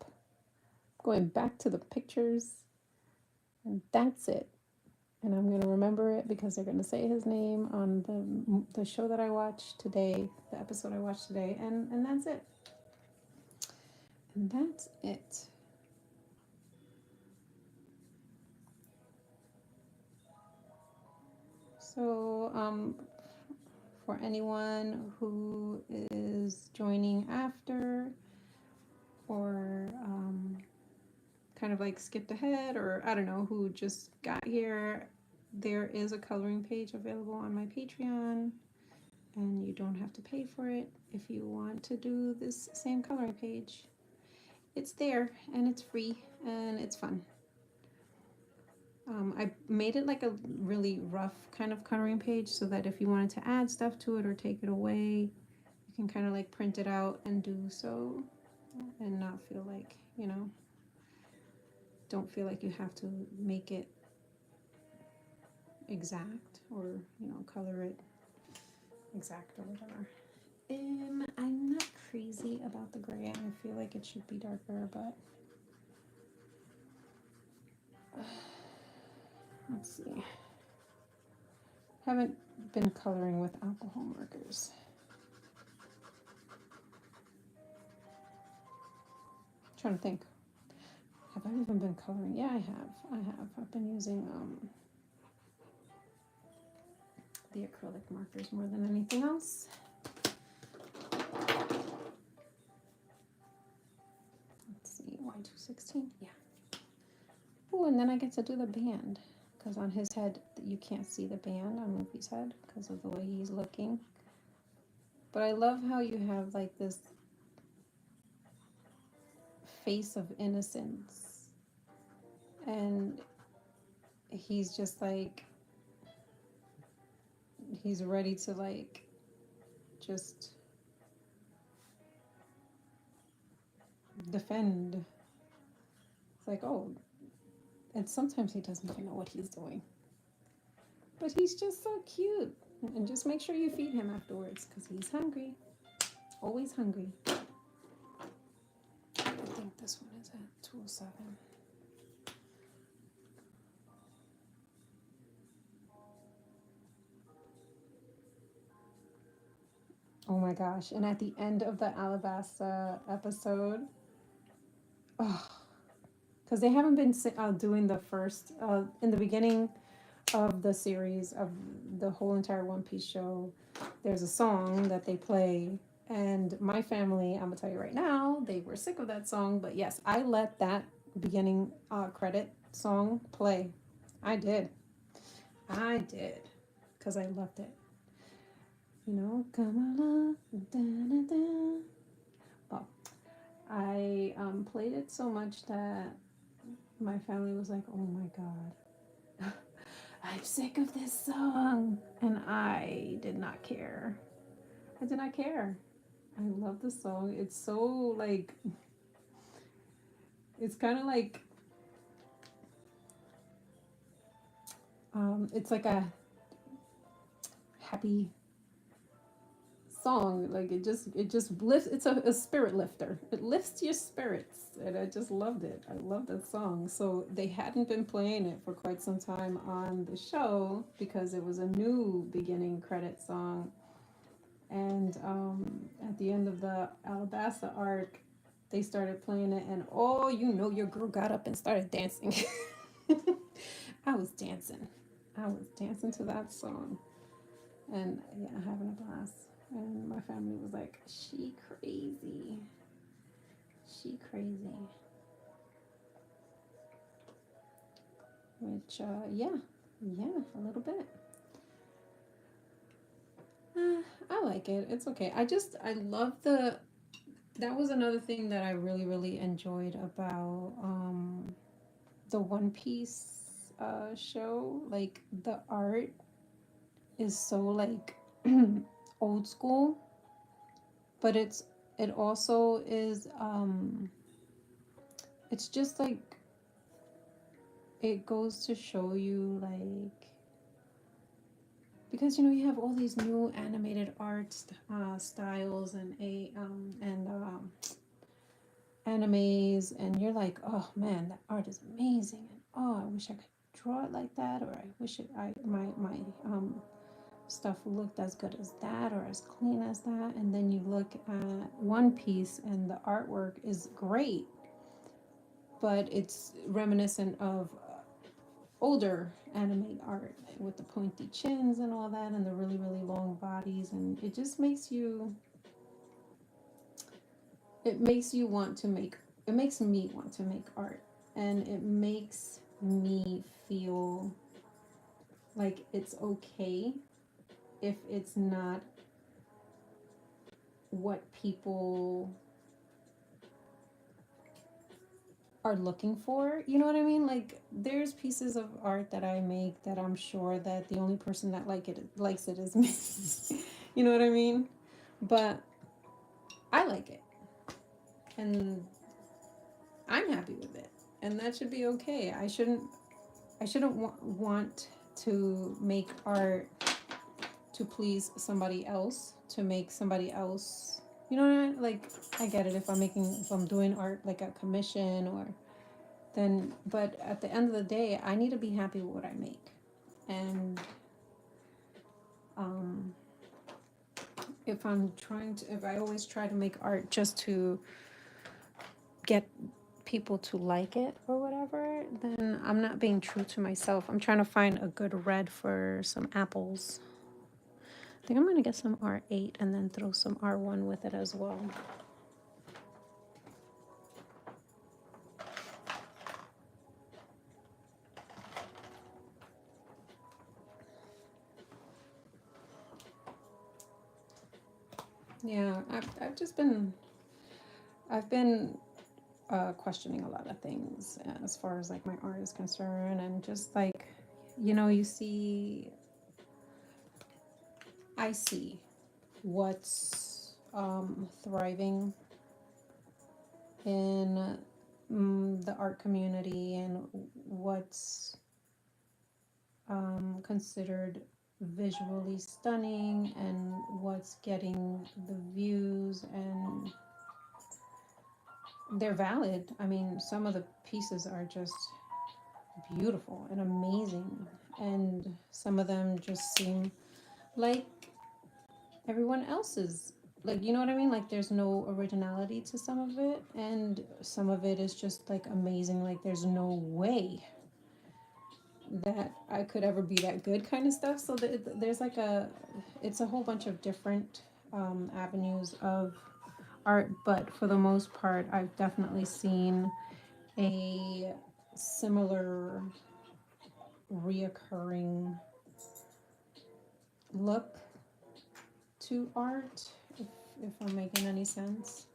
Going back to the pictures, and that's it. And I'm gonna remember it because they're gonna say his name on the show that I watched today, the episode I watched today, and that's it. And that's it. So for anyone who is joining after, or kind of like skipped ahead, or I don't know, who just got here, there is a coloring page available on my Patreon, and you don't have to pay for it if you want to do this same coloring page. It's there and it's free and it's fun. I made it like a really rough kind of coloring page so that if you wanted to add stuff to it or take it away, you can kind of like print it out and do so and not feel like, don't feel like you have to make it exact or, color it exact or whatever. I'm not crazy about the gray. I feel like it should be darker, but let's see. Haven't been coloring with alcohol markers. I'm trying to think. Have I even been coloring? Yeah, I have. I've been using the acrylic markers more than anything else. Let's see, Y216, yeah. Oh, and then I get to do the band, because on his head, you can't see the band on Luffy's head because of the way he's looking. But I love how you have like this face of innocence, and he's just like, he's ready to like just defend. It's like, oh, and sometimes he doesn't even know what he's doing, but he's just so cute. And just make sure you feed him afterwards because he's hungry, always hungry. I think this one is at 207. Oh my gosh. And at the end of the Alabasta episode, oh, because they haven't been doing the first, in the beginning of the series of the whole entire One Piece show, there's a song that they play. And my family, I'm going to tell you right now, they were sick of that song. But yes, I let that beginning credit song play. I did. Because I loved it. Come along. Da, da, da. Well, I played it so much that my family was like, oh my God, I'm sick of this song. And I did not care. I did not care. I love the song. It's so like, it's kind of like, it's like a happy song. Like it just lifts. It's a spirit lifter. It lifts your spirits, and I just loved it. I love that song. So they hadn't been playing it for quite some time on the show because it was a new beginning credit song. And at the end of the Alabasta arc, they started playing it, and oh, your girl got up and started dancing. I was dancing. I was dancing to that song, and yeah, having a blast. And my family was like, she crazy. She crazy. Which, yeah, a little bit. I like it. It's okay. I love that was another thing that I really, really enjoyed about the One Piece show. Like, the art is so, like, old school, but it also is, it's just, like, it goes to show you, like, because you have all these new animated art styles and animes, and you're like, oh man, that art is amazing, and oh, I wish I could draw it like that, or I wish my stuff looked as good as that or as clean as that. And then you look at One Piece and the artwork is great, but it's reminiscent of older anime art with the pointy chins and all that and the really, really long bodies, and it just makes you want to make, it makes me want to make art, and it makes me feel like it's okay if it's not what people are looking for. You know what I mean? Like there's pieces of art that I make that I'm sure that the only person that likes it is me. You know what I mean? But I like it and I'm happy with it. And that should be okay. I shouldn't want to make art to please somebody else, to make somebody else, you know what I mean? Like I get it if I'm doing art like a commission or then, but at the end of the day I need to be happy with what I make. And um if I always try to make art just to get people to like it or whatever, then I'm not being true to myself. I'm trying to find a good red for some apples. I think I'm gonna get some R8 and then throw some R1 with it as well. Yeah, I've been questioning a lot of things as far as like my art is concerned, and just like, you see, I see what's thriving in the art community and what's considered visually stunning and what's getting the views, and they're valid. I mean, some of the pieces are just beautiful and amazing, and some of them just seem like everyone else's. Like, you know what I mean? Like, there's no originality to some of it, and some of it is just like amazing. Like, there's no way that I could ever be that good kind of stuff. So there's like it's a whole bunch of different avenues of art, but for the most part, I've definitely seen a similar reoccurring look to art, if I'm making any sense.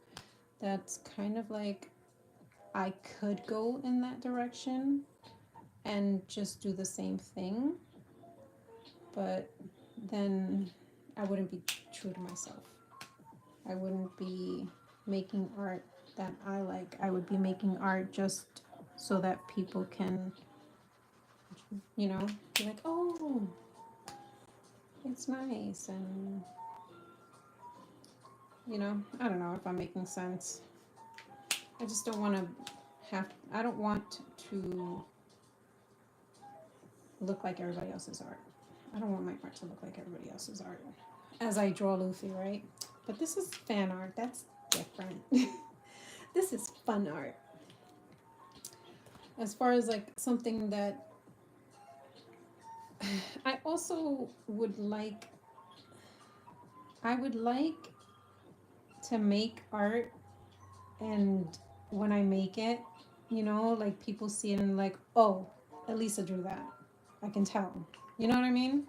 That's kind of like I could go in that direction and just do the same thing, but then I wouldn't be true to myself. I wouldn't be making art that I like. I would be making art just so that people can, be like, oh, it's nice. And, I don't know if I'm making sense. I just don't want I don't want to look like everybody else's art. I don't want my art to look like everybody else's art. As I draw Luffy, right? But this is fan art. That's different. This is fun art. As far as like something that I also I would like to make art, and when I make it, like people see it and like, oh, Elisa drew that. I can tell. You know what I mean?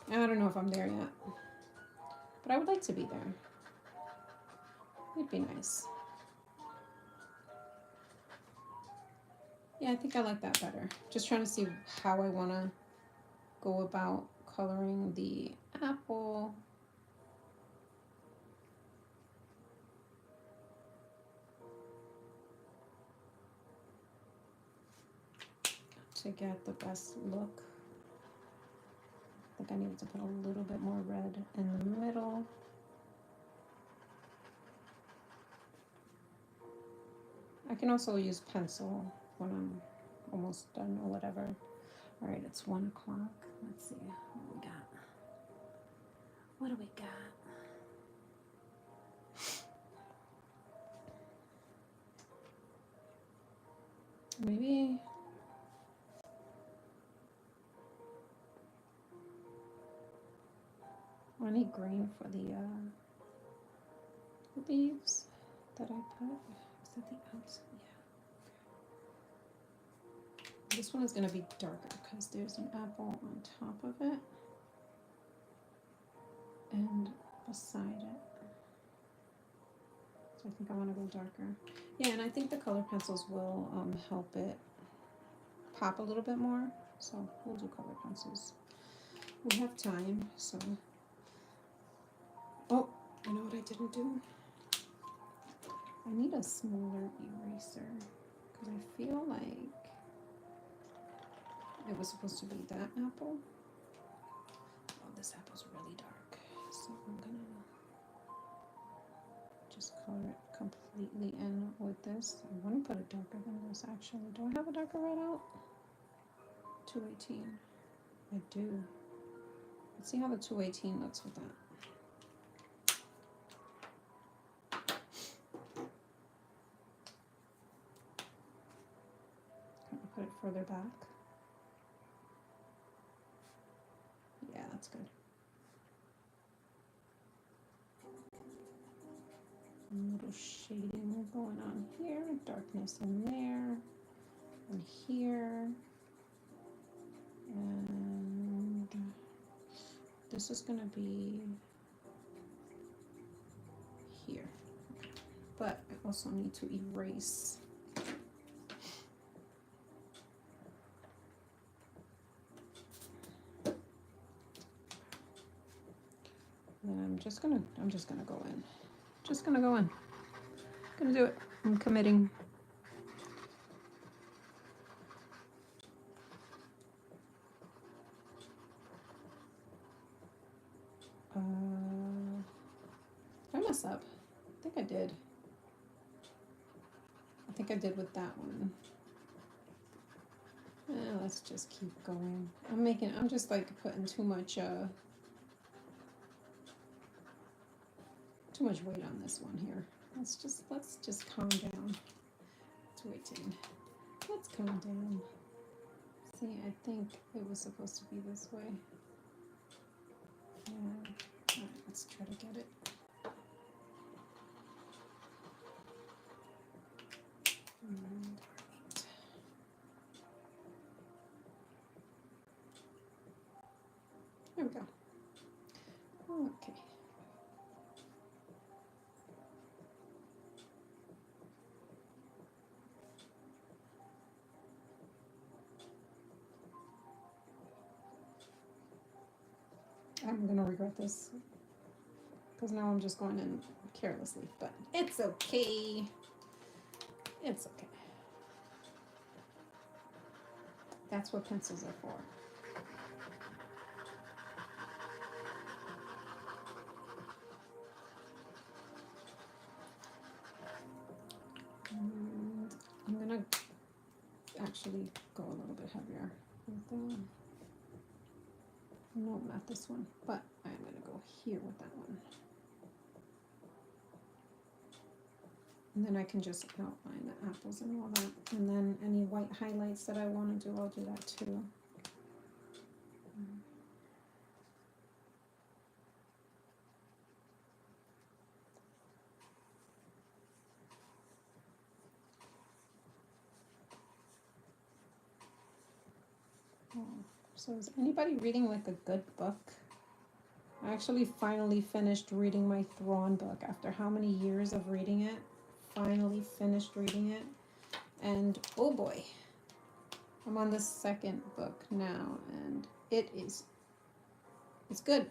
I don't know if I'm there yet, but I would like to be there. It'd be nice. Yeah, I think I like that better. Just trying to see how I want to go about coloring the apple. To get the best look. I think I needed to put a little bit more red in the middle. I can also use pencil when I'm almost done or whatever. All right, it's 1 o'clock. Let's see what we got. What do we got? Maybe I need green for the leaves that I put. Is that the outside? Yeah. This one is going to be darker because there's an apple on top of it and beside it. So I think I want to go darker. Yeah, and I think the color pencils will help it pop a little bit more. So we'll do color pencils. We have time, so. Oh, you know what I didn't do? I need a smaller eraser because I feel like it was supposed to be that apple. Oh, this apple's really dark, so I'm gonna just color it completely in with this. I want to put it darker than this actually. Do I have a darker red out? 218. I do. Let's see how the 218 looks with that. Can I put it further back? Yeah, that's good. A little shading going on here, darkness in there, and here. And this is gonna be here. But I also need to erase. And I'm just gonna go in. Just gonna go in. Gonna do it. I'm committing. Did I mess up? I think I did. I think I did with that one. Let's just keep going. I'm just like putting too much weight on this one here. Let's just calm down. 218. Let's calm down. See, I think it was supposed to be this way. Yeah. All right, let's try to get it. And there we go. Okay. I'm gonna regret this because now I'm just going in carelessly, but it's okay. It's okay. That's what pencils are for. And I'm gonna actually go a little bit heavier with no, not this one, but I'm gonna go here with that one. And then I can just outline the apples and all that. And then any white highlights that I want to do, I'll do that too. So is anybody reading like a good book? I actually finally finished reading my Thrawn book after how many years of reading it? Finally finished reading it. And oh boy, I'm on the second book now and it's good.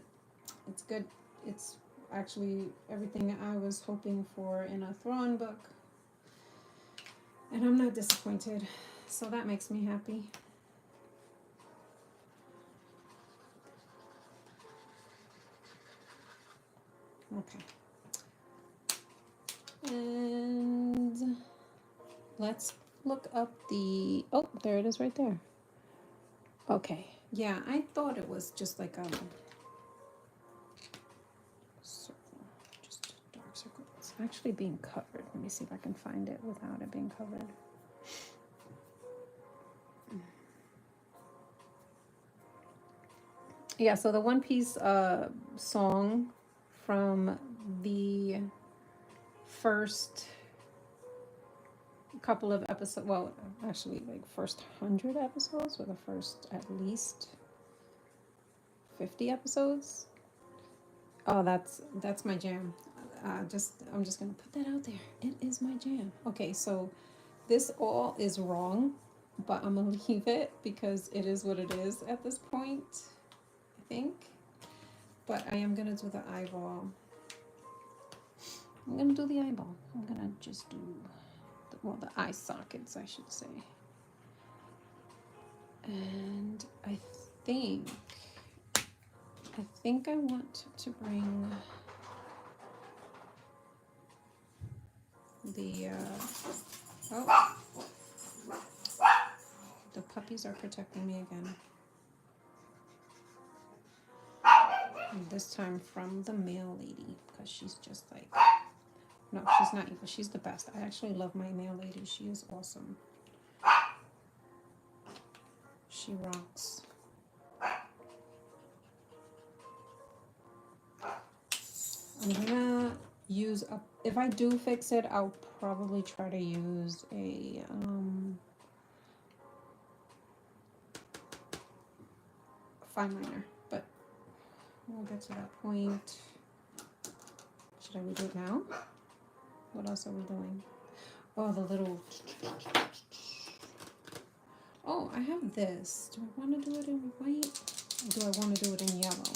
It's good. It's actually everything I was hoping for in a Thrawn book. And I'm not disappointed. So that makes me happy. Okay. And let's look up the, oh, there it is right there. Okay. Yeah, I thought it was just like a circle, just a dark circle. It's actually being covered. Let me see if I can find it without it being covered. Yeah, so the One Piece song from the first couple of episodes, well, actually like first 100 episodes, or the first at least 50 episodes. Oh, that's my jam. I'm just gonna put that out there. It is my jam. Okay, so this all is wrong, but I'm gonna leave it because it is what it is at this point, I think. But I am gonna do the eyeball. I'm gonna do the eyeball. I'm gonna just do the eye sockets, I should say. And I think I want to bring the oh, the puppies are protecting me again. And this time from the male lady, because she's just like, no, she's not evil. She's the best. I actually love my male lady. She is awesome. She rocks. I'm gonna use a, if I do fix it, I'll probably try to use a fine liner, but we'll get to that point. Should I do it now? What else are we doing? Oh, the little, oh, I have this. Do I want to do it in white? Or do I want to do it in yellow?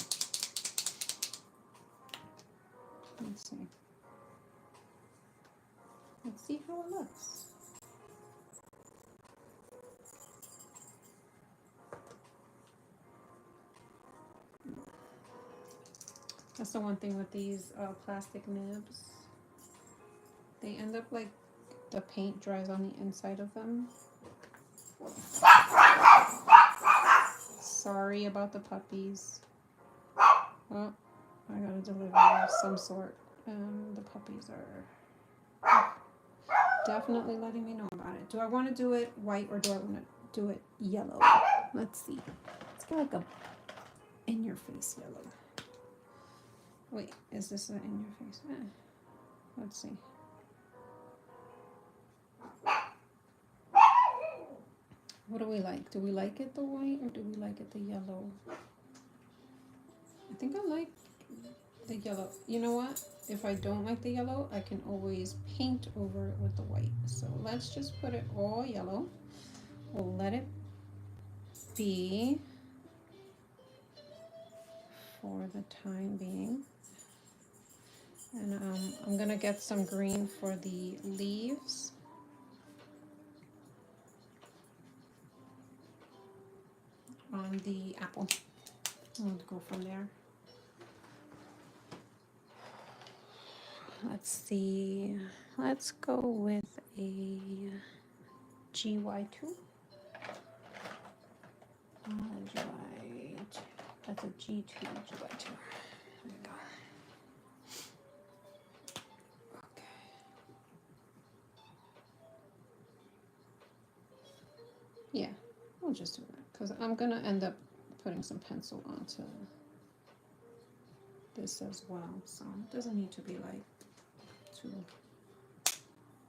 Let's see. Let's see how it looks. That's the one thing with these plastic nibs. They end up like the paint dries on the inside of them. Sorry about the puppies. Oh, I got a delivery of some sort. The puppies are definitely letting me know about it. Do I want to do it white or do I want to do it yellow? Let's see. Let's get like a in-your-face yellow. Wait, is this an in-your-face? Let's see. What do we like? Do we like it the white or do we like it the yellow? I think I like the yellow. You know what? If I don't like the yellow, I can always paint over it with the white. So let's just put it all yellow. We'll let it be for the time being. And I'm gonna get some green for the leaves. On the apple. I'll go from there. Let's see. Let's go with a GY2. That's a G2 GY2. There we go. Okay. Yeah, we'll just do that because I'm gonna end up putting some pencil onto this as well, so it doesn't need to be like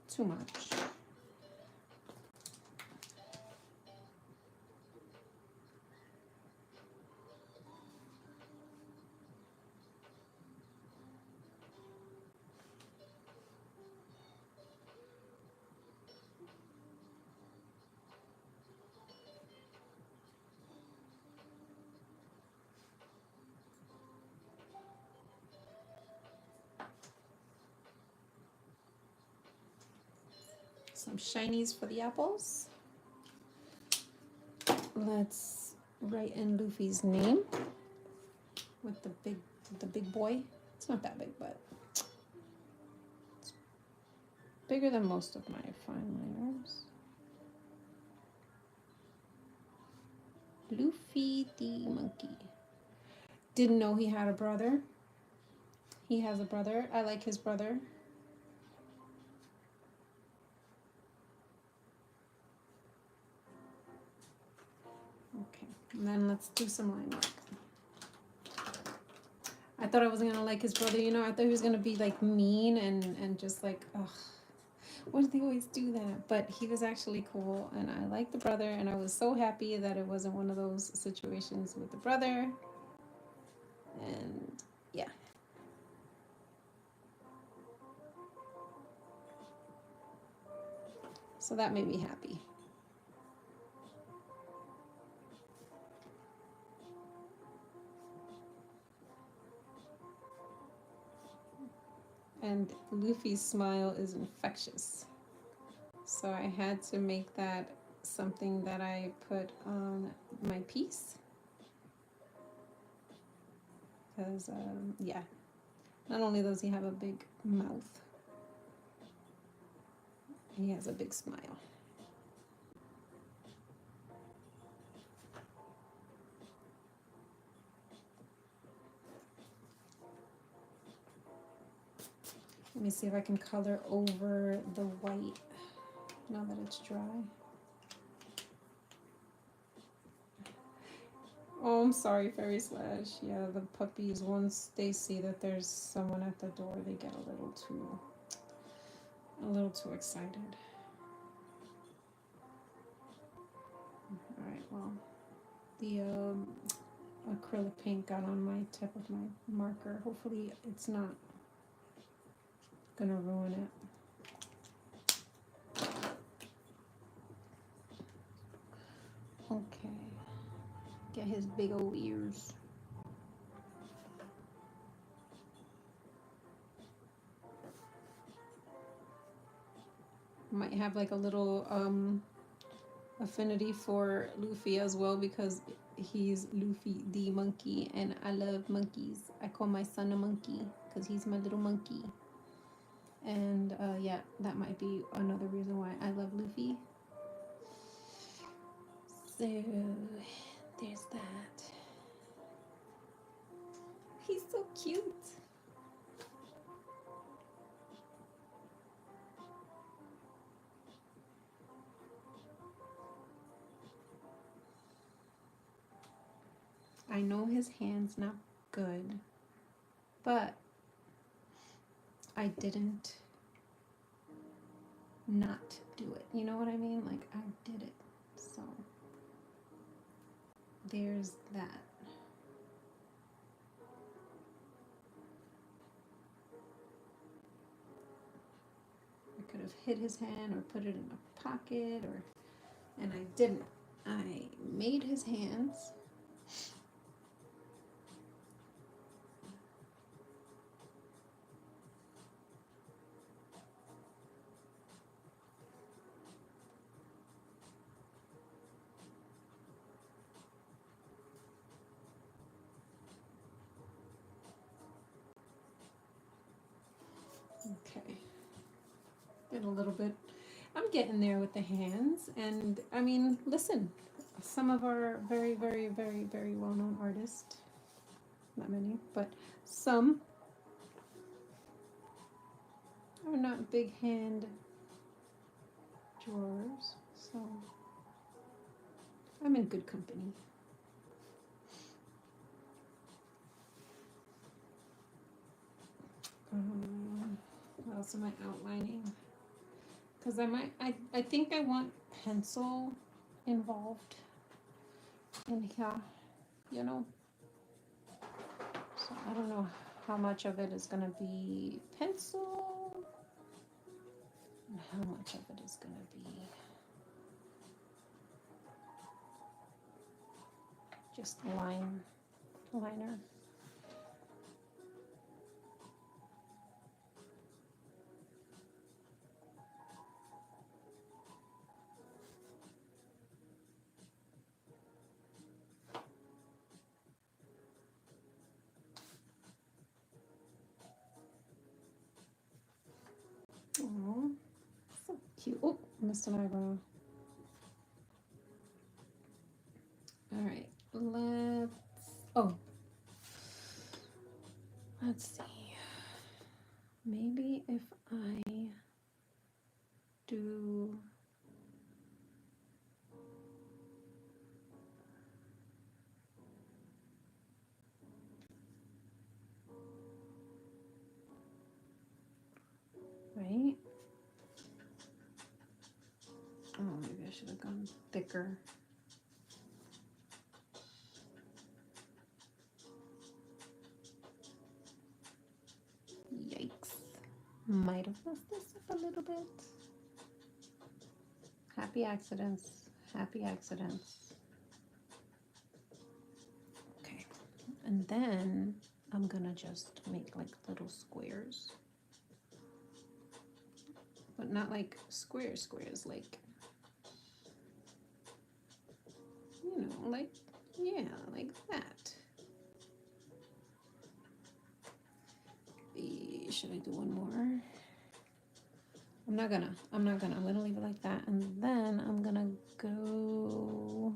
too much. Some shinies for the apples. Let's write in Luffy's name with the big boy. It's not that big, but it's bigger than most of my fine liners. Luffy the monkey. Didn't know he had a brother. He has a brother. I like his brother. Okay, and then let's do some line work. I thought I wasn't gonna like his brother, you know. I thought he was gonna be like mean and just like, ugh, why do they always do that? But he was actually cool, and I liked the brother, and I was so happy that it wasn't one of those situations with the brother. And yeah. So that made me happy. And Luffy's smile is infectious. So I had to make that something that I put on my piece. Because, yeah, not only does he have a big mouth, he has a big smile. Let me see if I can color over the white now that it's dry. Oh, I'm sorry, Fairy Slash. Yeah, the puppies, once they see that there's someone at the door, they get a little too excited. All right, well, the acrylic paint got on my tip of my marker. Hopefully it's not gonna ruin it. Okay, get his big old ears. Might have like a little affinity for Luffy as well because he's Luffy the monkey and I love monkeys. I call my son a monkey because he's my little monkey. And yeah, that might be another reason why I love Luffy. So there's that. He's so cute. I know his hand's not good, but I didn't not do it. You know what I mean? Like, I did it. So there's that. I could have hid his hand or put it in a pocket, and I didn't. I made his hands. Okay. Get a little bit. I'm getting there with the hands, and I mean, listen, some of our very, very, very, very well-known artists, not many, but some are not big hand drawers, so I'm in good company. What else am I outlining? Because I think I want pencil involved in here, you know. So I don't know how much of it is gonna be pencil and how much of it is gonna be just liner. Oh, so cute. Oh, missed an eyebrow. All right, let's see. Maybe if I do right. Oh, maybe I should have gone thicker. Yikes. Might have messed this up a little bit. Happy accidents. Happy accidents. Okay. And then I'm gonna just make like little squares. But not like squares, like, you know, like, yeah, like that. Should I do one more? I'm gonna leave it like that, and then I'm gonna go,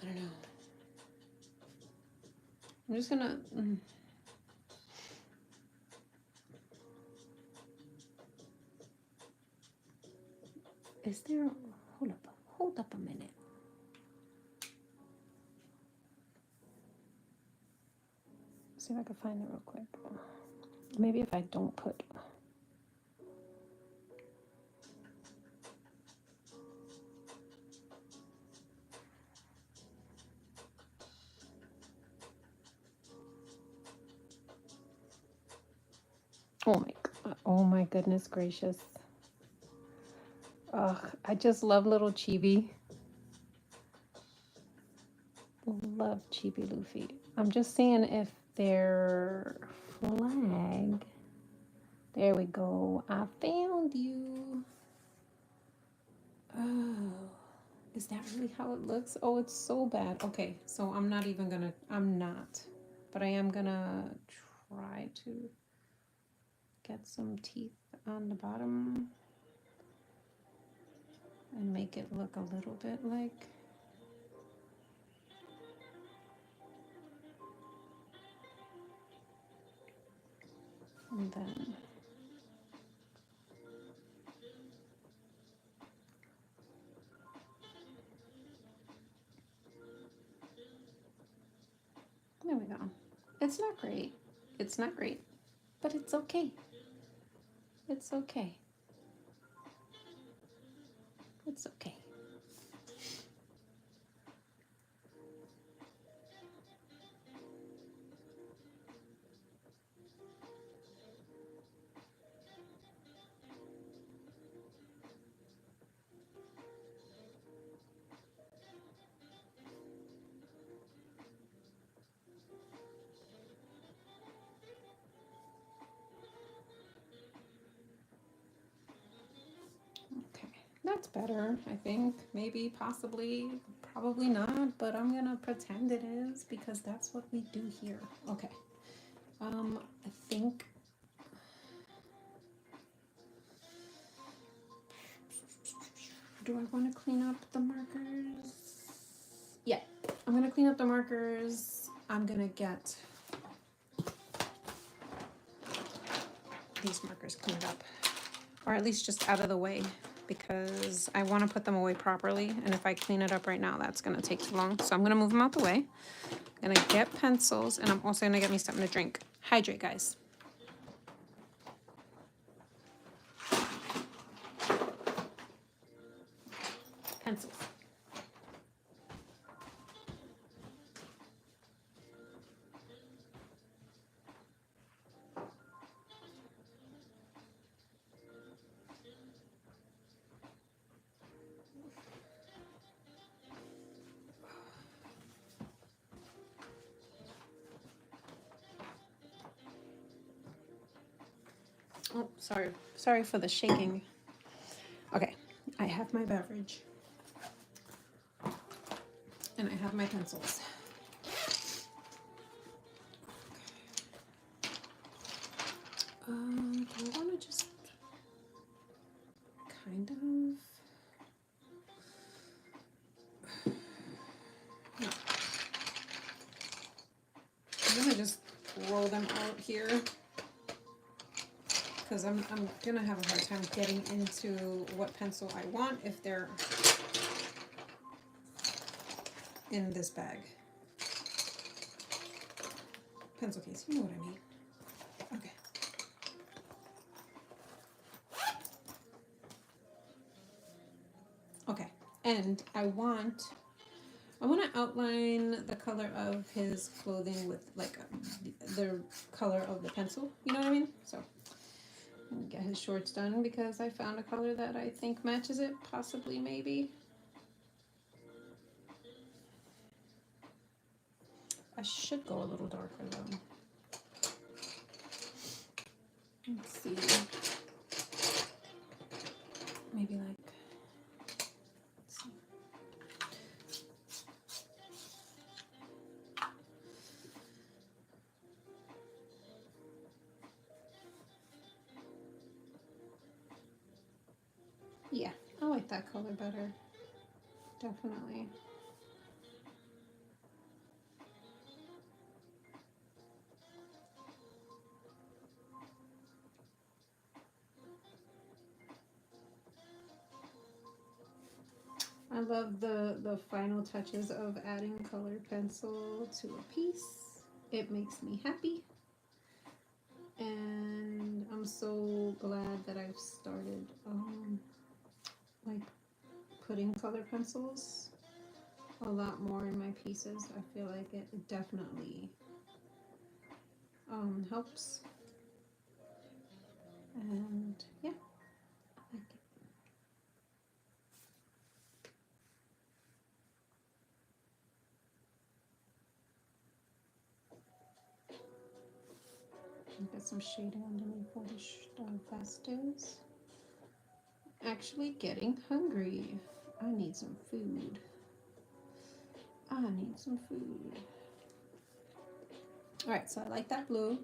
I don't know. I'm just gonna, is there, hold up a minute. See if I can find it real quick. Maybe if I don't put, oh my goodness gracious. Ugh, I just love little chibi. Love Chibi Luffy. I'm just seeing if their flag. There we go. I found you. Oh, is that really how it looks? Oh, it's so bad. Okay, so I'm not, but I am gonna try to get some teeth on the bottom and make it look a little bit like, and then there we go. It's not great. It's not great, but it's okay. It's okay. It's okay. Okay, that's better, I think. Maybe, possibly, probably not, but I'm gonna pretend it is because that's what we do here. Okay. I think, do I want to clean up the markers? Yeah, I'm gonna clean up the markers. I'm gonna get these markers cleaned up, or at least just out of the way, because I want to put them away properly, and if I clean it up right now, that's gonna take too long. So I'm gonna move them out the way. I'm gonna get pencils, and I'm also gonna get me something to drink. Hydrate, guys. Pencils. Oh, sorry for the shaking. Okay, I have my beverage. And I have my pencils. Do I want to just kind of... No. I'm gonna just roll them out here, because I'm gonna have a hard time getting into what pencil I want if they're in this bag. Pencil case, you know what I mean. Okay. Okay, and I want to outline the color of his clothing with like the color of the pencil. You know what I mean? So Get his shorts done because I found a color that I think matches it, possibly, maybe. I should go a little darker though. Let's see. Maybe like, let's see. Yeah, I like that color better. Definitely. I love the final touches of adding colored pencil to a piece. It makes me happy. And I'm so glad that I've started like putting color pencils a lot more in my pieces. I feel like it definitely helps. And yeah, I like it. Get some shading underneath where the vest is. Actually getting hungry. I need some food. I need some food. Alright, so I like that blue.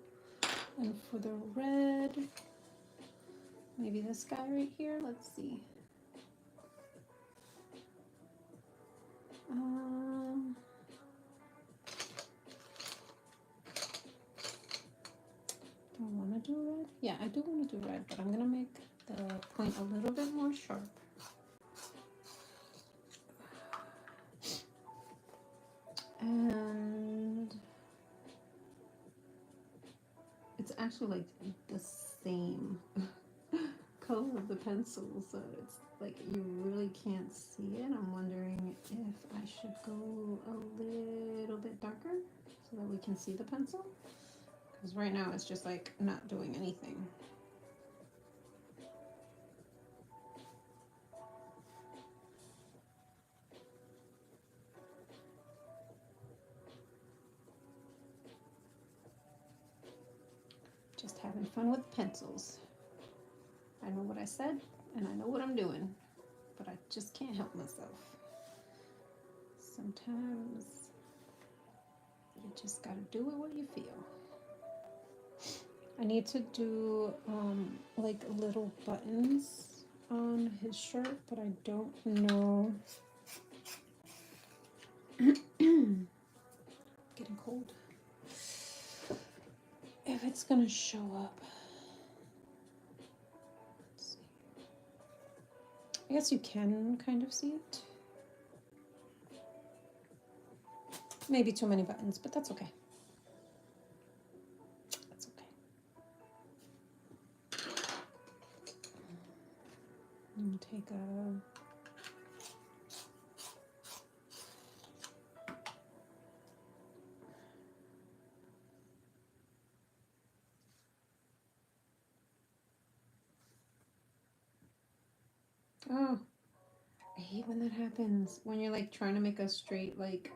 And for the red, maybe this guy right here. Let's see. Do I want to do red? Yeah, I do want to do red, but I'm going to make the point a little bit more sharp. And it's actually like the same color of the pencil, so it's like you really can't see it. I'm wondering if I should go a little bit darker so that we can see the pencil, because right now it's just like not doing anything. Just having fun with pencils. I know what I said and I know what I'm doing, but I just can't help myself. Sometimes you just gotta do it what you feel. I need to do like little buttons on his shirt, but I don't know. Getting cold. If it's gonna show up. Let's see. I guess you can kind of see it. Maybe too many buttons, but that's okay. That's okay. I'm gonna take a oh, I hate when that happens. When you're like trying to make a straight like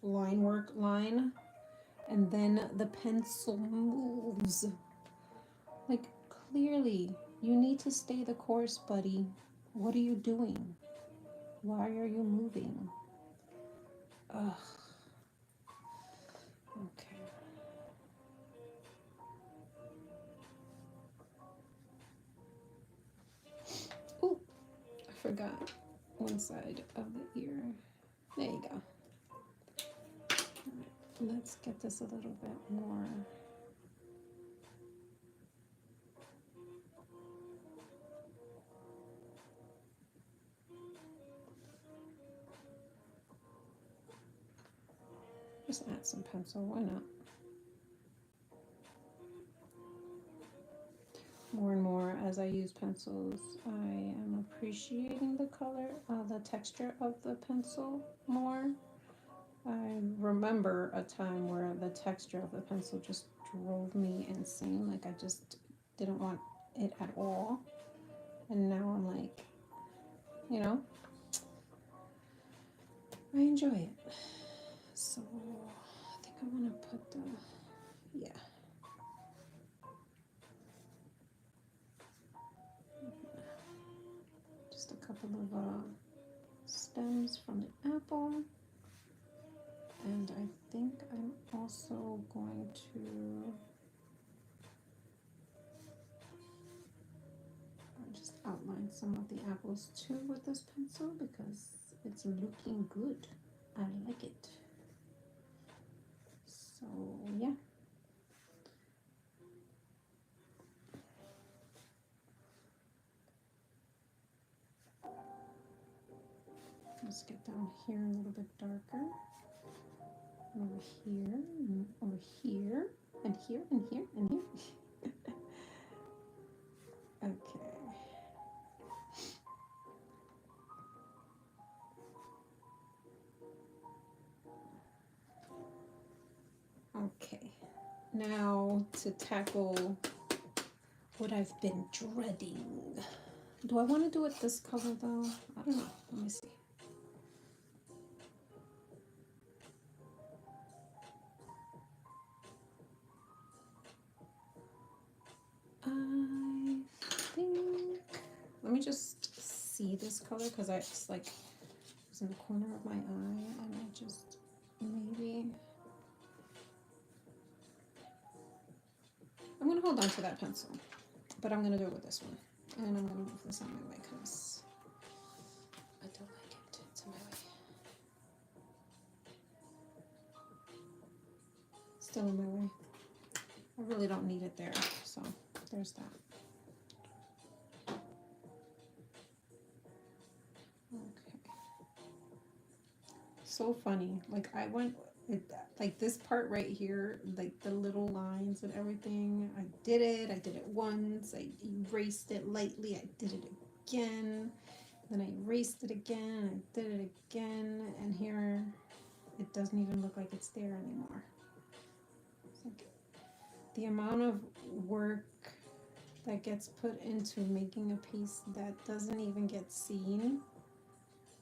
line work line and then the pencil moves. Like clearly you need to stay the course, buddy. What are you doing? Why are you moving? Ugh. Okay. Oh, I forgot one side of the ear. There you go. Right, let's get this a little bit more. Just add some pencil, why not? More and more as I use pencils, I am appreciating the color, the texture of the pencil more. I remember a time where the texture of the pencil just drove me insane. Like I just didn't want it at all. And now I'm like, you know, I enjoy it. So I think I want to put the, yeah. Just a couple of stems from the apple. And I think I'm also going to just outline some of the apples too with this pencil because it's looking good. I like it. So yeah. Let's get down here a little bit darker. Over here, and over here, and here, and here, and here. Okay. Okay. Now to tackle what I've been dreading. Do I want to do it this color though? I don't know. Let me see. I think, let me just see this color because it's like it's in the corner of my eye and I just maybe I'm gonna hold on to that pencil, but I'm gonna do it with this one, and I'm gonna move this out of my way because I don't like it. It's in my way. Still in my way. I really don't need it there, so there's that. Okay. So funny. Like I went like this part right here, like the little lines and everything. I did it once. I erased it lightly. I did it again. Then I erased it again. I did it again. And here it doesn't even look like it's there anymore. It's like the amount of work that gets put into making a piece that doesn't even get seen.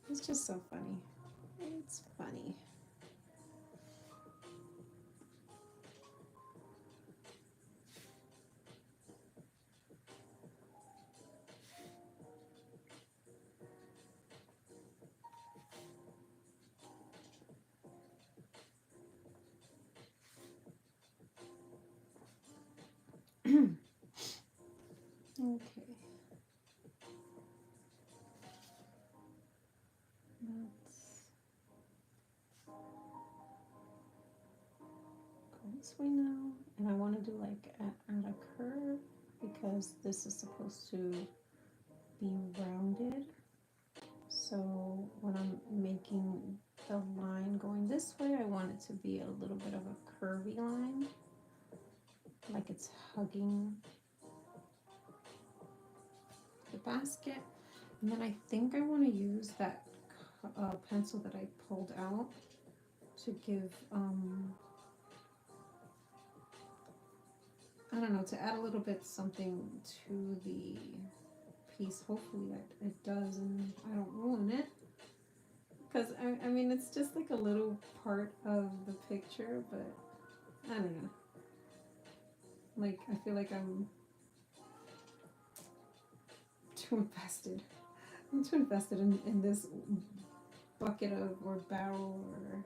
It's just so funny. It's funny. Okay. Let's go this way now. And I want to do like add a curve because this is supposed to be rounded. So when I'm making the line going this way, I want it to be a little bit of a curvy line, like it's hugging the basket. And then I think I want to use that pencil that I pulled out to give, I don't know, to add a little bit something to the piece. Hopefully it does and I don't ruin it. Because, I mean, it's just like a little part of the picture, but I don't know. Like, I feel like I'm too invested. I'm too invested in this bucket of, or barrel, or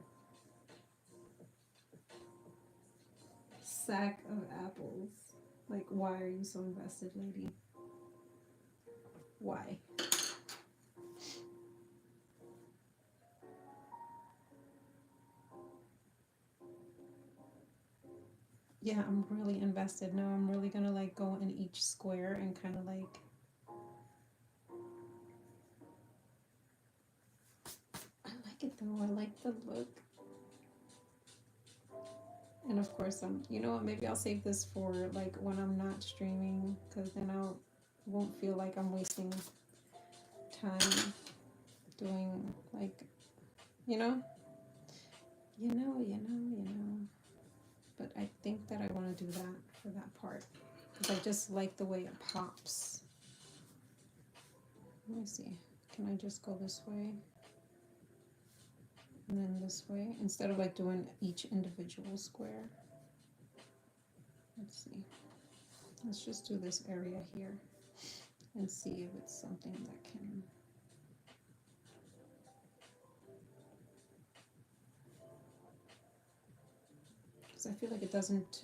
sack of apples. Like, why are you so invested, lady? Why? Yeah, I'm really invested. Now I'm really gonna like go in each square and kind of like, I like it though. I like the look. And of course, you know what, maybe I'll save this for like when I'm not streaming, because then I won't feel like I'm wasting time doing like, you know, you know. But I think that I want to do that for that part. because I just like the way it pops. Let me see. Can I just go this way? And then this way, instead of like doing each individual square. Let's see. Let's just do this area here and see if it's something that can. Because I feel like it doesn't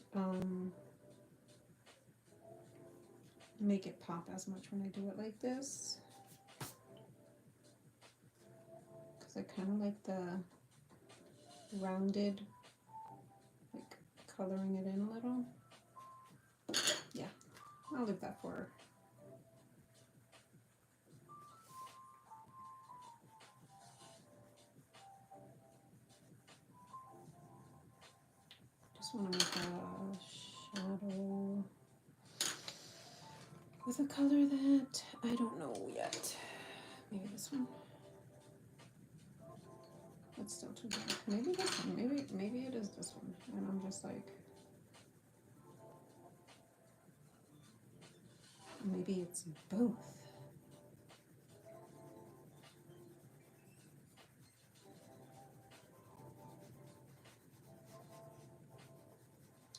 make it pop as much when I do it like this. Because I kind of like the rounded, like coloring it in a little. Yeah, I'll leave that for her. Just want to make a shadow with a color that I don't know yet. Maybe this one. It's still too dark. Maybe this one. Maybe it is this one. And I'm just like, maybe it's both.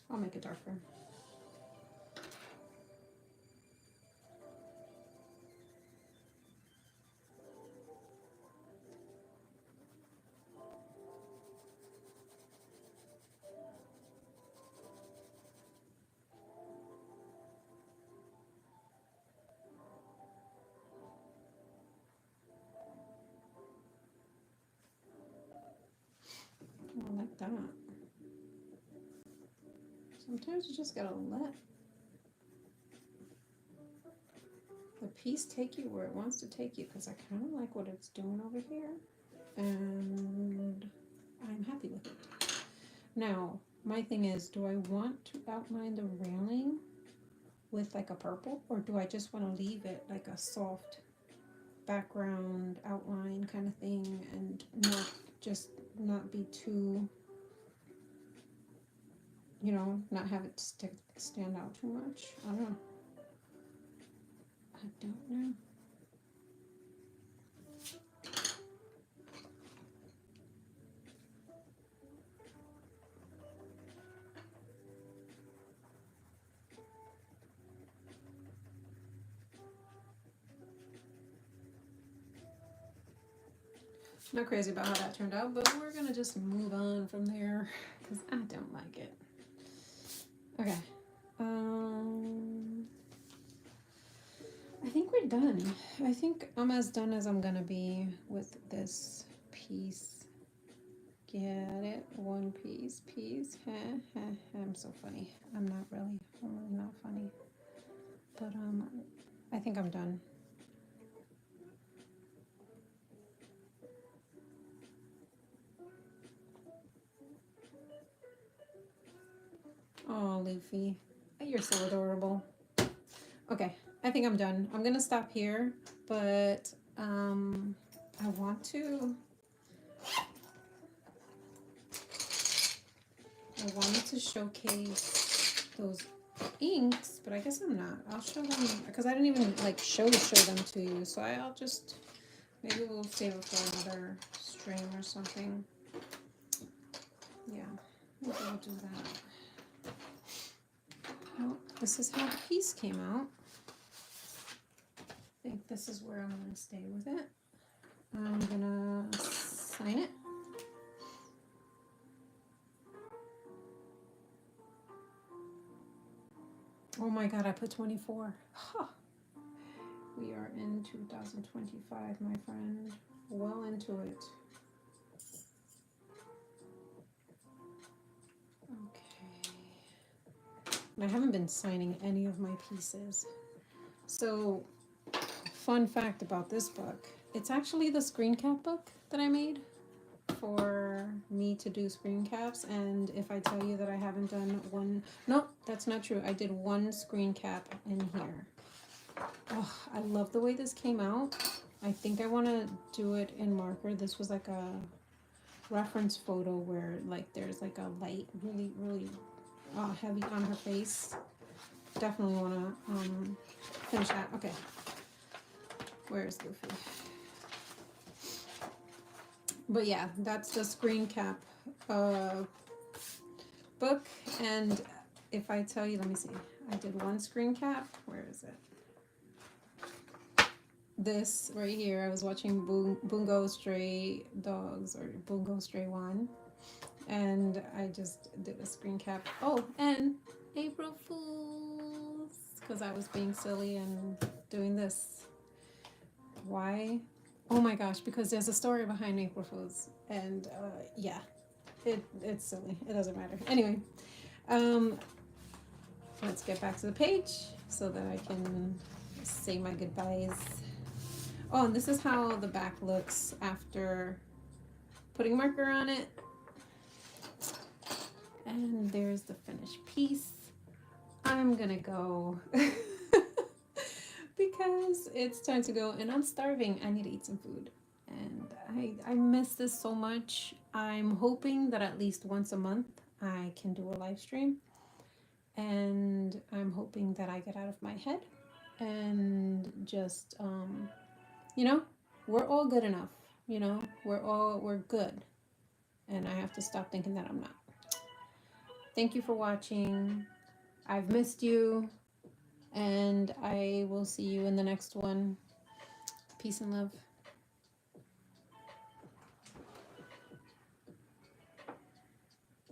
I'll make it darker. I like that. Sometimes you just gotta let the piece take you where it wants to take you, because I kind of like what it's doing over here, and I'm happy with it. Now, my thing is, do I want to outline the railing with like a purple, or do I just want to leave it like a soft background outline kind of thing and not be too, you know, not have it stand out too much? I don't know. I don't know. Not crazy about how that turned out, but we're gonna just move on from there because I don't like it. Okay. I think we're done. I think I'm as done as I'm gonna be with this piece. Get it? One piece. I'm so funny. I'm really not funny. But I think I'm done. Oh, Luffy, you're so adorable. Okay, I think I'm done. I'm gonna stop here, but I wanted to showcase those inks, but I guess I'm not. I'll show them because I didn't even like show them to you. So I'll just, maybe we'll save it for another stream or something. Yeah, maybe I'll do that. Well, this is how the piece came out. I think this is where I'm gonna stay with it. I'm gonna sign it. Oh my god, I put 24. Huh. We are in 2025, my friend. Well into it. Okay. I haven't been signing any of my pieces. So, fun fact about this book, it's actually the screen cap book that I made for me to do screen caps. And if I tell you that I haven't done one, no, that's not true. I did one screen cap in here. Oh, I love the way this came out. I think I want to do it in marker. This was like a reference photo where like there's like a light really heavy on her face. definitely want to finish that. Okay, where is Luffy? But yeah, that's the screen cap book. And if I tell you, let me see, I did one screen cap. Where is it? This right here. I was watching Bungo Stray Dogs, or Bungo Stray One, and I just did a screen cap. Oh, and April Fools, because I was being silly and doing this. Why? Oh my gosh, because there's a story behind April Fools, and yeah, it's silly. It doesn't matter. Anyway, let's get back to the page so that I can say my goodbyes. Oh, and this is how the back looks after putting marker on it. And there's the finished piece. I'm gonna go because it's time to go and I'm starving. I need to eat some food. And I miss this so much. I'm hoping that at least once a month I can do a live stream. And I'm hoping that I get out of my head and just you know, we're all good enough. You know, we're good. And I have to stop thinking that I'm not. Thank you for watching. I've missed you. And I will see you in the next one. Peace and love.